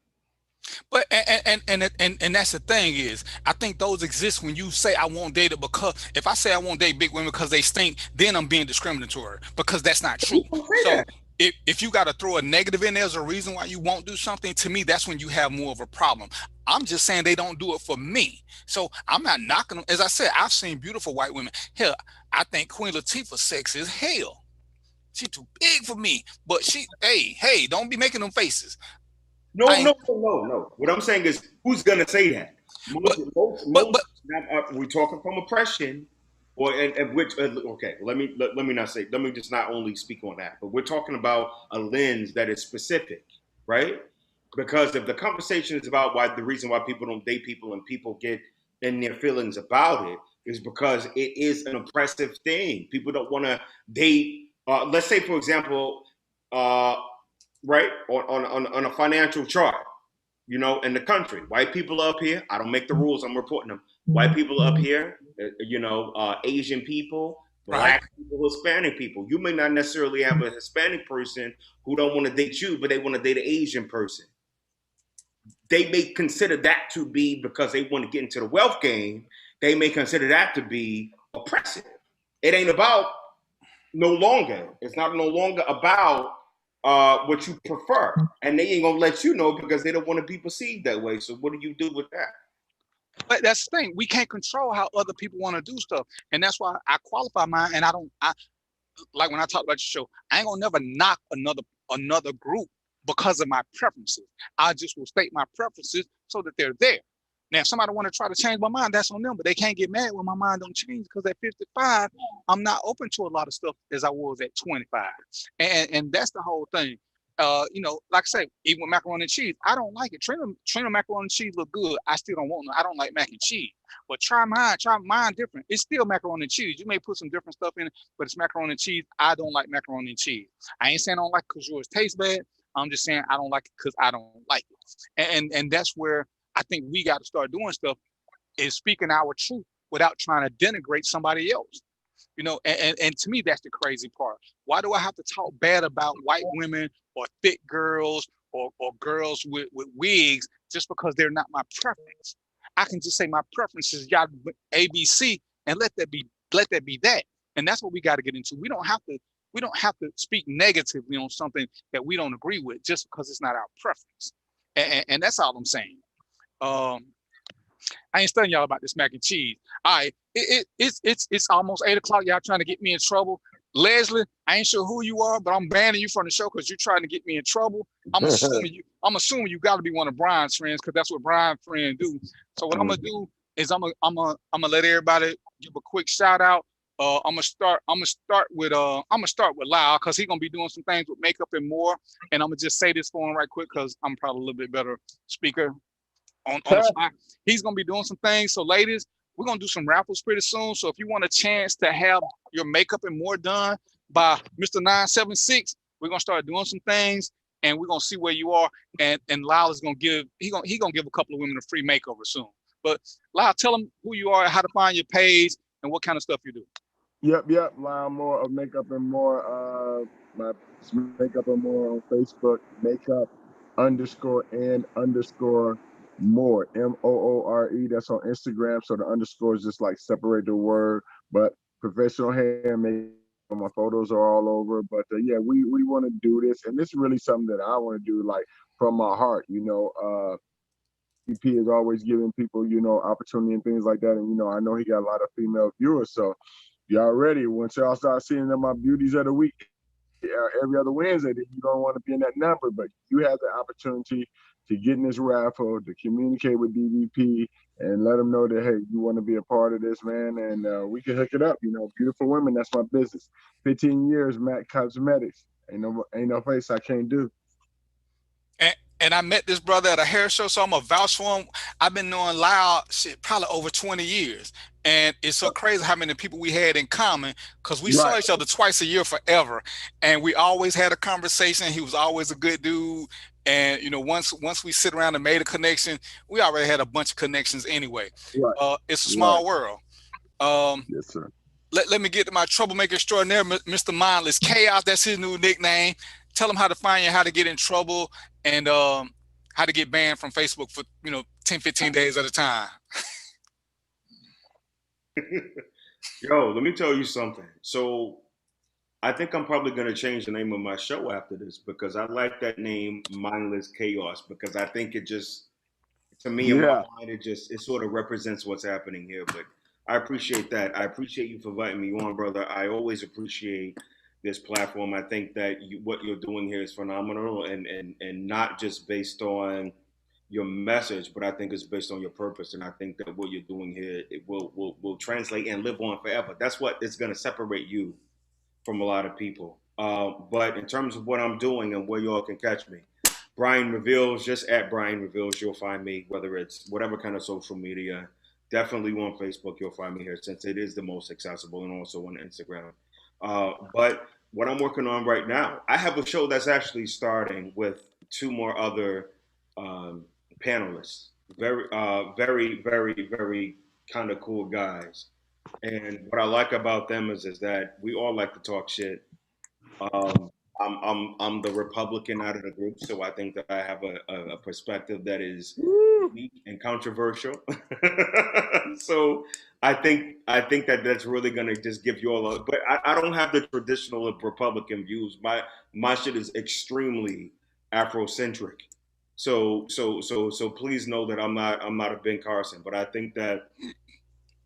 But and that's the thing is, I think those exist when you say I won't date it, because if I say I won't date big women because they stink, then I'm being discriminatory, because that's not true. So if you got to throw a negative in there as a reason why you won't do something, to me, that's when you have more of a problem. I'm just saying they don't do it for me. So I'm not knocking them. As I said, I've seen beautiful white women. Hell, I think Queen Latifah's sex is hell. She's too big for me. But hey, don't be making them faces. No. What I'm saying is, who's gonna say that? We're talking from oppression, okay. Let me not say. Let me just not only speak on that, but we're talking about a lens that is specific, right? Because if the conversation is about the reason why people don't date people and people get in their feelings about it is because it is an oppressive thing. People don't want to date. Let's say, for example, right on a financial chart, in the country, white people up here. I don't make the rules. I'm reporting them. White people up here, Asian people, black people, Hispanic people. You may not necessarily have a Hispanic person who don't want to date you, but they want to date an Asian person. They may consider that to be, because they want to get into the wealth game, they may consider that to be oppressive. It ain't about it's not no longer about what you prefer. And they ain't gonna let you know because they don't want to be perceived that way. So what do you do with that? But that's the thing. We can't control how other people want to do stuff. And that's why I qualify mine. And I like when I talk about your show, I ain't gonna never knock another group because of my preferences. I just will state my preferences so that they're there. Now, if somebody want to try to change my mind, that's on them, but they can't get mad when my mind don't change, because at 55, I'm not open to a lot of stuff as I was at 25. And that's the whole thing. Like I say, even with macaroni and cheese, I don't like it. Trina macaroni and cheese look good. I still don't want no. I don't like mac and cheese. But try mine different. It's still macaroni and cheese. You may put some different stuff in it, but it's macaroni and cheese. I don't like macaroni and cheese. I ain't saying I don't like it because yours tastes bad. I'm just saying I don't like it because I don't like it. And that's where I think we got to start doing stuff, is speaking our truth without trying to denigrate somebody else. And to me, that's the crazy part. Why do I have to talk bad about white women or thick girls or girls with wigs just because they're not my preference? I can just say my preference is y'all ABC and let that be that. And that's what we got to get into. We don't have to speak negatively on something that we don't agree with just because it's not our preference. And that's all I'm saying. I ain't studying y'all about this mac and cheese. All right, it's almost 8 o'clock. Y'all trying to get me in trouble. Leslie, I ain't sure who you are, but I'm banning you from the show because you're trying to get me in trouble. I'm assuming you got to be one of Brian's friends, because that's what Brian's friends do. So what I'm gonna do is I'm gonna let everybody give a quick shout out. I'm gonna start with Lyle, because he's gonna be doing some things with makeup and more. And I'm gonna just say this for him right quick because I'm probably a little bit better speaker on the spot. He's gonna be doing some things. So ladies, we're gonna do some raffles pretty soon. So if you want a chance to have your makeup and more done by Mr. 976, we're gonna start doing some things, and we're gonna see where you are. And Lyle is gonna give he gonna give a couple of women a free makeover soon. But Lyle, tell them who you are, how to find your page, and what kind of stuff you do. Yep. Lyle Moore of Makeup and More. My Makeup and More on Facebook. Makeup_and_more. MOORE. That's on Instagram. So the underscore is just like separate the word. But professional hair makeup. My photos are all over. But yeah, we want to do this, and this is really something that I want to do, like from my heart. DVP is always giving people, opportunity and things like that. And, I know he got a lot of female viewers. So y'all ready. Once y'all start seeing them, my beauties of the week, every other Wednesday, then you don't want to be in that number. But you have the opportunity to get in this raffle, to communicate with DVP and let them know that, hey, you want to be a part of this, man. And we can hook it up. Beautiful women, that's my business. 15 years, Mac Cosmetics. Ain't no face I can't do. And I met this brother at a hair show, so I'm a vouch for him. I've been knowing Lyle probably over 20 years. And it's so crazy how many people we had in common, because we saw each other twice a year forever. And we always had a conversation. He was always a good dude. And, once we sit around and made a connection, we already had a bunch of connections anyway. It's a small world. Yes, sir. Let me get to my troublemaker extraordinaire, Mr. Mindless Chaos. That's his new nickname. Tell him how to find you, how to get in trouble, and how to get banned from Facebook for 10, 15 days at a time. Yo, let me tell you something. So I think I'm probably going to change the name of my show after this because I like that name, Mindless Chaos, because I think it just, to me, in my Yeah. mind, it sort of represents what's happening here. But I appreciate that. I appreciate you for inviting me on, brother. I always appreciate this platform. I think that what you're doing here is phenomenal, and not just based on your message, but I think it's based on your purpose. And I think that what you're doing here, it will translate and live on forever. That's what is going to separate you from a lot of people. But in terms of what I'm doing and where y'all can catch me, Brian Reveals, just at Brian Reveals, you'll find me, whether it's whatever kind of social media. Definitely on Facebook, you'll find me here since it is the most accessible, and also on Instagram. But what I'm working on right now, I have a show that's actually starting with two more other panelists. Very kind of cool guys. And what I like about them is that we all like to talk shit. I'm the Republican out of the group, so I think that I have a perspective that is unique and controversial. So I think that that's really gonna just give you all a. But I don't have the traditional Republican views. My shit is extremely Afrocentric. So please know that I'm not a Ben Carson, but I think that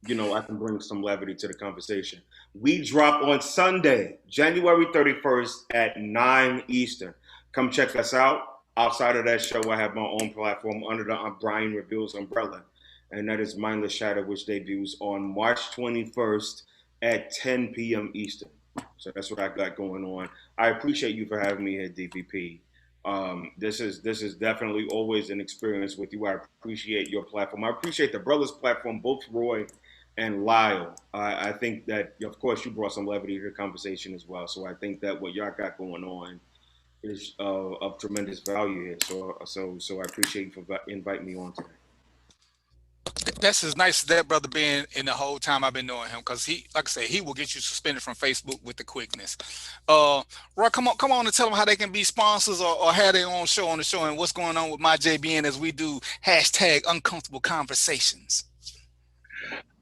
I can bring some levity to the conversation. We drop on Sunday, January 31st at 9 Eastern. Come check us out. Outside of that show, I have my own platform under the Brian Reveals umbrella, and that is Mindless Shadow, which debuts on March 21st at 10 p.m. Eastern. So that's what I got going on. I appreciate you for having me here, DVP. This is definitely always an experience with you. I appreciate your platform. I appreciate the brothers' platform, both Roy and Lyle. I think that, of course, you brought some levity to the conversation as well. So I think that what y'all got going on is of tremendous value here. So I appreciate you for inviting me on today. That's as nice as that brother been in the whole time I've been knowing him, because he, like I say, he will get you suspended from Facebook with the quickness. Roy, come on and tell them how they can be sponsors or have their own show on the show, and what's going on with my JBN as we do #uncomfortable conversations.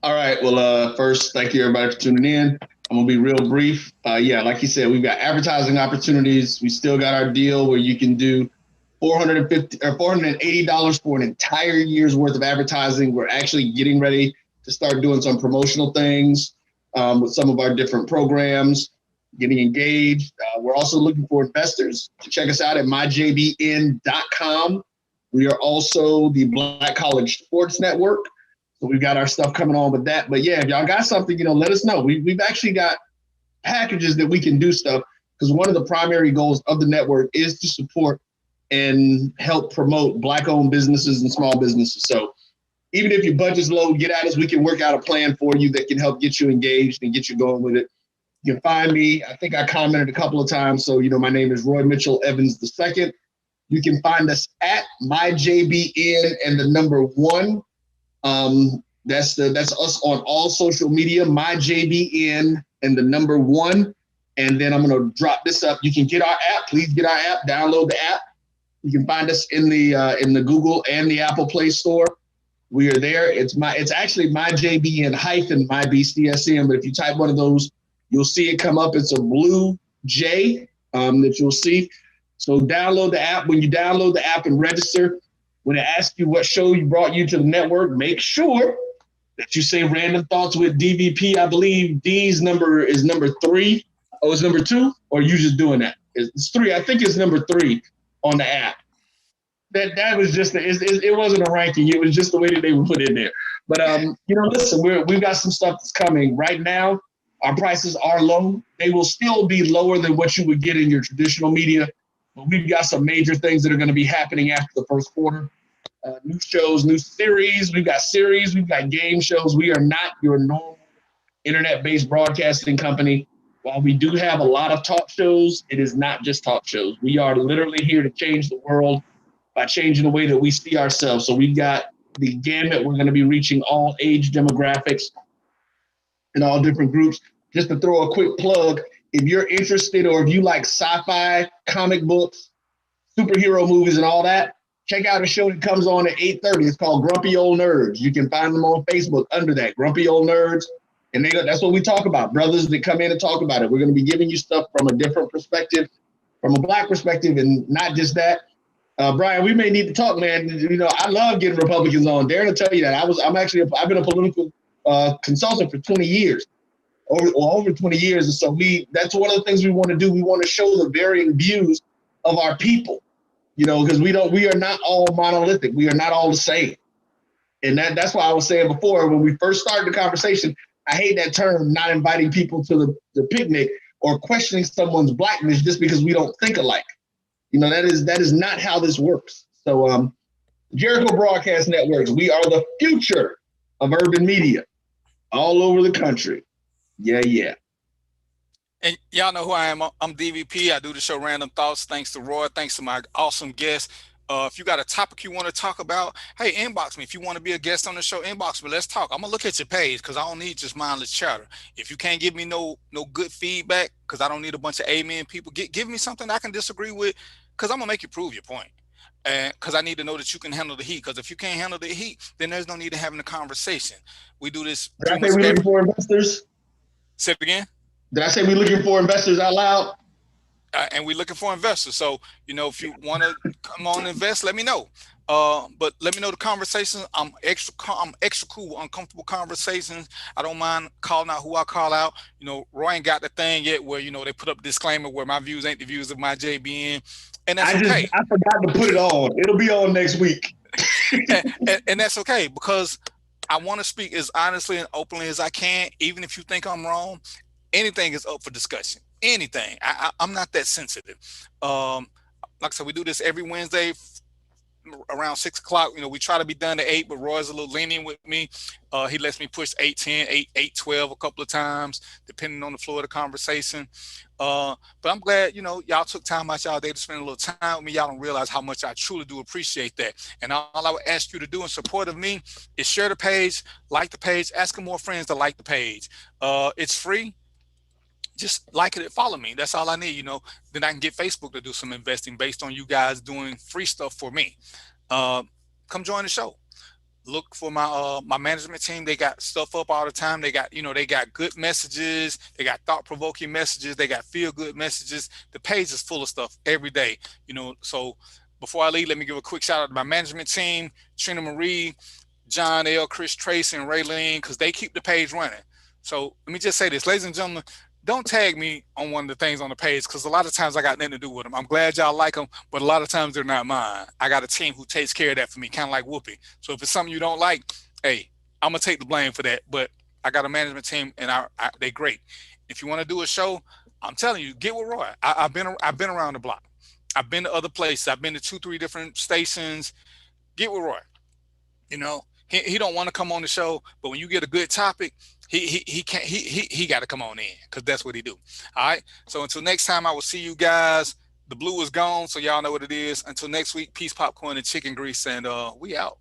All right. Well, first, thank you everybody for tuning in. I'm gonna be real brief. Yeah, like you said, we've got advertising opportunities. We still got our deal where you can do $450 or $480 for an entire year's worth of advertising. We're actually getting ready to start doing some promotional things with some of our different programs, getting engaged. We're also looking for investors to check us out at myjbn.com. We are also the Black College Sports Network. So we've got our stuff coming on with that. But yeah, if y'all got something, let us know. We've actually got packages that we can do stuff, because one of the primary goals of the network is to support and help promote Black-owned businesses and small businesses. So even if your budget's low, get at us. We can work out a plan for you that can help get you engaged and get you going with it. You can find me. I think I commented a couple of times. So, my name is Roy Mitchell Evans II. You can find us at myjbn and the number 1. That's us on all social media, myjbn and the number 1. And then I'm going to drop this up. You can get our app. Please get our app. Download the app. You can find us in the Google and the Apple Play Store. We are there. It's actually myjbn-mybcsn, but if you type one of those, you'll see it come up. It's a blue J that you'll see. So download the app. When you download the app and register, when it asks you what show brought you to the network, make sure that you say Random Thoughts with DVP. I believe D's number is number 3. Oh, it's number 2? Or are you just doing that? It's 3. I think it's number 3 on the app. That was just, it wasn't a ranking. It was just the way that they were put in there. But, listen, we've got some stuff that's coming. Right now, our prices are low. They will still be lower than what you would get in your traditional media. But we've got some major things that are going to be happening after the first quarter. New shows, new series. We've got game shows. We are not your normal internet-based broadcasting company. While we do have a lot of talk shows, it is not just talk shows. We are literally here to change the world by changing the way that we see ourselves. So we've got the gamut. We're going to be reaching all age demographics and all different groups. Just to throw a quick plug, if you're interested or if you like sci-fi, comic books, superhero movies and all that, check out a show that comes on at 8:30. It's called Grumpy Old Nerds. You can find them on Facebook under that, Grumpy Old Nerds. And that's what we talk about. Brothers that come in and talk about it. We're going to be giving you stuff from a different perspective, from a Black perspective, and not just that. Brian, we may need to talk, man. You know, I love getting Republicans on. Darren will tell you that. I've been a political consultant for 20 years, over 20 years. And so that's one of the things we want to do. We want to show the varying views of our people, you know, because we are not all monolithic. We are not all the same. And that's why I was saying before, when we first started the conversation, I hate that term, not inviting people to the picnic or questioning someone's Blackness just because we don't think alike. You know, that is not how this works. So Jericho Broadcast Networks, we are the future of urban media all over the country. Yeah. And y'all know who I am. I'm DVP. I do the show Random Thoughts. Thanks to Roy. Thanks to my awesome guests. If you got a topic you want to talk about, hey, inbox me. If you want to be a guest on the show, inbox me. Let's talk. I'm going to look at your page because I don't need just mindless chatter. If you can't give me no good feedback, because I don't need a bunch of amen people, give me something I can disagree with, because I'm going to make you prove your point. And because I need to know that you can handle the heat. Because if you can't handle the heat, then there's no need in having a conversation. We do this. Did I say we're looking for investors? Say it again. Did I say we're looking for investors out loud? And we're looking for investors. So, you know, if you want to come on and invest, let me know. But let me know the conversations. I'm extra cool with uncomfortable conversations. I don't mind calling out who I call out. You know, Roy ain't got the thing yet where, you know, they put up a disclaimer where my views ain't the views of my JBN. And that's okay. I forgot to put it on. It'll be on next week. and that's okay, because I want to speak as honestly and openly as I can. Even if you think I'm wrong, anything is up for discussion. Anything. I'm not that sensitive. Like I said, we do this every Wednesday around 6 o'clock. You know, we try to be done at 8, but Roy's a little lenient with me. He lets me push 8:10, 8:12 a couple of times, depending on the flow of the conversation. But I'm glad, you know, y'all took time out y'all day to spend a little time with me. Y'all don't realize how much I truly do appreciate that. And all I would ask you to do in support of me is share the page, like the page, asking more friends to like the page. It's free. Just like it, follow me. That's all I need, you know. Then I can get Facebook to do some investing based on you guys doing free stuff for me. Come join the show. Look for my management team. They got stuff up all the time. They got, you know, they got good messages. They got thought-provoking messages. They got feel-good messages. The page is full of stuff every day, you know. So before I leave, let me give a quick shout out to my management team, Trina Marie, John L., Chris Trace, and Raylene, because they keep the page running. So let me just say this, ladies and gentlemen, don't tag me on one of the things on the page, because a lot of times I got nothing to do with them. I'm glad y'all like them, but a lot of times they're not mine. I got a team who takes care of that for me, kind of like Whoopi. So if it's something you don't like, hey, I'm going to take the blame for that. But I got a management team, and they're great. If you want to do a show, I'm telling you, get with Roy. I've been around the block. I've been to other places. I've been to 2-3 different stations. Get with Roy. You know, he don't want to come on the show, but when you get a good topic, he got to come on in, because that's what he do. All right. So until next time, I will see you guys. The blue is gone, so y'all know what it is. Until next week, peace, popcorn, and chicken grease, and we out.